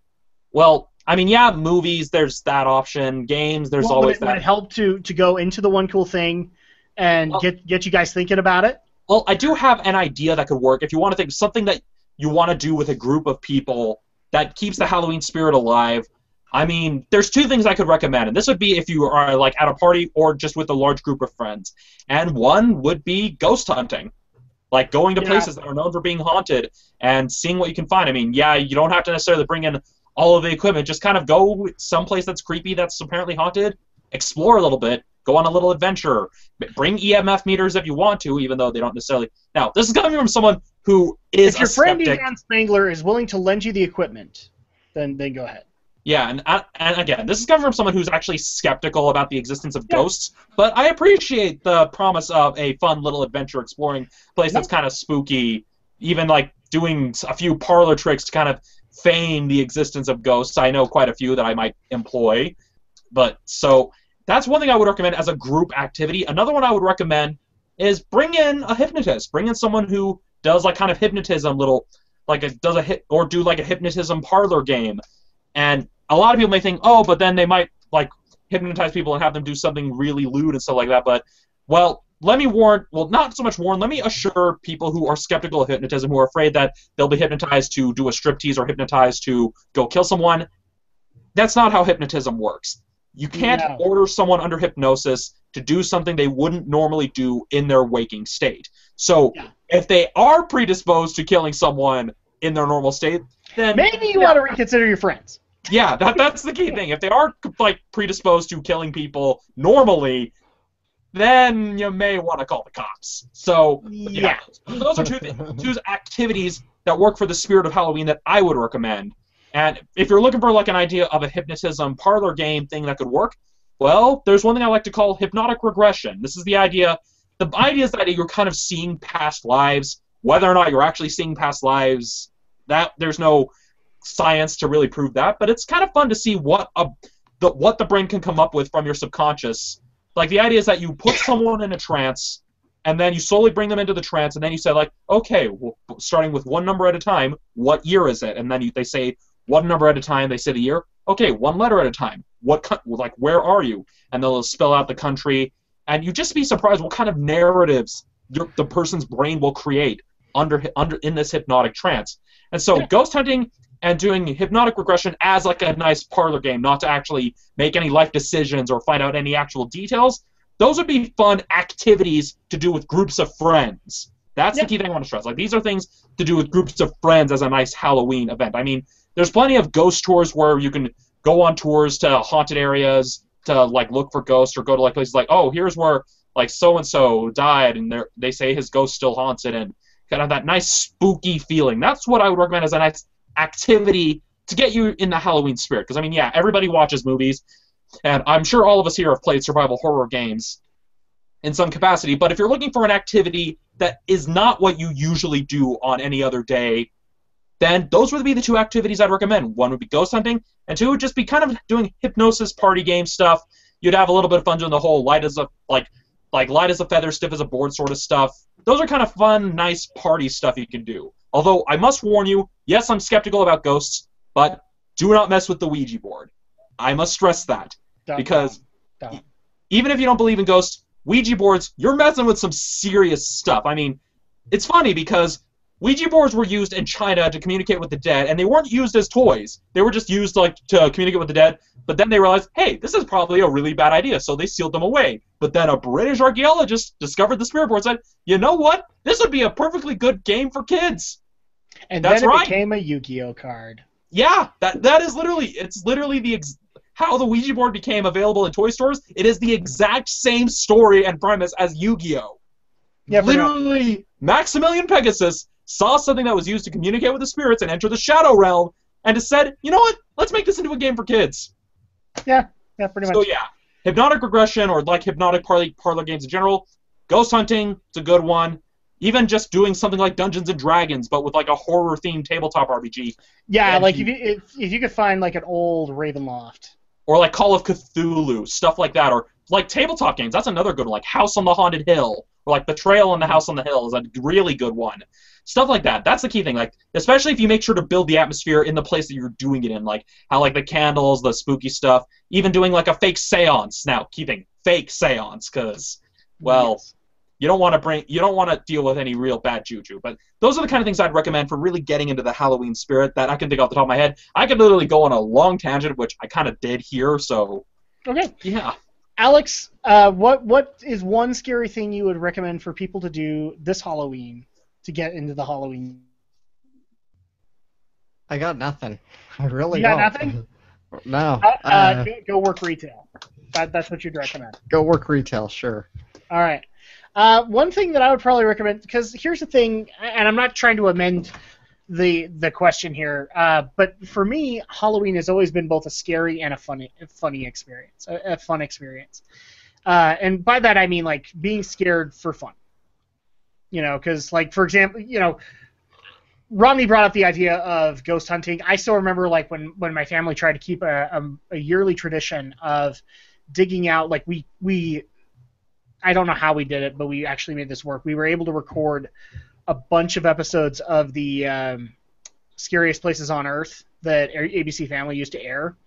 B: well, movies, there's that option. Games, there's always that.
A: Would it help to go into the one cool thing and get you guys thinking about it?
B: Well, I do have an idea that could work. If you want to think something that you want to do with a group of people that keeps the Halloween spirit alive, there's two things I could recommend. And this would be if you are at a party or just with a large group of friends. And one would be ghost hunting. Going to places that are known for being haunted and seeing what you can find. You don't have to necessarily bring in all of the equipment. Just kind of go someplace that's creepy, that's apparently haunted, explore a little bit, go on a little adventure, bring EMF meters if you want to, even though they don't necessarily... Now, this is coming from someone who is
A: if your friend Ian Spangler is willing to lend you the equipment, then go ahead.
B: Yeah, and again, this is coming from someone who's actually skeptical about the existence of ghosts, but I appreciate the promise of a fun little adventure exploring place that's kind of spooky, even doing a few parlor tricks to kind of feign the existence of ghosts. I know quite a few that I might employ, but so that's one thing I would recommend as a group activity. Another one I would recommend is bring in a hypnotist. Bring in someone who does kind of hypnotism, do a hypnotism parlor game. And a lot of people may think, but then they might hypnotize people and have them do something really lewd and stuff like that. But let me not so much warn, let me assure people who are skeptical of hypnotism, who are afraid that they'll be hypnotized to do a striptease or hypnotized to go kill someone. That's not how hypnotism works. You can't order someone under hypnosis to do something they wouldn't normally do in their waking state. So if they are predisposed to killing someone in their normal state, then...
A: Maybe you want to reconsider your friends.
B: Yeah, that's the key thing. If they are predisposed to killing people normally, then you may want to call the cops. So, those are two activities that work for the spirit of Halloween that I would recommend. And if you're looking for an idea of a hypnotism parlor game thing that could work, well, there's one thing I like to call hypnotic regression. This is the idea. The idea is that you're kind of seeing past lives. Whether or not you're actually seeing past lives, that there's no science to really prove that, but it's kind of fun to see what the brain can come up with from your subconscious. The idea is that you put someone in a trance, and then you slowly bring them into the trance, and then you say okay, well, starting with one number at a time, what year is it? And then they say one number at a time, they say the year. Okay, one letter at a time. Where are you? And they'll spell out the country, and you just be surprised what kind of narratives the person's brain will create in this hypnotic trance. And so ghost hunting and doing hypnotic regression as a nice parlor game, not to actually make any life decisions or find out any actual details, those would be fun activities to do with groups of friends. That's the key thing I want to stress. These are things to do with groups of friends as a nice Halloween event. There's plenty of ghost tours where you can go on tours to haunted areas to look for ghosts, or go to places here's where so-and-so died and they say his ghost still haunts it, and kind of that nice spooky feeling. That's what I would recommend as a nice activity to get you in the Halloween spirit. Because, I mean, yeah, everybody watches movies, and I'm sure all of us here have played survival horror games in some capacity, but if you're looking for an activity that is not what you usually do on any other day, then those would be the two activities I'd recommend. One would be ghost hunting, and two would just be kind of doing hypnosis party game stuff. You'd have a little bit of fun doing the whole light as a light as a feather, stiff as a board sort of stuff. Those are kind of fun, nice party stuff you can do. Although I must warn you, yes, I'm skeptical about ghosts, but do not mess with the Ouija board. I must stress that. Because even if you don't believe in ghosts, Ouija boards, you're messing with some serious stuff. I mean, it's funny because Ouija boards were used in China to communicate with the dead, and they weren't used as toys. They were just used to communicate with the dead, but then they realized, hey, this is probably a really bad idea, so they sealed them away. But then a British archaeologist discovered the spirit board and said, you know what? This would be a perfectly good game for kids.
A: And that's then it became a Yu-Gi-Oh card.
B: Yeah, that is literally, how the Ouija board became available in toy stores. It is the exact same story and premise as Yu-Gi-Oh! Yeah, literally, Maximilian Pegasus saw something that was used to communicate with the spirits and enter the Shadow Realm, and just said, you know what? Let's make this into a game for kids.
A: Yeah, pretty much.
B: So yeah, hypnotic regression or like hypnotic parlor games in general. Ghost hunting, it's a good one. Even just doing something like Dungeons and Dragons, but with like a horror-themed tabletop RPG.
A: Yeah, like if you could find like an old Ravenloft.
B: Or like Call of Cthulhu, stuff like that. Or like tabletop games, that's another good one. Like House on the Haunted Hill. Or like Betrayal on the House on the Hill is a really good one. Stuff like that. That's the key thing. Like, especially if you make sure to build the atmosphere in the place that you're doing it in. Like how like the candles, the spooky stuff. Even doing like a fake seance. Now, keeping fake seance, because, well... Yes. You don't want to deal with any real bad juju, but those are the kind of things I'd recommend for really getting into the Halloween spirit that I can think off the top of my head. I could literally go on a long tangent, which I kind of did here, so...
A: Okay.
B: Yeah.
A: Alex, what is one scary thing you would recommend for people to do this Halloween to get into the Halloween?
C: I got nothing. I really
A: don't.
C: You
A: got nothing?
C: No.
A: Go work retail. That's what you'd recommend.
C: Go work retail, sure.
A: All right. One thing that I would probably recommend, because here's the thing, and I'm not trying to amend the question here, but for me, Halloween has always been both a scary and a funny experience, a fun experience. And by that I mean like being scared for fun. You know, because like for example, you know, Romney brought up the idea of ghost hunting. I still remember like when my family tried to keep a yearly tradition of digging out, like we I don't know how we did it, but we actually made this work. We were able to record a bunch of episodes of the Scariest Places on Earth that ABC Family used to air,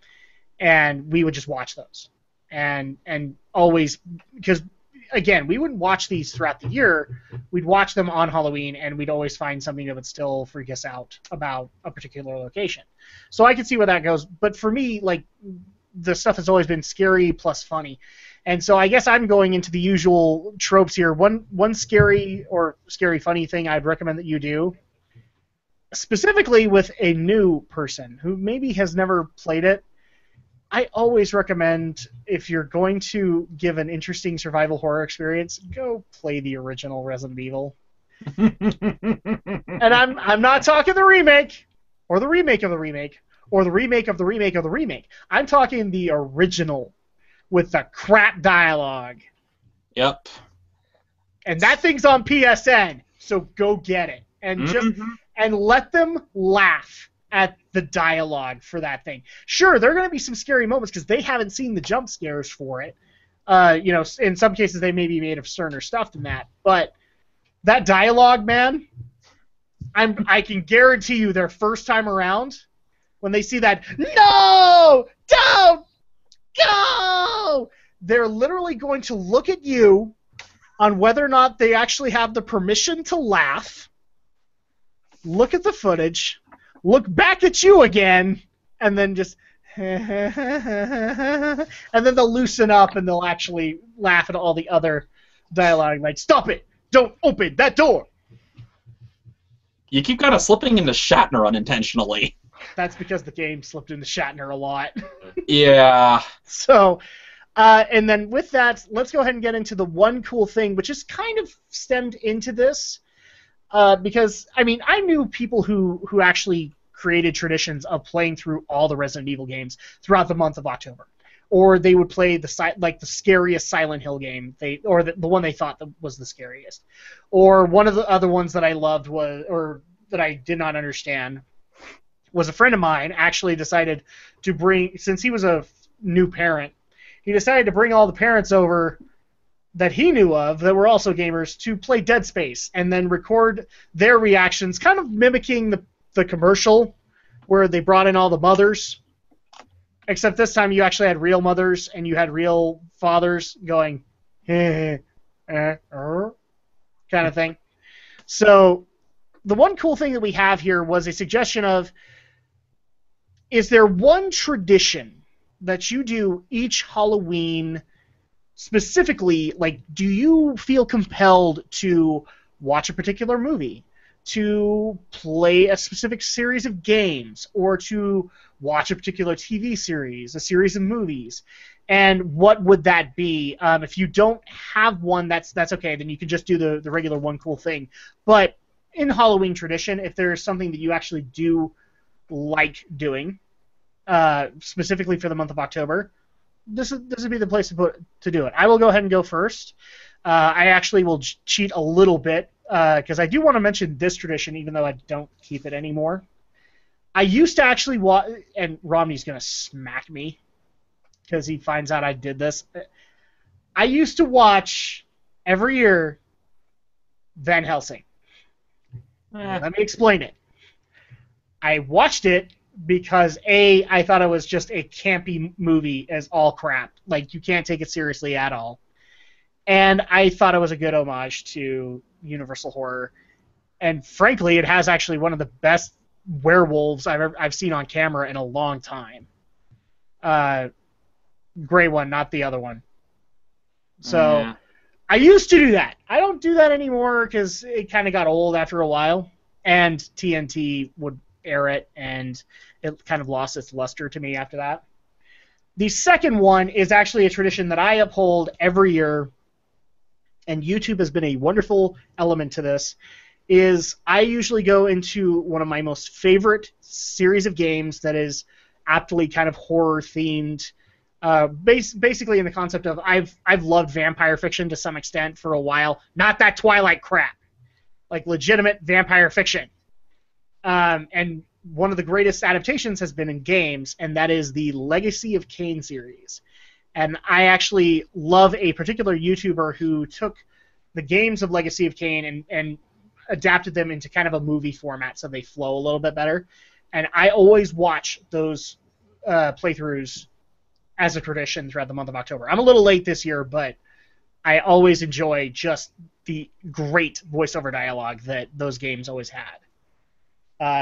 A: and we would just watch those. And always, because, again, we wouldn't watch these throughout the year. We'd watch them on Halloween, and we'd always find something that would still freak us out about a particular location. So I could see where that goes. But for me, like, the stuff has always been scary plus funny. And so I guess I'm going into the usual tropes here. One scary or scary funny thing I'd recommend that you do, specifically with a new person who maybe has never played it, I always recommend, if you're going to give an interesting survival horror experience, go play the original Resident Evil. And I'm not talking the remake, or the remake of the remake, or the remake of the remake of the remake. I'm talking the original with the crap dialogue.
B: Yep.
A: And that thing's on PSN, so go get it. And and let them laugh at the dialogue for that thing. Sure, there are going to be some scary moments because they haven't seen the jump scares for it. You know, in some cases they may be made of sterner stuff than that. But that dialogue, man, I can guarantee you their first time around, when they see that, no, don't go, they're literally going to look at you on whether or not they actually have the permission to laugh, look at the footage, look back at you again, and then just and then they'll loosen up and they'll actually laugh at all the other dialogue, like, stop it, don't open that door.
B: You keep kind of slipping into Shatner unintentionally.
A: That's because the game slipped into Shatner a lot.
B: Yeah.
A: So, and then with that, let's go ahead and get into the one cool thing, which is kind of stemmed into this. because I mean I knew people who actually created traditions of playing through all the Resident Evil games throughout the month of October, or they would play the scariest Silent Hill game, or the one they thought was the scariest, or one of the other ones that I loved or that I did not understand was a friend of mine actually decided to bring, since he was a new parent, he decided to bring all the parents over that he knew of that were also gamers to play Dead Space and then record their reactions, kind of mimicking the commercial where they brought in all the mothers, except this time you actually had real mothers and you had real fathers going, kind of thing. So the one cool thing that we have here was a suggestion of, is there one tradition that you do each Halloween specifically? Like, do you feel compelled to watch a particular movie, to play a specific series of games, or to watch a particular TV series, a series of movies? And what would that be? If you don't have one, that's okay. Then you can just do the regular one cool thing. But in Halloween tradition, if there's something that you actually do like doing, specifically for the month of October, this would be the place to do it. I will go ahead and go first. I actually will cheat a little bit because I do want to mention this tradition, even though I don't keep it anymore. I used to actually watch, and Romney's going to smack me because he finds out I did this. I used to watch every year Van Helsing. Let me explain it. I watched it because I thought it was just a campy movie as all crap. Like, you can't take it seriously at all. And I thought it was a good homage to Universal Horror. And frankly, it has actually one of the best werewolves I've seen on camera in a long time. Gray one, not the other one. So I used to do that. I don't do that anymore because it kind of got old after a while. And TNT would air it, and it kind of lost its luster to me after that. The second one is actually a tradition that I uphold every year, and YouTube has been a wonderful element to this, is I usually go into one of my most favorite series of games that is aptly kind of horror-themed, basically in the concept of I've loved vampire fiction to some extent for a while, not that Twilight crap, like legitimate vampire fiction. And one of the greatest adaptations has been in games, and that is the Legacy of Kain series. And I actually love a particular YouTuber who took the games of Legacy of Kain and adapted them into kind of a movie format so they flow a little bit better. And I always watch those playthroughs as a tradition throughout the month of October. I'm a little late this year, but I always enjoy just the great voiceover dialogue that those games always had.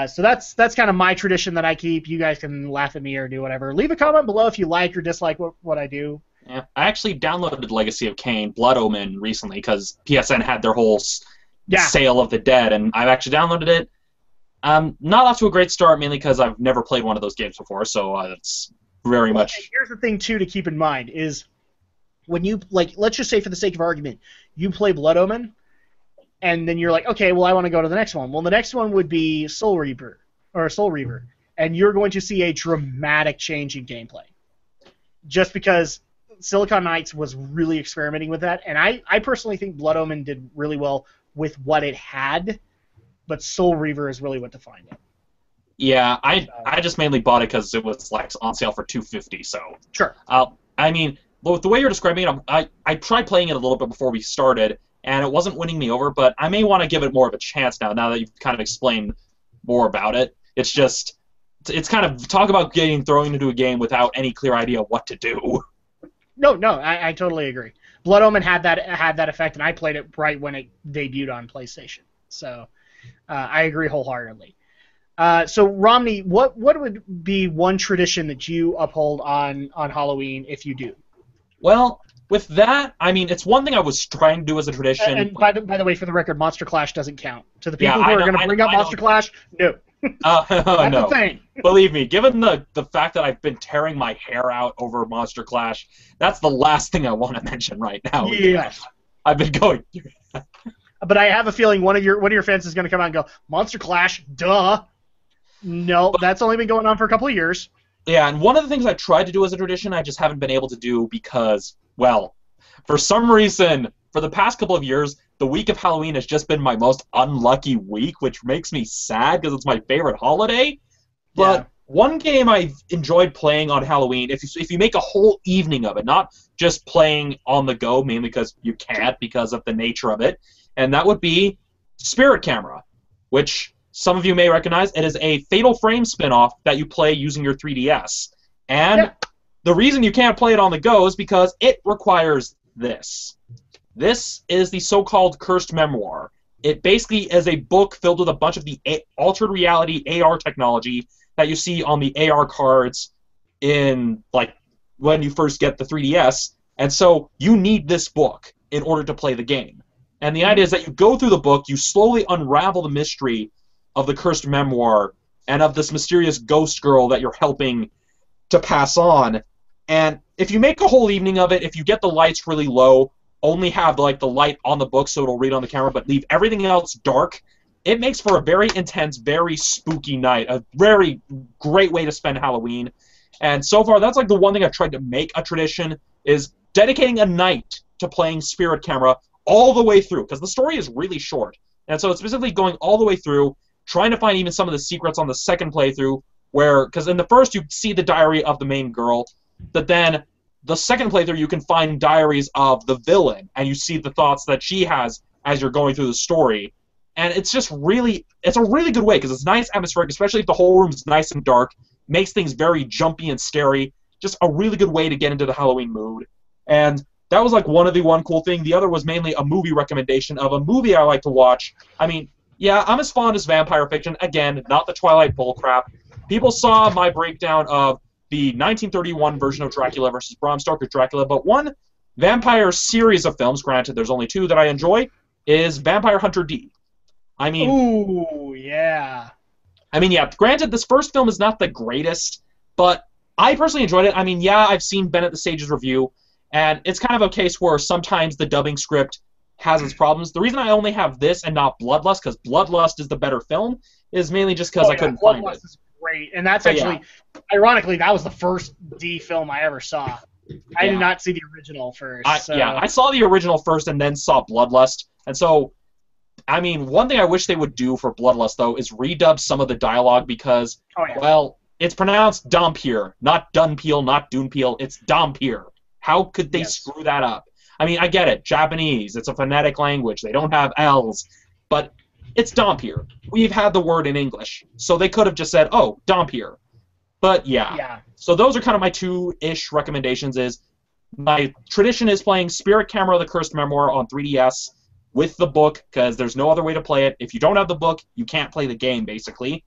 A: So that's kind of my tradition that I keep. You guys can laugh at me or do whatever. Leave a comment below if you like or dislike what I do.
B: Yeah, I actually downloaded Legacy of Kain, Blood Omen, recently because PSN had their whole sale of the dead, and I've actually downloaded it. Not off to a great start, mainly because I've never played one of those games before, so it's very much...
A: And here's the thing, too, to keep in mind, is when you, like, let's just say for the sake of argument, you play Blood Omen, and then you're like, okay, well, I want to go to the next one. Well, the next one would be Soul Reaver, and you're going to see a dramatic change in gameplay. Just because Silicon Knights was really experimenting with that, and I personally think Blood Omen did really well with what it had, but Soul Reaver is really what defined it.
B: Yeah, I just mainly bought it because it was like on sale for $250. So
A: sure.
B: I mean, the way you're describing it, I tried playing it a little bit before we started, and it wasn't winning me over. But I may want to give it more of a chance now that you've kind of explained more about it. It's just, it's kind of talk about getting thrown into a game without any clear idea of what to do.
A: No, I totally agree. Blood Omen had that effect, and I played it right when it debuted on PlayStation. So I agree wholeheartedly. So Romney, what would be one tradition that you uphold on Halloween if you do?
B: Well, with that, I mean, it's one thing I was trying to do as a tradition.
A: And by the way, for the record, Monster Clash doesn't count. To the people who are going to bring up Monster Clash, no.
B: That's
A: the thing.
B: Believe me, given the fact that I've been tearing my hair out over Monster Clash, that's the last thing I want to mention right now.
A: Yes.
B: I've been going through that.
A: But I have a feeling one of your fans is going to come out and go, Monster Clash, duh. No, that's only been going on for a couple of years.
B: Yeah, and one of the things I tried to do as a tradition, I just haven't been able to do because, well, for some reason, for the past couple of years, the week of Halloween has just been my most unlucky week, which makes me sad because it's my favorite holiday. But one game I've enjoyed playing on Halloween, if you make a whole evening of it, not just playing on the go, mainly because you can't because of the nature of it, and that would be Spirit Camera, which some of you may recognize. It is a Fatal Frame spin-off that you play using your 3DS. And the reason you can't play it on the go is because it requires this. This is the so-called Cursed Memoir. It basically is a book filled with a bunch of the altered reality AR technology that you see on the AR cards in, like, when you first get the 3DS. And so you need this book in order to play the game. And the idea is that you go through the book, you slowly unravel the mystery of the Cursed Memoir and of this mysterious ghost girl that you're helping to pass on. And if you make a whole evening of it, if you get the lights really low, only have like the light on the book so it'll read on the camera, but leave everything else dark, it makes for a very intense, very spooky night. A very great way to spend Halloween. And so far, that's like the one thing I've tried to make a tradition, is dedicating a night to playing Spirit Camera all the way through, because the story is really short. And so it's specifically going all the way through, trying to find even some of the secrets on the second playthrough, where, because in the first you see the diary of the main girl, but then the second playthrough you can find diaries of the villain, and you see the thoughts that she has as you're going through the story. And it's just really, it's a really good way, because it's nice atmospheric, especially if the whole room's nice and dark, makes things very jumpy and scary, just a really good way to get into the Halloween mood. And that was like one cool thing. The other was mainly a movie recommendation of a movie I like to watch. I mean, yeah, I'm as fond as vampire fiction. Again, not the Twilight bullcrap. People saw my breakdown of the 1931 version of Dracula versus Bram Stoker's Dracula, but one vampire series of films, granted there's only two that I enjoy, is Vampire Hunter D. I mean...
A: Ooh, yeah.
B: I mean, yeah, granted this first film is not the greatest, but I personally enjoyed it. I mean, yeah, I've seen Bennett the Sage's review, and it's kind of a case where sometimes the dubbing script has its problems. The reason I only have this and not Bloodlust, because Bloodlust is the better film, is mainly just because I couldn't find it.
A: Bloodlust is great, and that's actually, ironically, that was the first D film I ever saw. I did not see the original first.
B: Yeah, I saw the original first and then saw Bloodlust, and so, I mean, one thing I wish they would do for Bloodlust, though, is redub some of the dialogue because, well, it's pronounced Dompier, not Dunpeel, not Doonpeel, it's Dompier. How could they screw that up? I mean, I get it. Japanese, it's a phonetic language. They don't have L's. But it's Dompier. We've had the word in English. So they could have just said, oh, Dompier. But yeah. So those are kind of my two-ish recommendations. Is my tradition is playing Spirit Camera, the Cursed Memoir on 3DS with the book, because there's no other way to play it. If you don't have the book, you can't play the game, basically.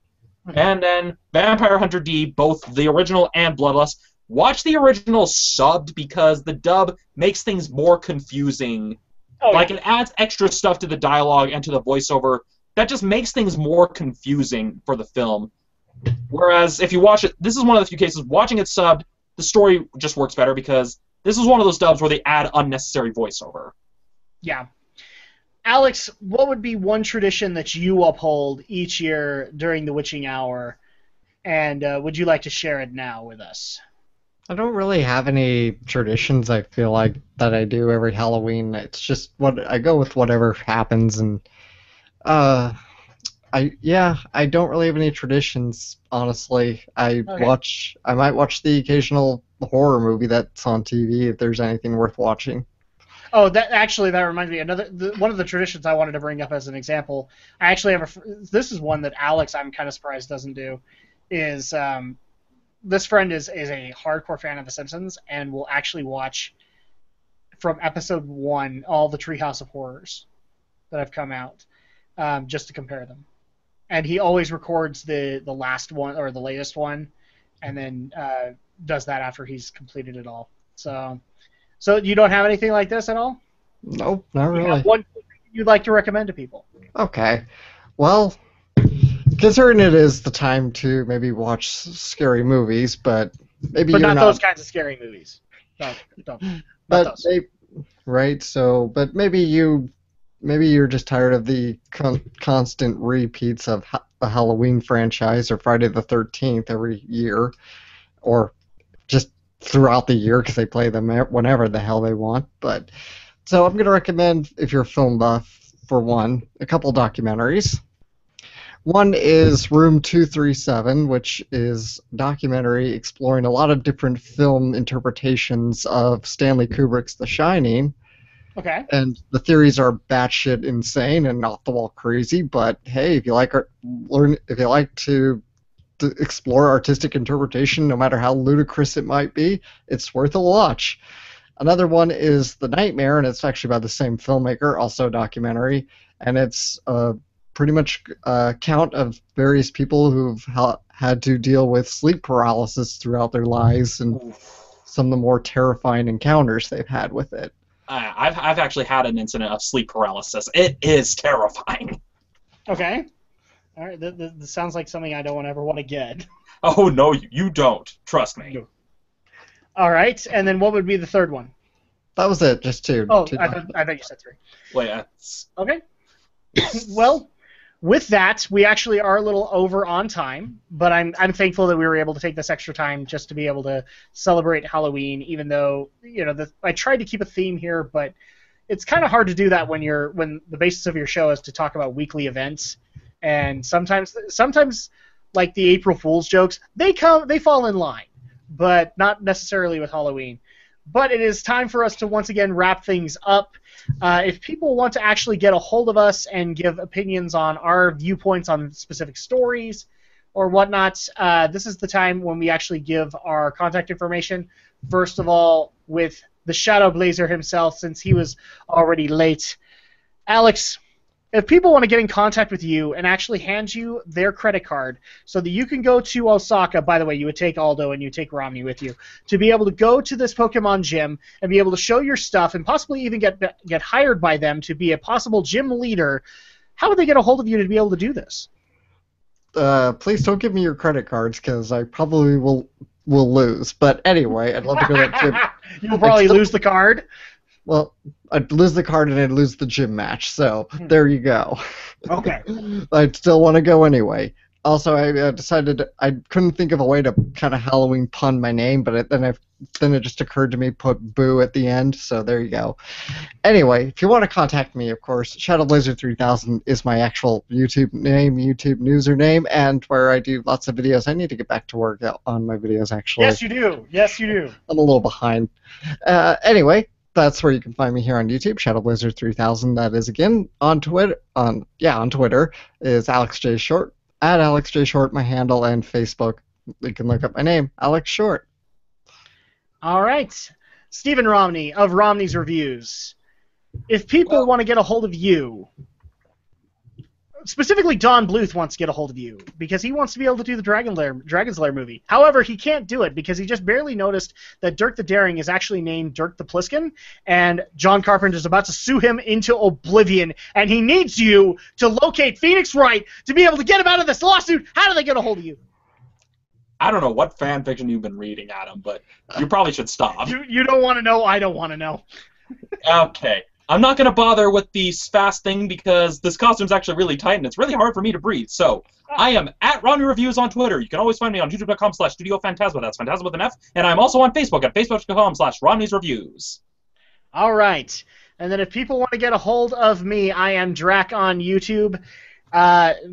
B: And then Vampire Hunter D, both the original and Bloodlust. Watch the original subbed, because the dub makes things more confusing. It adds extra stuff to the dialogue and to the voiceover that just makes things more confusing for the film. Whereas if you watch it, this is one of the few cases, watching it subbed, the story just works better, because this is one of those dubs where they add unnecessary voiceover.
A: Yeah. Alex, what would be one tradition that you uphold each year during the Witching Hour, and would you like to share it now with us?
C: I don't really have any traditions, I feel like, that I do every Halloween. It's just what I go with whatever happens, and I don't really have any traditions, honestly. I might watch the occasional horror movie that's on TV if there's anything worth watching.
A: Oh, that reminds me. One of the traditions I wanted to bring up as an example. I actually have this is one that Alex, I'm kind of surprised, doesn't do. Is this friend is a hardcore fan of The Simpsons and will actually watch from episode 1 all the Treehouse of Horrors that have come out, just to compare them. And he always records the last one or the latest one, and then does that after he's completed it all. So you don't have anything like this at all?
C: Nope, not really.
A: One thing you'd like to recommend to people?
C: Okay. Well, considering it is the time to maybe watch scary movies, but maybe
A: but
C: you're
A: not those kinds of scary movies. Don't.
C: But right. So, but maybe you maybe you're just tired of the constant repeats of the Halloween franchise or Friday the 13th every year, or just throughout the year because they play them whenever the hell they want. But so I'm going to recommend, if you're a film buff, for one, a couple documentaries. One is Room 237, which is a documentary exploring a lot of different film interpretations of Stanley Kubrick's The Shining.
A: Okay.
C: And the theories are batshit insane and off the wall crazy, but hey, if you like to explore artistic interpretation, no matter how ludicrous it might be, it's worth a watch. Another one is The Nightmare, and it's actually by the same filmmaker, also a documentary, and it's pretty much a count of various people who've had to deal with sleep paralysis throughout their lives and some of the more terrifying encounters they've had with it.
B: I've actually had an incident of sleep paralysis. It is terrifying.
A: Okay. All right. This sounds like something I don't ever want to get.
B: Oh, no, you don't. Trust me.
A: No. All right. And then what would be the third one?
C: That was it. Just two.
A: Oh,
C: two
A: I thought you said three.
B: Wait.
A: Okay. Well, with that, we actually are a little over on time, but I'm thankful that we were able to take this extra time just to be able to celebrate Halloween, even though, I tried to keep a theme here, but it's kind of hard to do that when the basis of your show is to talk about weekly events, and sometimes like the April Fool's jokes, they fall in line, but not necessarily with Halloween. But it is time for us to once again wrap things up. If people want to actually get a hold of us and give opinions on our viewpoints on specific stories or whatnot, this is the time when we actually give our contact information. First of all, with the Shadow Blazer himself, since he was already late. Alex, if people want to get in contact with you and actually hand you their credit card so that you can go to Osaka, by the way, you would take Aldo and you take Romney with you, to be able to go to this Pokemon gym and be able to show your stuff and possibly even get hired by them to be a possible gym leader, how would they get a hold of you to be able to do this?
C: Please don't give me your credit cards because I probably will lose. But anyway, I'd love to go to that gym.
A: You'll probably lose the card.
C: Well, I'd lose the card and I'd lose the gym match, so there you go.
A: Okay.
C: I'd still want to go anyway. Also, I decided I couldn't think of a way to kind of Halloween pun my name, but then it just occurred to me put Boo at the end, so there you go. Anyway, if you want to contact me, of course, ShadowBlazer3000 is my actual YouTube name, YouTube username, and where I do lots of videos. I need to get back to work on my videos, actually.
A: Yes, you do. Yes, you do.
C: I'm a little behind. Anyway, that's where you can find me here on YouTube, ShadowBlazer3000. That is, again, on Twitter. On Twitter is AlexJShort. At AlexJShort, my handle, and Facebook. You can look up my name, Alex Short.
A: All right. Stephen Romney of Romney's Reviews. If people want to get a hold of you, specifically Don Bluth wants to get a hold of you because he wants to be able to do the Dragon's Lair movie. However, he can't do it because he just barely noticed that Dirk the Daring is actually named Dirk the Pliskin, and John Carpenter is about to sue him into oblivion, and he needs you to locate Phoenix Wright to be able to get him out of this lawsuit. How do they get a hold of you?
B: I don't know what fan fiction you've been reading, Adam, but you probably should stop.
A: You don't want to know. I don't want to know.
B: Okay. I'm not going to bother with the fast thing because this costume's actually really tight and it's really hard for me to breathe. So I am at Romney Reviews on Twitter. You can always find me on youtube.com/StudioPhantasma. That's Phantasma with an F. And I'm also on Facebook at facebook.com/Romney's Reviews.
A: All right. And then if people want to get a hold of me, I am Drac on YouTube.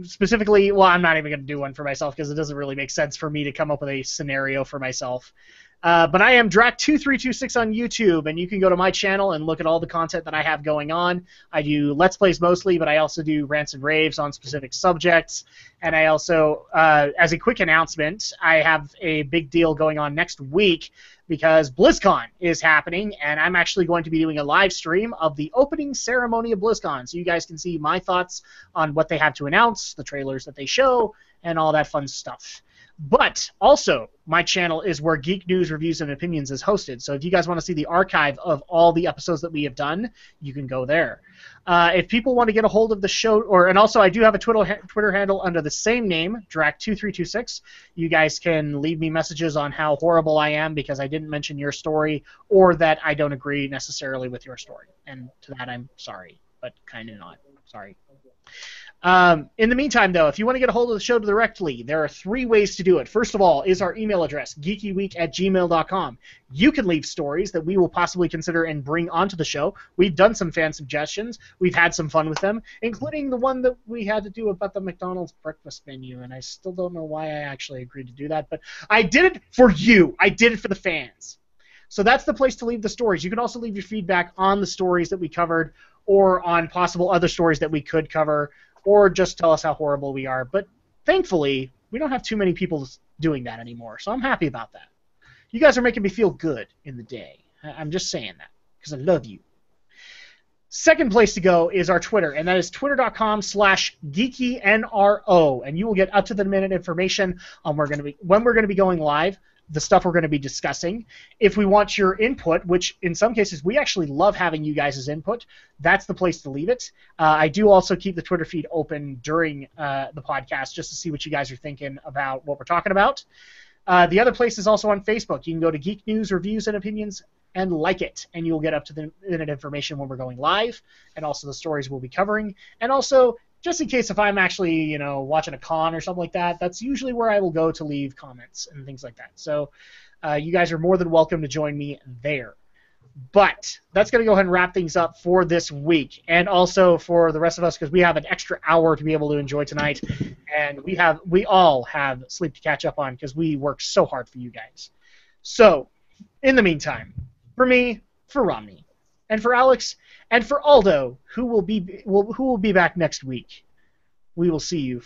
A: Specifically, well, I'm not even going to do one for myself because it doesn't really make sense for me to come up with a scenario for myself. But I am Drac2326 on YouTube, and you can go to my channel and look at all the content that I have going on. I do Let's Plays mostly, but I also do rants and raves on specific subjects. And I also, as a quick announcement, I have a big deal going on next week because BlizzCon is happening, and I'm actually going to be doing a live stream of the opening ceremony of BlizzCon, so you guys can see my thoughts on what they have to announce, the trailers that they show, and all that fun stuff. But also, my channel is where Geek News, Reviews, and Opinions is hosted. So if you guys want to see the archive of all the episodes that we have done, you can go there. If people want to get a hold of the show, and also I do have a Twitter handle under the same name, Drac2326. You guys can leave me messages on how horrible I am because I didn't mention your story, or that I don't agree necessarily with your story. And to that, I'm sorry. but kind of not. Sorry. In the meantime, though, if you want to get a hold of the show directly, there are 3 ways to do it. First of all is our email address, geekyweek@gmail.com. You can leave stories that we will possibly consider and bring onto the show. We've done some fan suggestions. We've had some fun with them, including the one that we had to do about the McDonald's breakfast menu, and I still don't know why I actually agreed to do that, but I did it for you. I did it for the fans. So that's the place to leave the stories. You can also leave your feedback on the stories that we covered or on possible other stories that we could cover, or just tell us how horrible we are. But thankfully, we don't have too many people doing that anymore, so I'm happy about that. You guys are making me feel good in the day. I'm just saying that because I love you. Second place to go is our Twitter, and that is twitter.com/geekynro, and you will get up-to-the-minute information on when we're going to be going live, the stuff we're going to be discussing. If we want your input, which in some cases we actually love having you guys' input, that's the place to leave it. I do also keep the Twitter feed open during the podcast just to see what you guys are thinking about what we're talking about. The other place is also on Facebook. You can go to Geek News, Reviews, and Opinions and like it, and you'll get up-to-the-minute information when we're going live, and also the stories we'll be covering. And also, just in case if I'm actually, watching a con or something like that, that's usually where I will go to leave comments and things like that. So you guys are more than welcome to join me there. But that's going to go ahead and wrap things up for this week, and also for the rest of us, because we have an extra hour to be able to enjoy tonight, and we all have sleep to catch up on because we work so hard for you guys. So, in the meantime, for me, for Romney, and for Alex, and for Aldo, who will be back next week. We will see you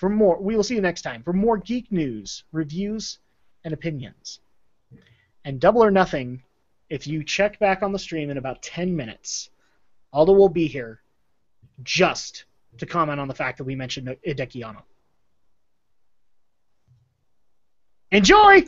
A: next time for more geek news, reviews, and opinions. And Double or Nothing, if you check back on the stream in about 10 minutes, Aldo will be here just to comment on the fact that we mentioned Hideki Anno. Enjoy!